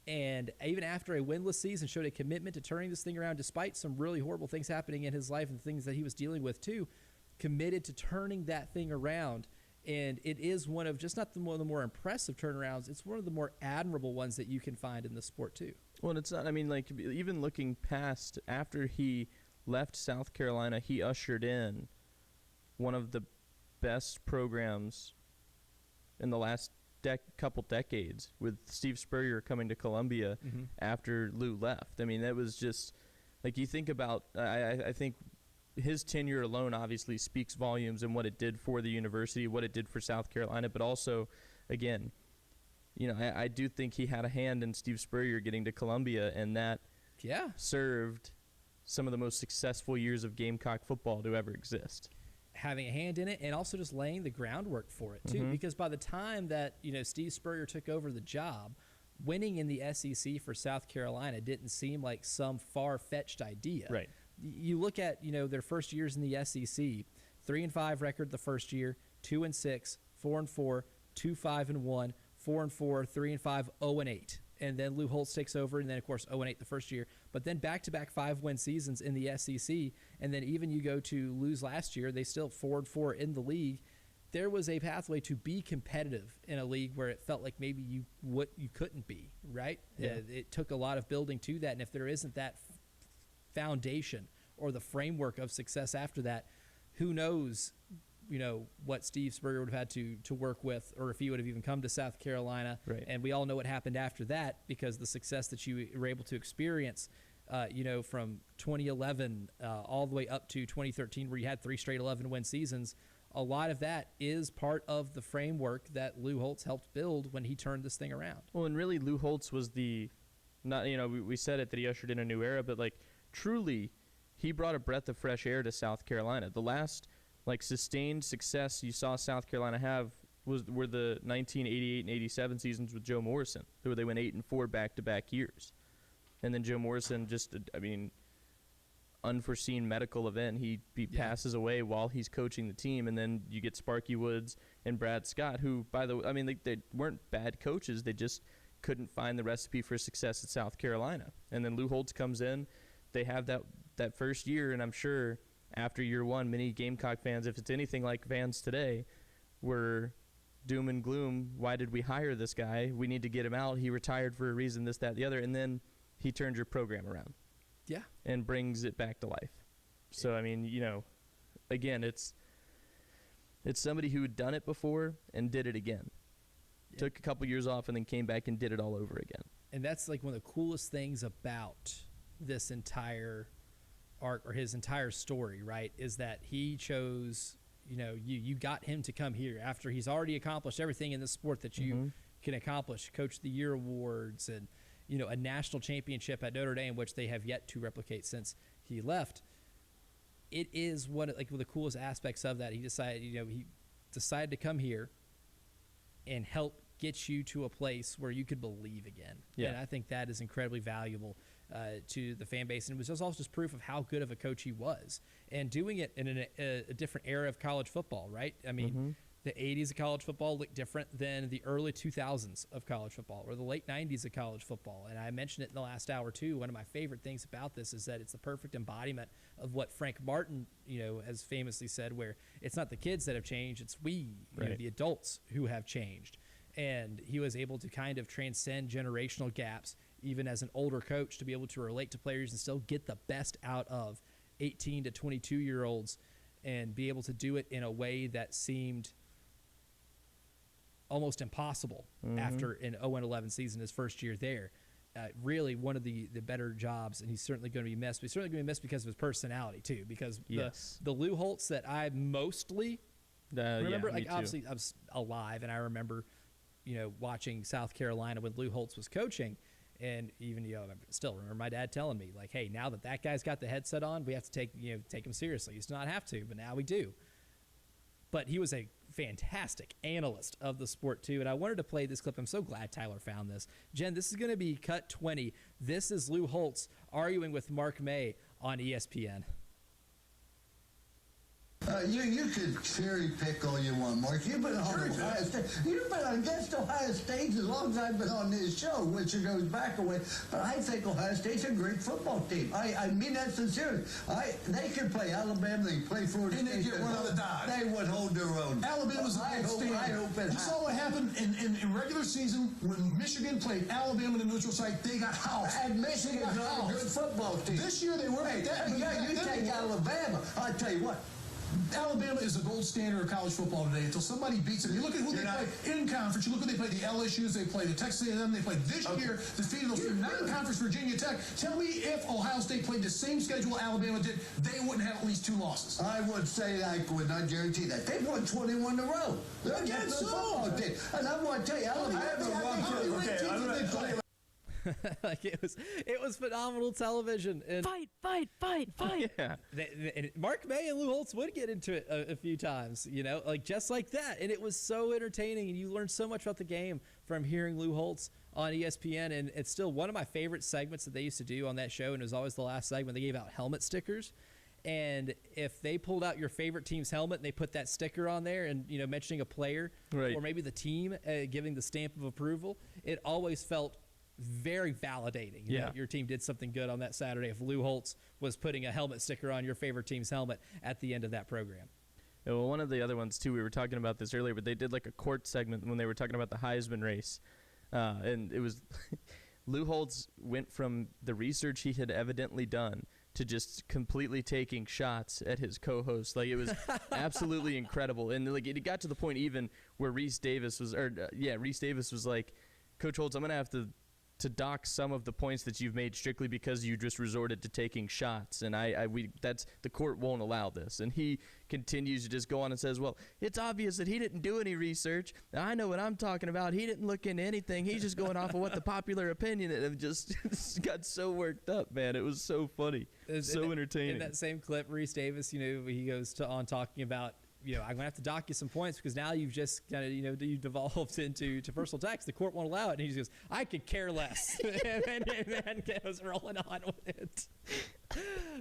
And even after a winless season, showed a commitment to turning this thing around, despite some really horrible things happening in his life and things that he was dealing with too, committed to turning that thing around. And it is one of just not one of the more impressive turnarounds. It's one of the more admirable ones that you can find in the sport too. Well, it's not, even looking past after he left South Carolina, he ushered in one of the best programs in the last couple decades, with Steve Spurrier coming to Columbia after Lou left. That was just you think about. I think his tenure alone obviously speaks volumes and what it did for the university, what it did for South Carolina, but also, again, I do think he had a hand in Steve Spurrier getting to Columbia, and that served some of the most successful years of Gamecock football to ever exist. Having a hand in it, and also just laying the groundwork for it too, because by the time that Steve Spurrier took over the job, winning in the SEC for South Carolina didn't seem like some far-fetched idea. Right. You look at their first years in the SEC, 3-5 record the first year, 2-6, 4-4, 2-5-1, 4-4, 3-5, 0-8. And then Lou Holtz takes over, and then, of course, 0-8 the first year. But then back-to-back 5-win seasons in the SEC, and then even you go to Lou's last year, they still 4-4 in the league. There was a pathway to be competitive in a league where it felt like maybe you couldn't be, right? Yeah. It took a lot of building to that, and if there isn't that foundation or the framework of success after that, who knows what Steve Spurrier would have had to work with, or if he would have even come to South Carolina. Right. And we all know what happened after that, because the success that you were able to experience, from 2011 all the way up to 2013, where you had 3 straight 11-win seasons, a lot of that is part of the framework that Lou Holtz helped build when he turned this thing around. Well, and really Lou Holtz was we said it that he ushered in a new era, but truly he brought a breath of fresh air to South Carolina. The last sustained success you saw South Carolina have were the 1988 and 87 seasons with Joe Morrison, where they went 8-4 back-to-back years. And then Joe Morrison unforeseen medical event, he passes away while he's coaching the team, and then you get Sparky Woods and Brad Scott, who, by the way, they weren't bad coaches, they just couldn't find the recipe for success at South Carolina. And then Lou Holtz comes in, they have that first year, and I'm sure after year one, many Gamecock fans, if it's anything like fans today, were doom and gloom. Why did we hire this guy? We need to get him out. He retired for a reason, this, that, the other. And then he turned your program around. Yeah. And brings it back to life. So, I mean, again, it's somebody who had done it before and did it again. Yeah. Took a couple years off and then came back and did it all over again. And that's like one of the coolest things about this entire arc or his entire story, right? Is that he chose, you got him to come here after he's already accomplished everything in the sport that you can accomplish. Coach of the Year awards and, a national championship at Notre Dame, which they have yet to replicate since he left. It is one of the coolest aspects of that. He decided to come here and help get you to a place where you could believe again. Yeah. And I think that is incredibly valuable to the fan base. And it was also just proof of how good of a coach he was. And doing it in a different era of college football, right? I mean, the 80s of college football looked different than the early 2000s of college football or the late 90s of college football. And I mentioned it in the last hour, too. One of my favorite things about this is that it's the perfect embodiment of what Frank Martin, has famously said, where it's not the kids that have changed, it's we, the adults who have changed. And he was able to kind of transcend generational gaps, even as an older coach, to be able to relate to players and still get the best out of 18 to 22-year-olds and be able to do it in a way that seemed almost impossible after an 0-11 season, his first year there. Really one of the better jobs, and he's certainly going to be missed. But he's certainly going to be missed because of his personality, too, because the Lou Holtz that I mostly remember, obviously I was alive, and I remember watching South Carolina when Lou Holtz was coaching, and even I still remember my dad telling me, like, hey, now that guy's got the headset on, we have to take him seriously. He used to not have to, but now we do. But he was a fantastic analyst of the sport, too, and I wanted to play this clip. I'm so glad Tyler found this. Jen, this is going to be cut 20. This is Lou Holtz arguing with Mark May on ESPN. You could cherry pick all you want, Mark. You've been on Ohio State. You've been against Ohio State as long as I've been on this show, which goes back a way. But I think Ohio State's a great football team. I mean that sincerely. They could play Alabama. They could play Florida State. And they get one on the dime. They would hold their own. Alabama's a gold standard. You saw what happened in regular season when Michigan played Alabama in the neutral site. They got housed. And Michigan's not a good football team. This year they were. You take Alabama. I'll tell you what. Alabama is the gold standard of college football today until somebody beats them. You look at who they play in conference. You look at they play the LSUs, they play the Texas A&M, they played this year, defeated those non-conference Virginia Tech. Tell me if Ohio State played the same schedule Alabama did, they wouldn't have at least 2 losses. I would say I would not guarantee that. They've won 21 in a row. They're against the football team. And I want to tell you, Alabama it was phenomenal television. And fight. Yeah. And Mark May and Lou Holtz would get into it a few times, just like that. And it was so entertaining, and you learned so much about the game from hearing Lou Holtz on ESPN. And it's still one of my favorite segments that they used to do on that show, and it was always the last segment. They gave out helmet stickers. And if they pulled out your favorite team's helmet and they put that sticker on there and, mentioning a player or maybe the team giving the stamp of approval, it always felt very validating. Your team did something good on that Saturday if Lou Holtz was putting a helmet sticker on your favorite team's helmet at the end of that program. Yeah, well, one of the other ones, too, we were talking about this earlier, but they did like a court segment when they were talking about the Heisman race. And it was Lou Holtz went from the research he had evidently done to just completely taking shots at his co-host. Like, it was absolutely incredible. And like it got to the point even where Reese Davis was like, Coach Holtz, I'm going to have to dock some of the points that you've made strictly because you just resorted to taking shots, and that's the court won't allow this. And he continues to just go on and says, well, it's obvious that he didn't do any research. I know what I'm talking about. He didn't look into anything. He's just going off of what the popular opinion is. And just got so worked up, man. It was so funny, so entertaining. In that same clip, Reese Davis, he goes on talking about, I'm going to have to dock you some points because now you've just kind of, you devolved into personal attacks. The court won't allow it. And he just goes, I could care less. and then goes rolling on with it.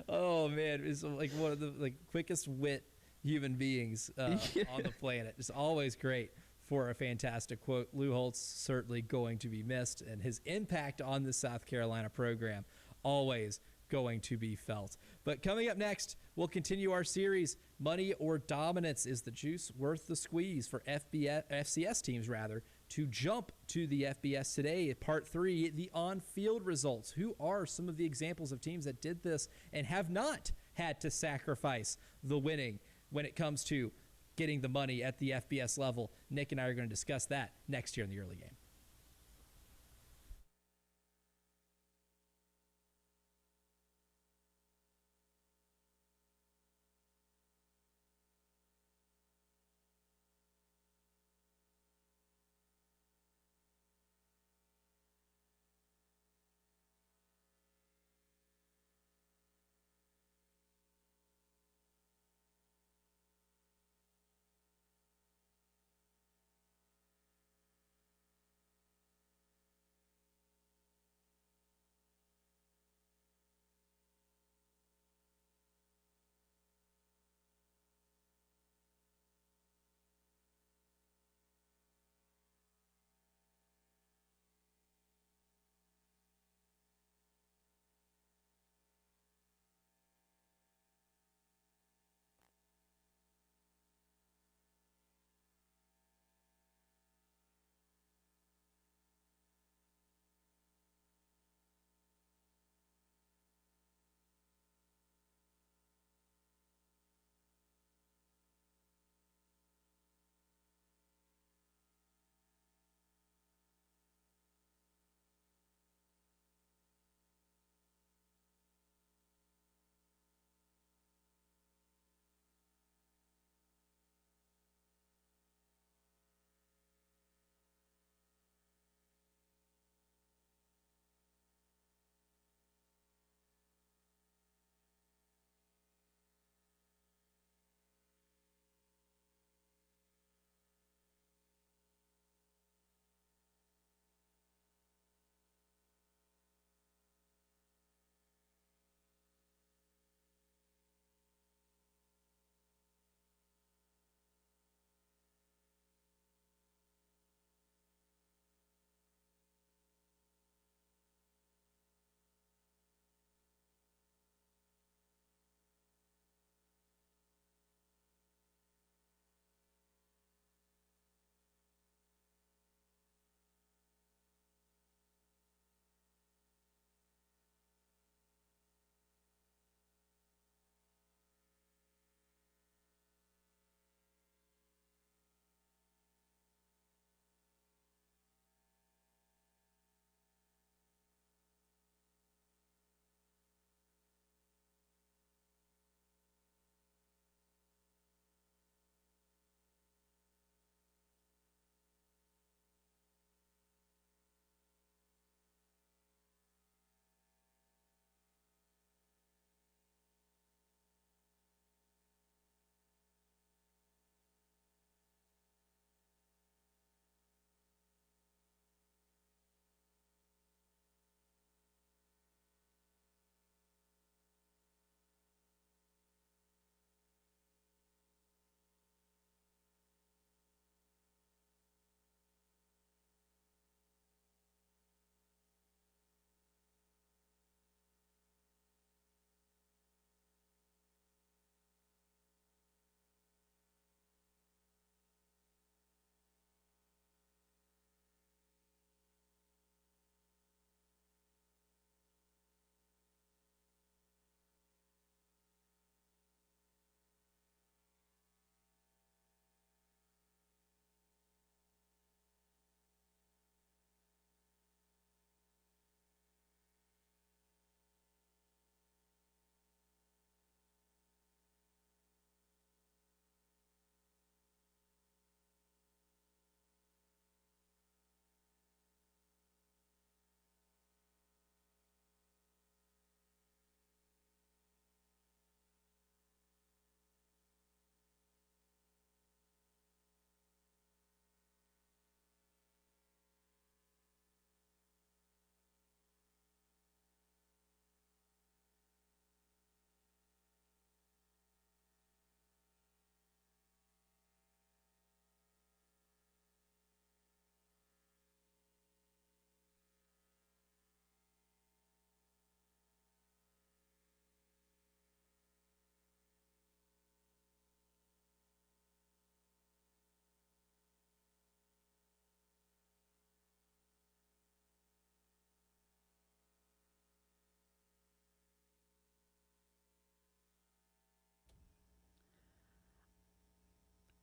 Oh, man. It's like one of the quickest wit human beings on the planet. It's always great for a fantastic quote. Lou Holtz certainly going to be missed, and his impact on the South Carolina program always going to be felt. But coming up next, we'll continue our series, Money or Dominance. Is the juice worth the squeeze for FCS teams, to jump to the FBS today. Part 3, the on-field results. Who are some of the examples of teams that did this and have not had to sacrifice the winning when it comes to getting the money at the FBS level? Nick and I are going to discuss that next year in the early game.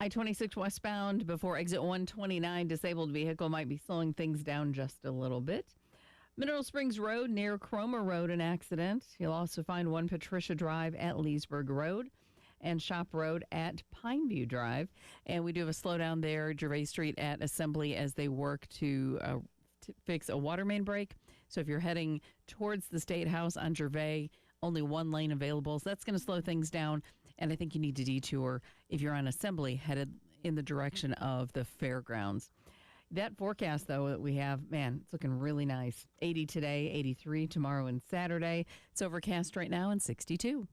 I-26 westbound before exit 129, disabled vehicle might be slowing things down just a little bit. Mineral Springs Road near Cromer Road, an accident. You'll also find one Patricia Drive at Leesburg Road and Shop Road at Pineview Drive. And we do have a slowdown there, Gervais Street at Assembly, as they work to fix a water main break. So if you're heading towards the State House on Gervais, only one lane available. So that's going to slow things down. And I think you need to detour if you're on Assembly headed in the direction of the fairgrounds. That forecast, though, that we have, man, it's looking really nice. 80 today, 83 tomorrow and Saturday. It's overcast right now and 62.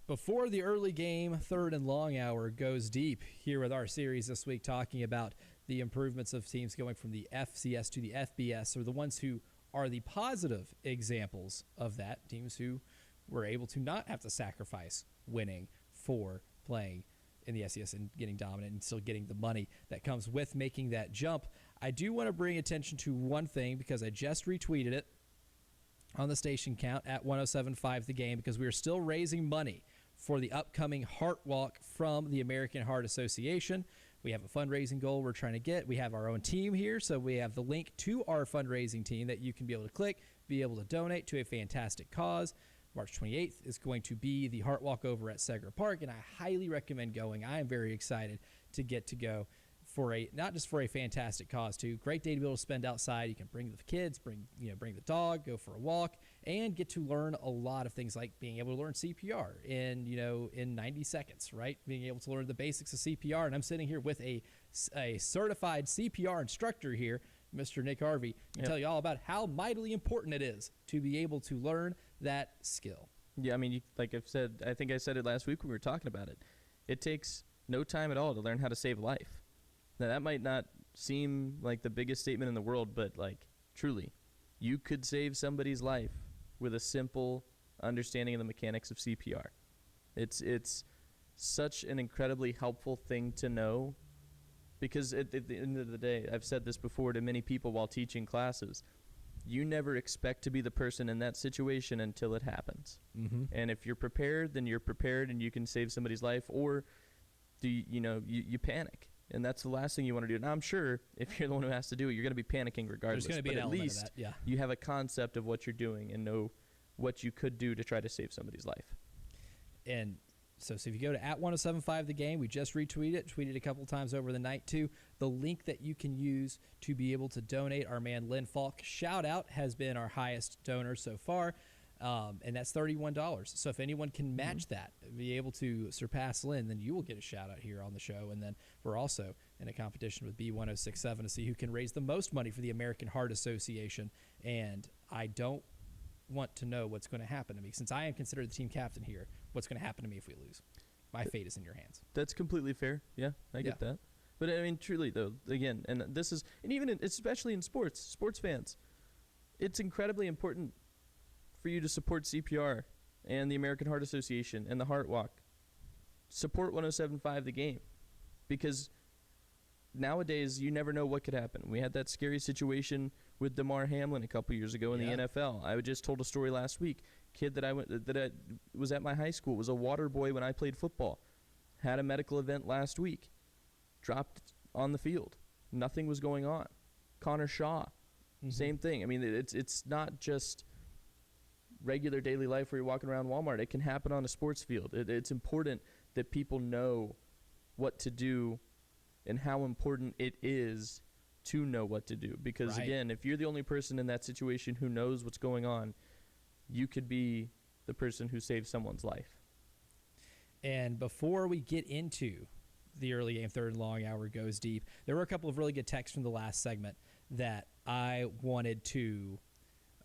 Before the early game, third and long hour goes deep here with our series this week, talking about the improvements of teams going from the FCS to the FBS, or the ones who are the positive examples of that, teams who were able to not have to sacrifice winning for playing in the FCS and getting dominant and still getting the money that comes with making that jump. I do want to bring attention to one thing, because I just retweeted it on the station count at 107.5 The Game, because we are still raising money for the upcoming Heart Walk from the American Heart Association. We have a fundraising goal we're trying to get. We have our own team here, so we have the link to our fundraising team that you can be able to click, be able to donate to a fantastic cause. March 28th is going to be the Heart Walk over at Segra Park, and I highly recommend going. I am very excited to get to go for not just for a fantastic cause too. Great day to be able to spend outside. You can bring the kids, bring the dog, go for a walk, and get to learn a lot of things, like being able to learn CPR in 90 seconds, right? Being able to learn the basics of CPR. And I'm sitting here with a certified CPR instructor here, Mr. Nick Harvey, to tell you all about how mightily important it is to be able to learn that skill. Yeah, I mean, like I've said, I think I said it last week when we were talking about it. It takes no time at all to learn how to save life. Now, that might not seem like the biggest statement in the world, but, like, truly, you could save somebody's life with a simple understanding of the mechanics of CPR. It's such an incredibly helpful thing to know, because at the end of the day, I've said this before to many people while teaching classes, you never expect to be the person in that situation until it happens. Mm-hmm. And if you're prepared, then you're prepared and you can save somebody's life, or you panic. And that's the last thing you want to do. Now, I'm sure if you're the one who has to do it, you're going to be panicking regardless. There's going to be an element of that, yeah. You have a concept of what you're doing and know what you could do to try to save somebody's life. And so if you go to at 107.5 The Game, we just tweeted a couple times over the night too, the link that you can use to be able to donate. Our man Lynn Falk, shout out, has been our highest donor so far. And that's $31. So if anyone can match that, be able to surpass Lynn, then you will get a shout out here on the show. And then we're also in a competition with B1067 to see who can raise the most money for the American Heart Association. And I don't want to know what's going to happen to me, since I am considered the team captain here. What's going to happen to me if we lose? My fate is in your hands. That's completely fair. Yeah, I get that. But I mean, truly though, again, and even especially in sports fans, it's incredibly important for you to support CPR and the American Heart Association and the Heart Walk. Support 107.5 The Game, because nowadays you never know what could happen. We had that scary situation with Damar Hamlin a couple years ago in the NFL. I just told a story last week. Kid that was at my high school, was a water boy when I played football. Had a medical event last week. Dropped on the field. Nothing was going on. Connor Shaw, same thing. I mean, it's not just regular daily life where you're walking around Walmart. It can happen on a sports field. It's important that people know what to do and how important it is to know what to do. Because, again, if you're the only person in that situation who knows what's going on, you could be the person who saves someone's life. And before we get into the early game, third and long hour goes deep, there were a couple of really good texts from the last segment that I wanted to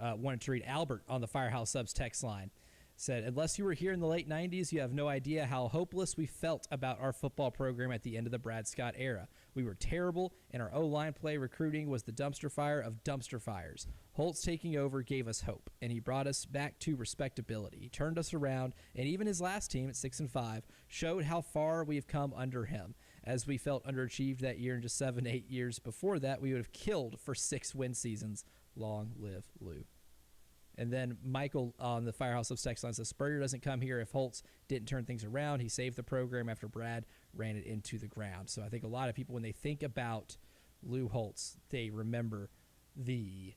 read. Albert on the Firehouse Subs text line said, unless you were here in the late 90s, you have no idea how hopeless we felt about our football program at the end of the Brad Scott era. We were terrible, and our O-line play recruiting was the dumpster fire of dumpster fires. Holtz taking over gave us hope, and he brought us back to respectability. He turned us around, and even his last team at 6-5 showed how far we have come under him. As we felt underachieved that year, and just 7-8 years before that, we would have killed for 6 win seasons. Long live Lou. And then Michael on the Firehouse of Sex line says, Spurrier doesn't come here if Holtz didn't turn things around. He saved the program after Brad ran it into the ground. So I think a lot of people, when they think about Lou Holtz, they remember the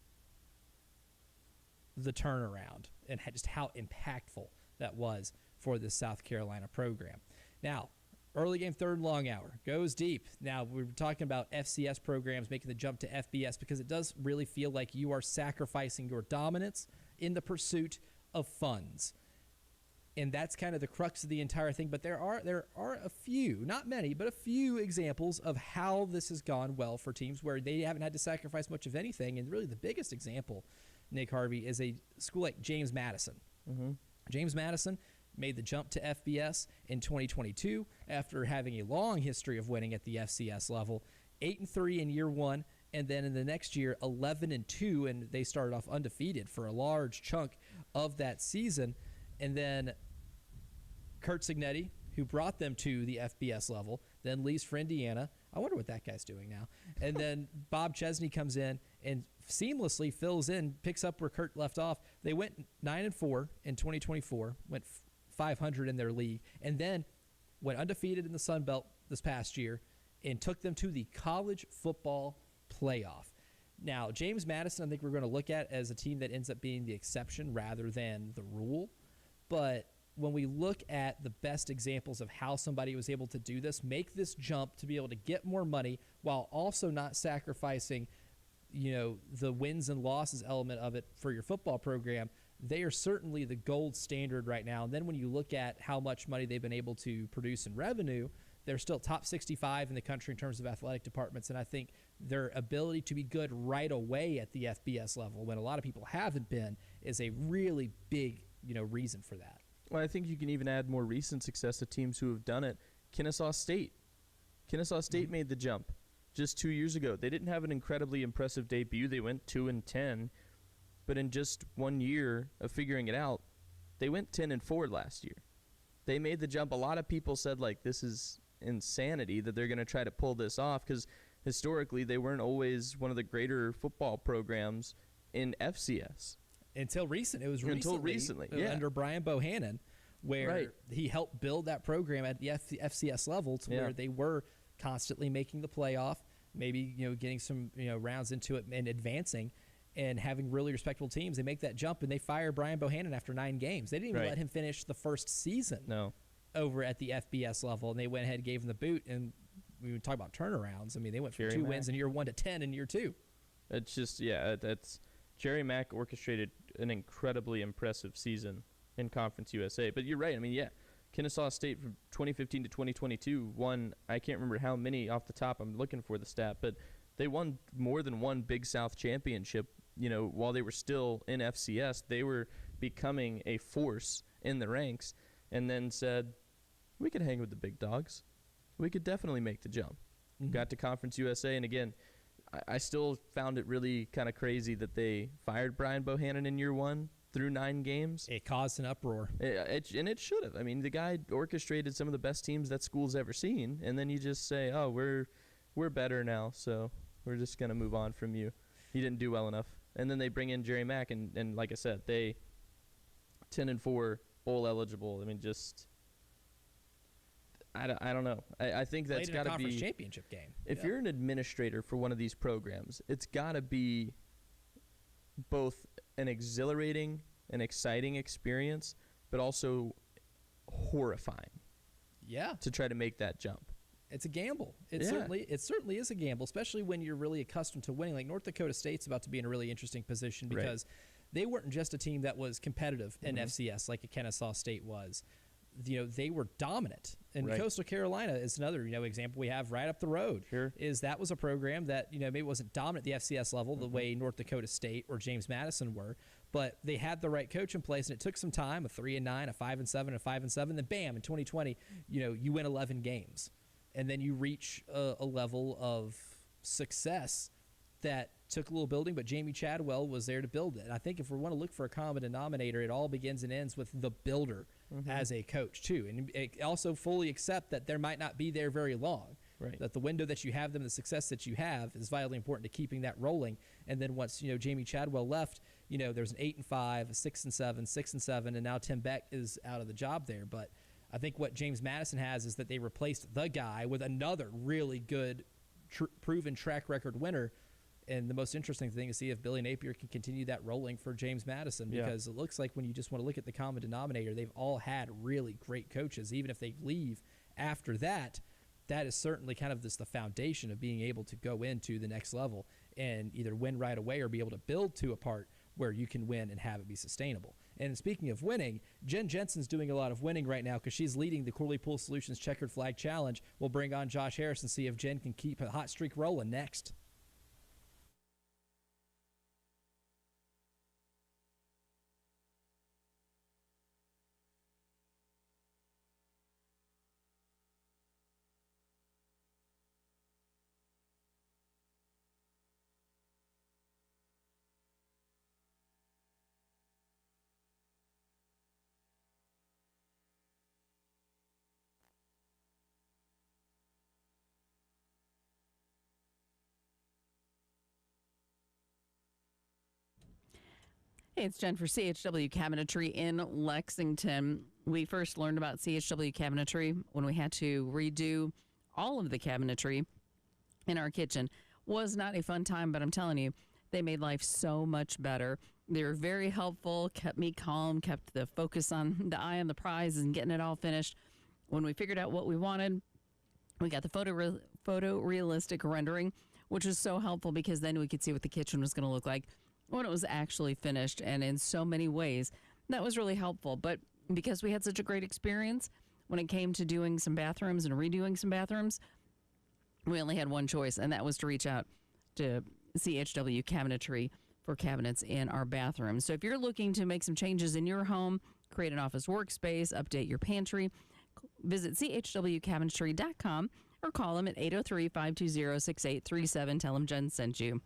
turnaround and just how impactful that was for the South Carolina program. Now, early game, third and long hour, goes deep. Now, we're talking about FCS programs making the jump to FBS because it does really feel like you are sacrificing your dominance in the pursuit of funds. And that's kind of the crux of the entire thing. But there are a few, not many, but a few examples of how this has gone well for teams where they haven't had to sacrifice much of anything. And really the biggest example, Nick Harvey, is a school like James Madison. Mm-hmm. James Madison made the jump to FBS in 2022 after having a long history of winning at the FCS level. 8-3 in year one. And then in the next year, 11-2, and they started off undefeated for a large chunk of that season. And then Kurt Signetti, who brought them to the FBS level, then leaves for Indiana. I wonder what that guy's doing now. And then Bob Chesney comes in and seamlessly fills in, picks up where Kurt left off. They went 9-4 in 2024, went 500 in their league, and then went undefeated in the Sun Belt this past year and took them to the college football playoff. Now, James Madison, I think we're going to look at as a team that ends up being the exception rather than the rule. But when we look at the best examples of how somebody was able to do this, make this jump to be able to get more money while also not sacrificing, the wins and losses element of it for your football program, they are certainly the gold standard right now. And then when you look at how much money they've been able to produce in revenue, they're still top 65 in the country in terms of athletic departments, and I think their ability to be good right away at the FBS level, when a lot of people haven't been, is a really big, reason for that. Well, I think you can even add more recent success to teams who have done it. Kennesaw State. Kennesaw State made the jump just 2 years ago. They didn't have an incredibly impressive debut. They went 2-10, but in just 1 year of figuring it out, they went 10-4 last year. They made the jump. A lot of people said, this is insanity that they're going to try to pull this off because historically they weren't always one of the greater football programs in FCS. Until recently, under Brian Bohannon, where he helped build that program at the FCS level to where they were constantly making the playoff, maybe getting some rounds into it and advancing and having really respectable teams. They make that jump and they fire Brian Bohannon after 9 games. They didn't even let him finish the first season over at the FBS level, and they went ahead and gave him the boot. And we would talk about turnarounds. I mean, they went from 2 wins in year 1 to 10 in year 2. It's just that's Jerry Mack orchestrated an incredibly impressive season in Conference USA. But you're right. I mean, Kennesaw State from 2015 to 2022 won, I can't remember how many off the top. I'm looking for the stat, but they won more than one Big South championship. While they were still in FCS, they were becoming a force in the ranks, and then said, we could hang with the big dogs. We could definitely make the jump. Mm-hmm. Got to Conference USA, and again, I still found it really kind of crazy that they fired Brian Bohannon in year 1 through 9 games. It caused an uproar. And it should have. I mean, the guy orchestrated some of the best teams that school's ever seen, and then you just say, oh, we're better now, so we're just going to move on from you. You didn't do well enough. And then they bring in Jerry Mack, and like I said, they 10-4, bowl eligible. I mean, just I don't know. I think that's got to be a conference championship game. If you're an administrator for one of these programs, it's got to be both an exhilarating and exciting experience, but also horrifying. Yeah. To try to make that jump. It's a gamble. It certainly is a gamble, especially when you're really accustomed to winning. Like North Dakota State's about to be in a really interesting position because they weren't just a team that was competitive in FCS like a Kennesaw State was. They were dominant. And Coastal Carolina is another, example we have right up the road. Sure. Is that was a program that, maybe wasn't dominant at the FCS level the way North Dakota State or James Madison were, But they had the right coach in place, and it took some time, a 3-9, a 5-7, a 5-7. Then bam, in 2020, you win 11 games. And then you reach a level of success that took a little building, but Jamie Chadwell was there to build it. And I think if we want to look for a common denominator, it all begins and ends with the builder as a coach too. And also fully accept that there might not be there very long. Right. That the window that you have them, the success that you have is vitally important to keeping that rolling. And then once, Jamie Chadwell left, there's an 8-5, a 6-7, 6-7, and now Tim Beck is out of the job there. But I think what James Madison has is that they replaced the guy with another really good, proven track record winner. And the most interesting thing is see if Billy Napier can continue that rolling for James Madison, because it looks like when you just want to look at the common denominator, they've all had really great coaches. Even if they leave after that, that is certainly kind of the foundation of being able to go into the next level and either win right away or be able to build to a part where you can win and have it be sustainable. And speaking of winning, Jen Jensen's doing a lot of winning right now because she's leading the Corley Pool Solutions Checkered Flag Challenge. We'll bring on Josh Harris and see if Jen can keep a hot streak rolling next. Hey, it's Jen for CHW Cabinetry in Lexington. We first learned about CHW Cabinetry when we had to redo all of the cabinetry in our kitchen. Was not a fun time, but I'm telling you, they made life so much better. They were very helpful, kept me calm, kept the focus on the eye on the prize and getting it all finished. When we figured out what we wanted, we got the photorealistic rendering, which was so helpful because then we could see what the kitchen was going to look like when it was actually finished. And in so many ways, that was really helpful. But because we had such a great experience when it came to doing some bathrooms and redoing some bathrooms, we only had one choice, and that was to reach out to CHW Cabinetry for cabinets in our bathrooms. So if you're looking to make some changes in your home, create an office workspace, update your pantry, visit chwcabinetry.com or call them at 803-520-6837. Tell them Jen sent you.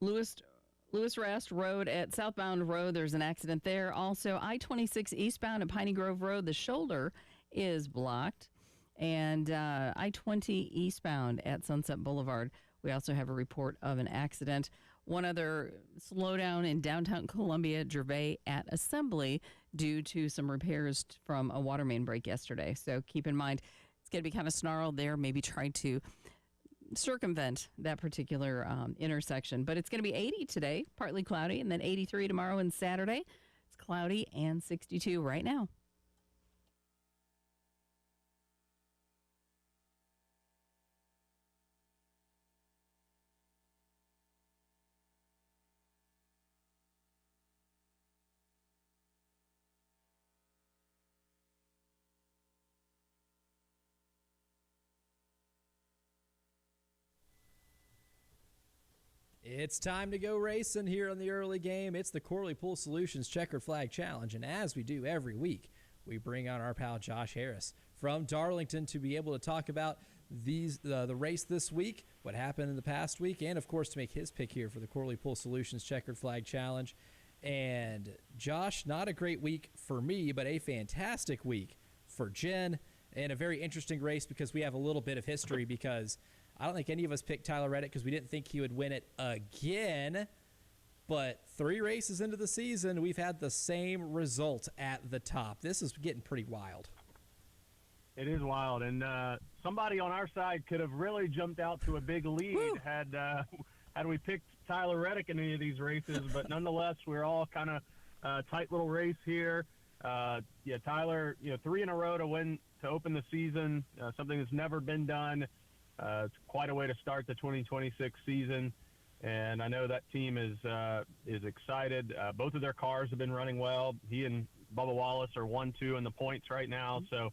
Lewis Rest Road at Southbound Road, there's an accident there. Also, I-26 eastbound at Piney Grove Road, the shoulder is blocked. And I-20 eastbound at Sunset Boulevard, we also have a report of an accident. One other slowdown in downtown Columbia, Gervais at Assembly, due to some repairs from a water main break yesterday. So keep in mind, it's going to be kind of snarled there. Maybe try to circumvent that particular intersection. But it's going to be 80 today, partly cloudy, and then 83 tomorrow and Saturday. It's cloudy and 62 right now. It's time to go racing here on the early game. It's the Corley Pool Solutions Checkered Flag Challenge, and as we do every week, we bring on our pal Josh Harris from Darlington to be able to talk about the race this week, what happened in the past week, and of course to make his pick here for the Corley Pool Solutions Checkered Flag Challenge. And Josh, not a great week for me, but a fantastic week for Jen, and a very interesting race because we have a little bit of history, because I don't think any of us picked Tyler Reddick because we didn't think he would win it again. But 3 races into the season, we've had the same result at the top. This is getting pretty wild. It is wild. And somebody on our side could have really jumped out to a big lead had we picked Tyler Reddick in any of these races. But nonetheless, we're all kind of tight little race here. Tyler, 3 in a row to open the season, something that's never been done. It's quite a way to start the 2026 season, and I know that team is excited. Both of their cars have been running well. He and Bubba Wallace are 1-2 in the points right now, so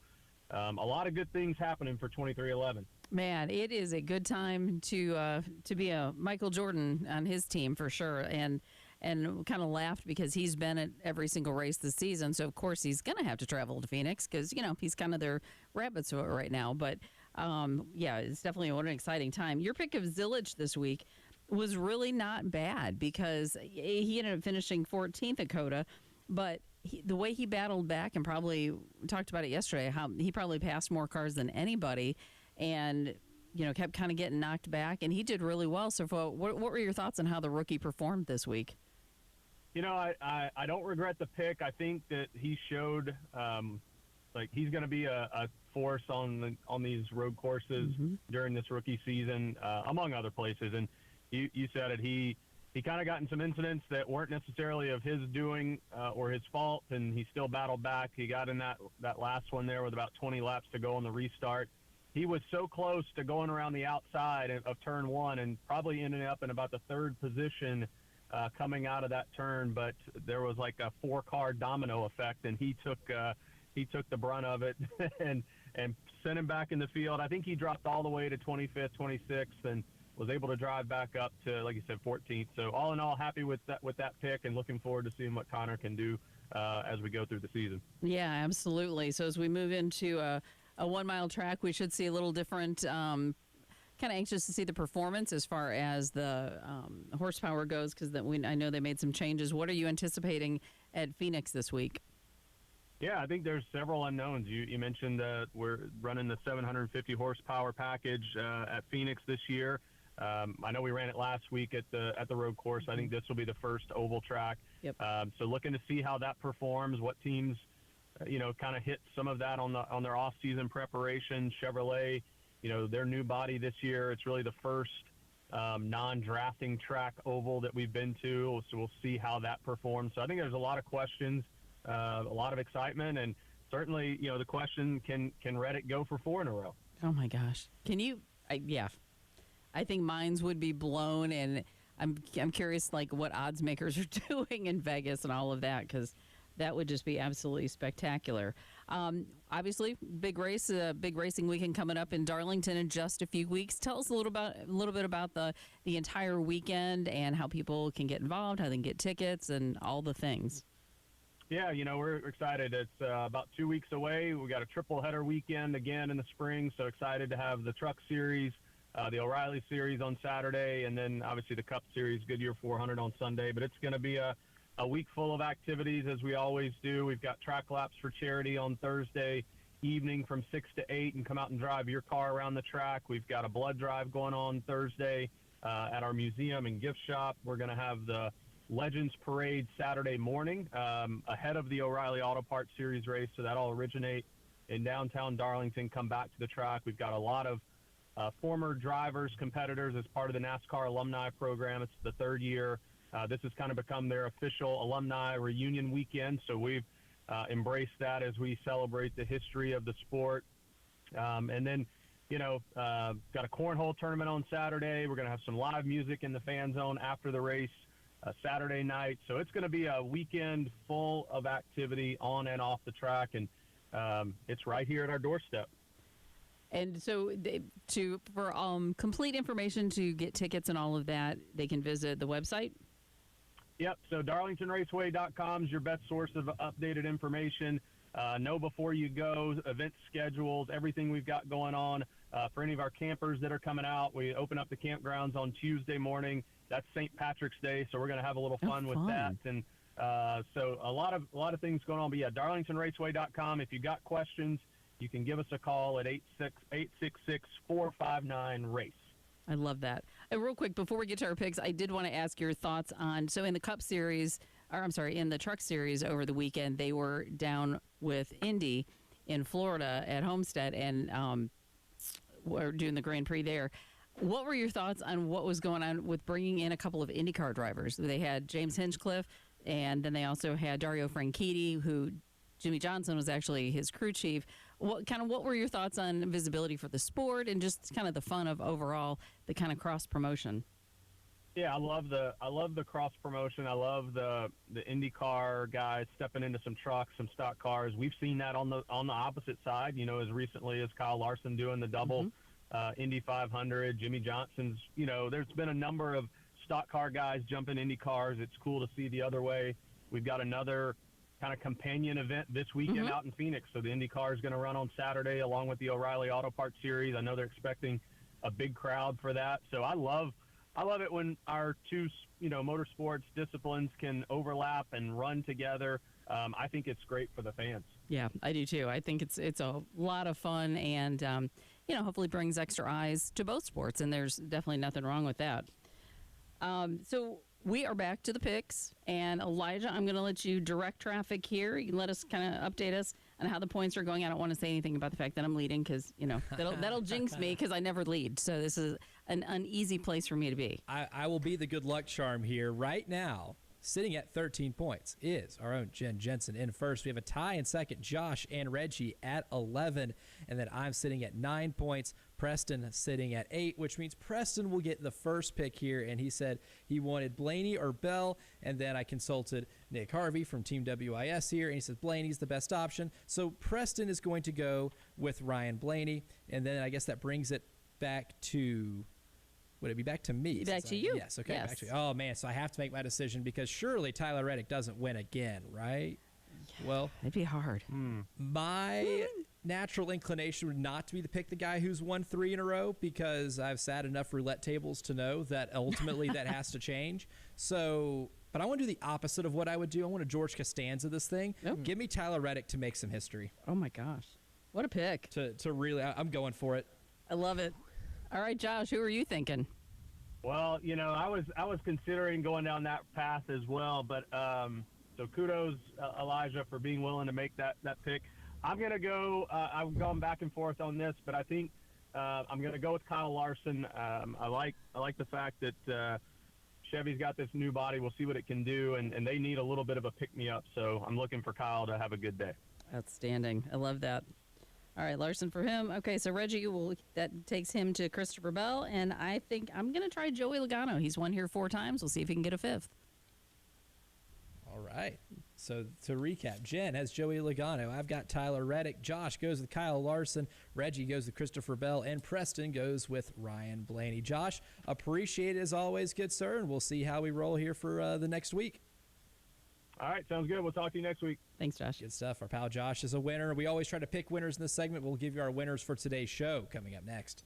a lot of good things happening for 23XI. Man, it is a good time to be a Michael Jordan on his team for sure, and kind of laughed because he's been at every single race this season, so of course he's going to have to travel to Phoenix because he's kind of their rabbit right now, but. It's definitely what an exciting time. Your pick of Zillage this week was really not bad because he ended up finishing 14th at COTA, but the way he battled back, and probably talked about it yesterday, how he probably passed more cars than anybody and, kept kind of getting knocked back, and he did really well. So what were your thoughts on how the rookie performed this week? I don't regret the pick. I think that he showed he's going to be a force on these road courses during this rookie season, among other places. And you said it. He kind of got in some incidents that weren't necessarily of his doing or his fault, and he still battled back. He got in that last one there with about 20 laps to go on the restart. He was so close to going around the outside of turn 1 and probably ending up in about the 3rd position coming out of that turn, but there was like a 4-car domino effect, and he took the brunt of it and sent him back in the field. I think he dropped all the way to 25th, 26th, and was able to drive back up to, like you said, 14th. So all in all, happy with that pick, and looking forward to seeing what Connor can do as we go through the season. Yeah, absolutely. So as we move into a 1-mile track, we should see a little different. Kind of anxious to see the performance as far as the horsepower goes, because I know they made some changes. What are you anticipating at Phoenix this week? Yeah, I think there's several unknowns. You mentioned we're running the 750 horsepower package at Phoenix this year. I know we ran it last week at the road course. I think this will be the first oval track. Yep. So looking to see how that performs, what teams, kind of hit some of that on their off-season preparation. Chevrolet, their new body this year. It's really the first non-drafting track oval that we've been to. So we'll see how that performs. So I think there's a lot of questions. A lot of excitement, and certainly, the question, can Reddick go for 4 in a row? Oh my gosh. Can you? I think minds would be blown, and I'm curious what odds makers are doing in Vegas and all of that, because that would just be absolutely spectacular. Obviously, big race, big racing weekend coming up in Darlington in just a few weeks. Tell us a little bit about the entire weekend and how people can get involved, how they can get tickets, and all the things. Yeah, we're excited. It's about 2 weeks away. We got a triple header weekend again in the spring, so excited to have the Truck Series the O'Reilly Series on Saturday, and then obviously the Cup Series, Goodyear 400 on Sunday. But it's going to be a week full of activities, as we always do. We've got track laps for charity on Thursday evening from 6 to 8, and come out and drive your car around the track. We've got a blood drive going on Thursday at our museum and gift shop. We're going to have the Legends Parade Saturday morning ahead of the O'Reilly Auto Parts Series race, so that'll originate in downtown Darlington, come back to the track. We've got a lot of former drivers, competitors as part of the NASCAR alumni program. It's the third year. This has kind of become their official alumni reunion weekend, so we've embraced that as we celebrate the history of the sport. And then, got a cornhole tournament on Saturday. We're going to have some live music in the fan zone after the race Saturday night. So it's going to be a weekend full of activity on and off the track, and it's right here at our doorstep. And so for complete information to get tickets and all of that, they can visit the website? Yep. So DarlingtonRaceway.com is your best source of updated information. Know before you go, event schedules, everything we've got going on. For any of our campers that are coming out, we open up the campgrounds on Tuesday morning. That's St. Patrick's Day, so we're going to have a little fun with that. And so a lot of things going on. But yeah, DarlingtonRaceway.com. If you got questions, you can give us a call at 866-459-RACE. I love that. And real quick, before we get to our picks, I did want to ask your thoughts on, so in the Cup Series, in the Truck Series over the weekend, they were down with Indy in Florida at Homestead, and we're doing the Grand Prix there. What were your thoughts on what was going on with bringing in a couple of IndyCar drivers? They had James Hinchcliffe, and then they also had Dario Franchitti, who Jimmy Johnson was actually his crew chief. What were your thoughts on visibility for the sport and just kind of the fun of overall the kind of cross promotion? Yeah, I love the cross promotion. I love the IndyCar guys stepping into some trucks, some stock cars. We've seen that on the opposite side, as recently as Kyle Larson doing the double Indy 500. Jimmy Johnson's, there's been a number of stock car guys jumping Indy cars. It's cool to see the other way. We've got another kind of companion event this weekend out in Phoenix. So the Indy car is going to run on Saturday along with the O'Reilly Auto Parts Series. I know they're expecting a big crowd for that. So I love it when our two, motorsports disciplines can overlap and run together. I think it's great for the fans. Yeah, I do too. I think it's a lot of fun, and hopefully brings extra eyes to both sports. And there's definitely nothing wrong with that. So we are back to the picks, and Elijah, I'm going to let you direct traffic here. You can let us kind of update us on how the points are going. I don't want to say anything about the fact that I'm leading because, that'll jinx me because I never lead. So this is an uneasy place for me to be. I will be the good luck charm here right now. Sitting at 13 points is our own Jen Jensen in first. We have a tie in second, Josh and Reggie at 11. And then I'm sitting at 9 points. Preston sitting at 8, which means Preston will get the first pick here. And he said he wanted Blaney or Bell. And then I consulted Nick Harvey from Team WIS here. And he says Blaney's the best option. So Preston is going to go with Ryan Blaney. And then I guess that brings it back to... Would it be back to me? Back to you. Yes, okay. Yes. Back to you. Oh, man, so I have to make my decision because surely Tyler Reddick doesn't win again, right? Well, it'd be hard. My natural inclination would not to be to pick the guy who's won 3 in a row because I've sat enough roulette tables to know that ultimately that has to change. So, but I want to do the opposite of what I would do. I want to George Costanza this thing. Give me Tyler Reddick to make some history. Oh, my gosh. What a pick. To really, I'm going for it. I love it. All right, Josh, who are you thinking? Well, I was considering going down that path as well, but so kudos, Elijah, for being willing to make that pick. I'm going to go I've gone back and forth on this, but I think I'm going to go with Kyle Larson. I like the fact that Chevy's got this new body. We'll see what it can do, and they need a little bit of a pick-me-up, so I'm looking for Kyle to have a good day. Outstanding. I love that. All right, Larson for him. Okay, so Reggie, that takes him to Christopher Bell, and I think I'm going to try Joey Logano. He's won here 4 times. We'll see if he can get a 5th. All right. So to recap, Jen has Joey Logano. I've got Tyler Reddick. Josh goes with Kyle Larson. Reggie goes with Christopher Bell. And Preston goes with Ryan Blaney. Josh, appreciate it as always, good sir, and we'll see how we roll here for the next week. All right, sounds good. We'll talk to you next week. Thanks, Josh. Good stuff. Our pal Josh is a winner. We always try to pick winners in this segment. We'll give you our winners for today's show coming up next.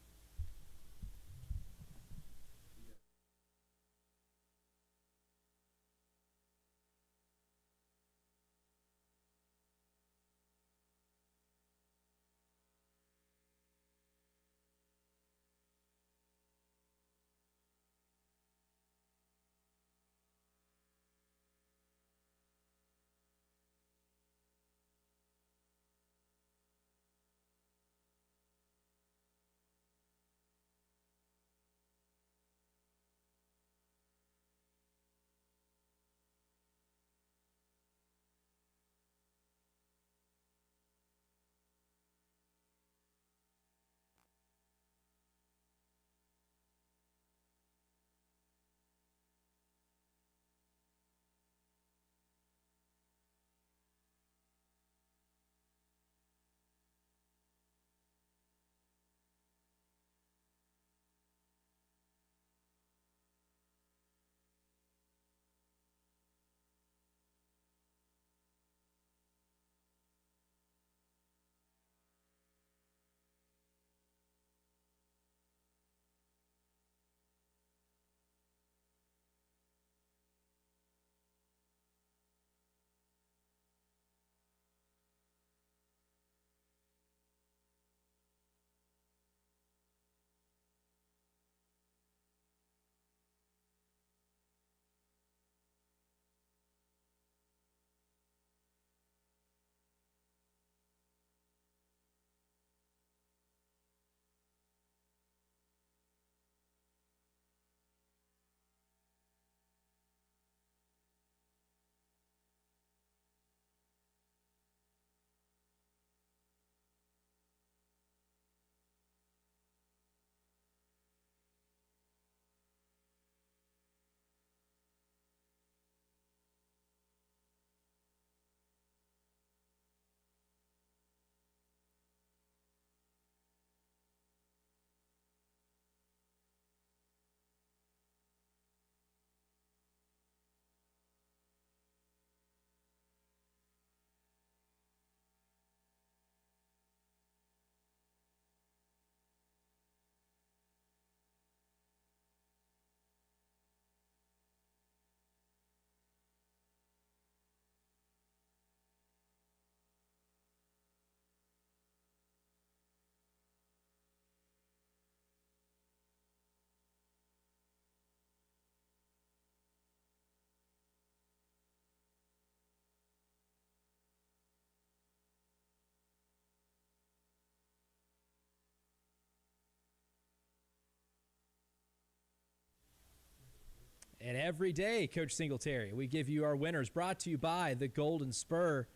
And every day, Coach Singletary, we give you our winners, brought to you by the Golden Spur.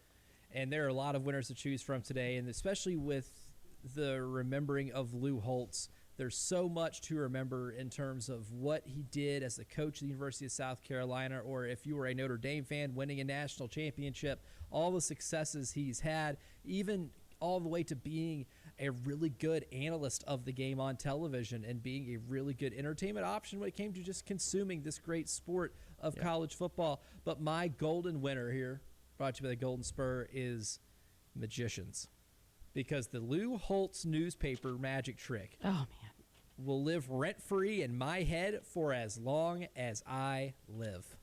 And there are a lot of winners to choose from today, and especially with the remembering of Lou Holtz, there's so much to remember in terms of what he did as the coach of the University of South Carolina, or if you were a Notre Dame fan, winning a national championship, all the successes he's had, even all the way to being a really good analyst of the game on television and being a really good entertainment option when it came to just consuming this great sport of college football. But my golden winner here, brought to you by the Golden Spur, is magicians. Because the Lou Holtz newspaper magic trick will live rent-free in my head for as long as I live.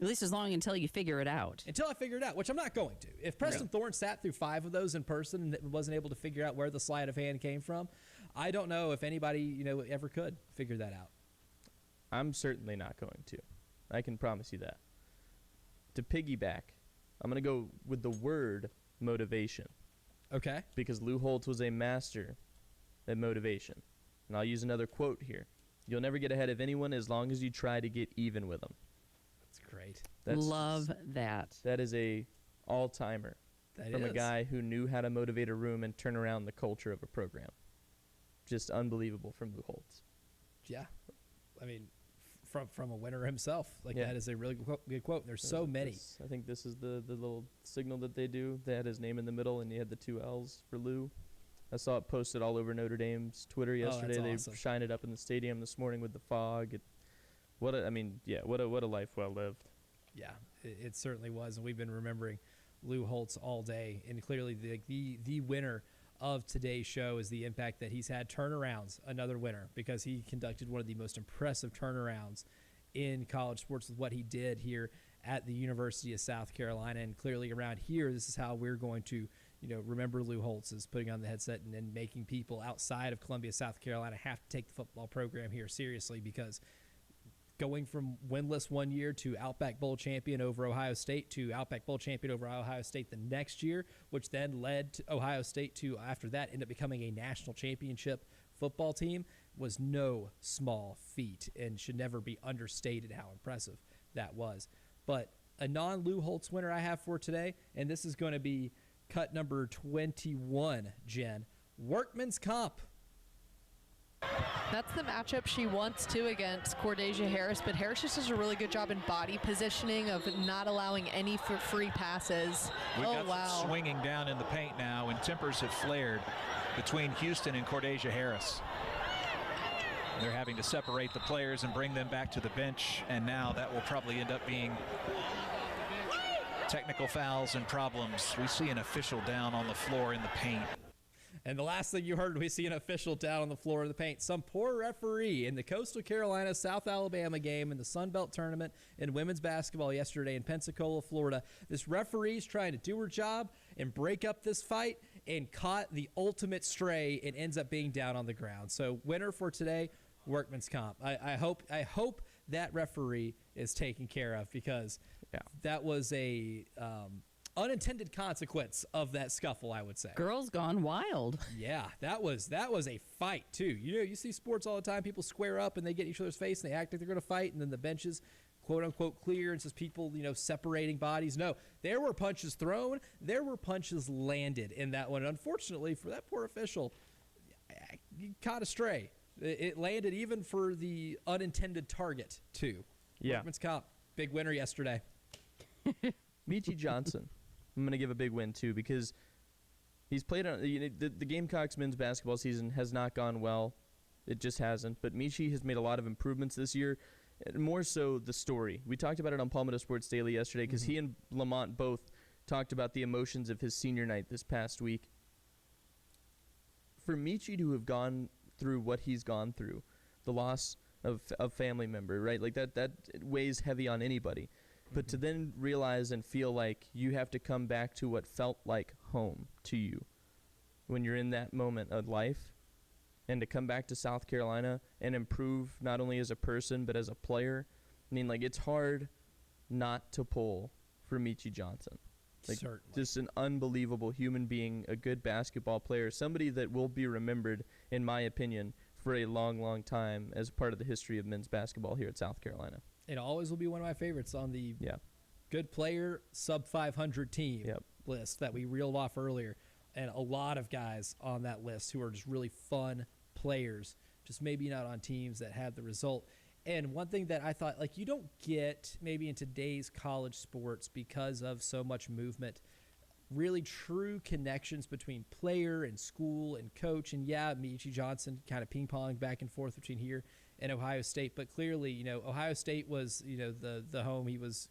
At least as long until you figure it out. Until I figure it out, which I'm not going to. If Preston Thorne sat through 5 of those in person and wasn't able to figure out where the sleight of hand came from, I don't know if anybody ever could figure that out. I'm certainly not going to. I can promise you that. To piggyback, I'm going to go with the word motivation. Okay. Because Lou Holtz was a master at motivation. And I'll use another quote here. You'll never get ahead of anyone as long as you try to get even with them. That's great. Love that. That is a all-timer from a guy who knew how to motivate a room and turn around the culture of a program. Just unbelievable from Lou Holtz. Yeah. I mean, from a winner himself. That is a really good quote. There's so many. I think this is the little signal that they do. They had his name in the middle, and he had the 2 L's for Lou. I saw it posted all over Notre Dame's Twitter yesterday. They shined it up in the stadium this morning with the fog. What a life well lived. Yeah, it certainly was, and we've been remembering Lou Holtz all day. And clearly, the winner of today's show is the impact that he's had. Turnarounds, another winner, because he conducted one of the most impressive turnarounds in college sports with what he did here at the University of South Carolina. And clearly, around here, this is how we're going to remember Lou Holtz, is putting on the headset and making people outside of Columbia, South Carolina have to take the football program here seriously, because going from winless one year to Outback Bowl champion over Ohio State to Outback Bowl champion over Ohio State the next year, which then led to Ohio State to, after that, end up becoming a national championship football team, was no small feat and should never be understated how impressive that was. But a non-Lou Holtz winner I have for today, and this is going to be cut number 21, Jen. Workman's Comp. That's the matchup she wants to against Cordesia Harris, but Harris just does a really good job in body positioning of not allowing any free passes. We got some swinging down in the paint now, and tempers have flared between Houston and Cordesia Harris. They're having to separate the players and bring them back to the bench, and now that will probably end up being technical fouls and problems. We see an official down on the floor in the paint. And the last thing you heard, we see an official down on the floor of the paint. Some poor referee in the Coastal Carolina South Alabama game in the Sun Belt Tournament in women's basketball yesterday in Pensacola, Florida. This referee's trying to do her job and break up this fight and caught the ultimate stray and ends up being down on the ground. So winner for today, Workman's Comp. I hope that referee is taken care of, because that was a unintended consequence of that scuffle, I would say. Girls gone wild. Yeah, that was a fight too. You see sports all the time. People square up and they get in each other's face and they act like they're going to fight, and then the benches, quote unquote, clear, and says people separating bodies. No, there were punches thrown. There were punches landed in that one. Unfortunately for that poor official, he caught a stray. It landed even for the unintended target too. Yeah. Workman's Comp, big winner yesterday. Michi Johnson, I'm going to give a big win too, because he's played on the Gamecocks men's basketball season has not gone well. It just hasn't. But Michi has made a lot of improvements this year. More so the story. We talked about it on Palmetto Sports Daily yesterday, because he and Lamont both talked about the emotions of his senior night this past week. For Michi to have gone through what he's gone through, the loss of a family member, right? Like that weighs heavy on anybody. But to then realize and feel like you have to come back to what felt like home to you when you're in that moment of life, and to come back to South Carolina and improve not only as a person but as a player. I mean, like, it's hard not to pull for Michi Johnson. Like, certainly. Just an unbelievable human being, a good basketball player, somebody that will be remembered, in my opinion, for a long, long time as part of the history of men's basketball here at South Carolina. It always will be one of my favorites on the good player sub 500 team list that we reeled off earlier. And a lot of guys on that list who are just really fun players, just maybe not on teams that had the result. And one thing that I thought, like, you don't get maybe in today's college sports because of so much movement, really true connections between player and school and coach. And Michi Johnson kind of ping-ponged back and forth between here and Ohio State. But clearly, Ohio State was, the home he was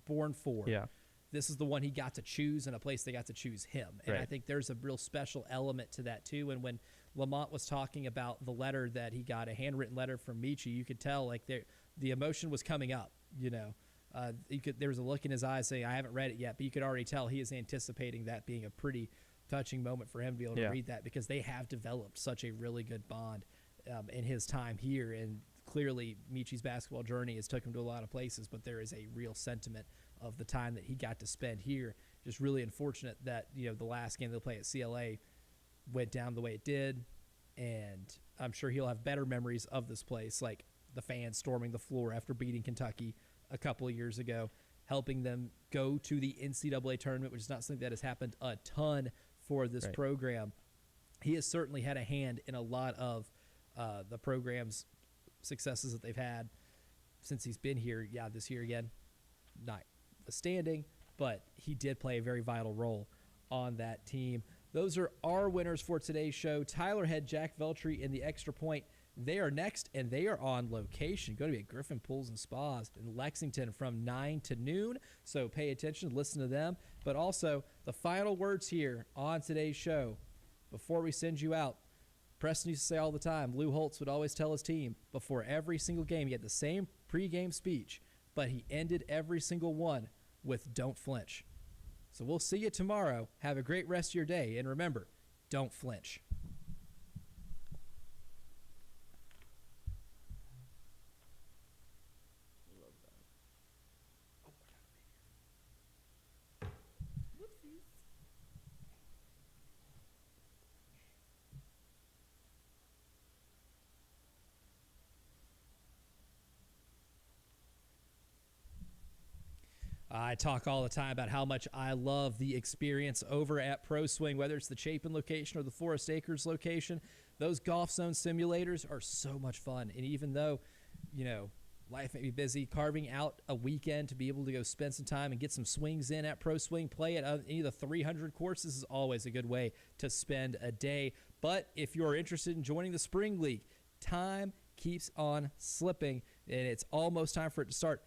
born for. Yeah. This is the one he got to choose, and a place they got to choose him. And I think there's a real special element to that, too. And when Lamont was talking about the letter that he got, a handwritten letter from Michi, you could tell, like, the emotion was coming up, there was a look in his eyes saying, I haven't read it yet, but you could already tell he is anticipating that being a pretty touching moment for him to be able to read that, because they have developed such a really good bond in his time here. And clearly, Michi's basketball journey has took him to a lot of places, but there is a real sentiment of the time that he got to spend here. Just really unfortunate that, the last game they'll play at CLA went down the way it did. And I'm sure he'll have better memories of this place, like the fans storming the floor after beating Kentucky a couple of years ago, helping them go to the NCAA tournament, which is not something that has happened a ton for this program. He has certainly had a hand in a lot of the program's successes that they've had since he's been here. This year again, not withstanding, but he did play a very vital role on that team. Those are our winners for today's show. Tyler Head, Jack Veltri, and the Extra Point. They are next, and they are on location. Going to be at Griffin Pools and Spas in Lexington from 9 to noon, so pay attention, listen to them. But also, the final words here on today's show, before we send you out, Preston used to say all the time, Lou Holtz would always tell his team before every single game, he had the same pregame speech, but he ended every single one with "Don't flinch." So we'll see you tomorrow. Have a great rest of your day. And remember, don't flinch. I talk all the time about how much I love the experience over at Pro Swing, whether it's the Chapin location or the Forest Acres location. Those golf zone simulators are so much fun. And even though, life may be busy, carving out a weekend to be able to go spend some time and get some swings in at Pro Swing, play at any of the 300 courses is always a good way to spend a day. But if you're interested in joining the Spring League, time keeps on slipping, and it's almost time for it to start.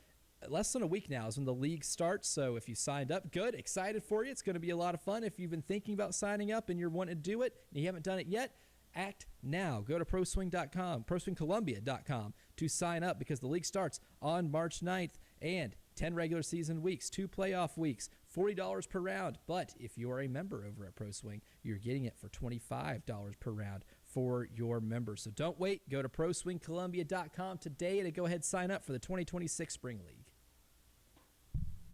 Less than a week now is when the league starts, so if you signed up, good, excited for you. It's going to be a lot of fun. If you've been thinking about signing up and you're wanting to do it and you haven't done it yet, act now. Go to proswing.com, proswingcolumbia.com to sign up, because the league starts on March 9th, and 10 regular season weeks, 2 playoff weeks, $40 per round. But if you're a member over at Pro Swing, you're getting it for $25 per round for your members. So don't wait. Go to proswingcolumbia.com today to go ahead and sign up for the 2026 Spring League.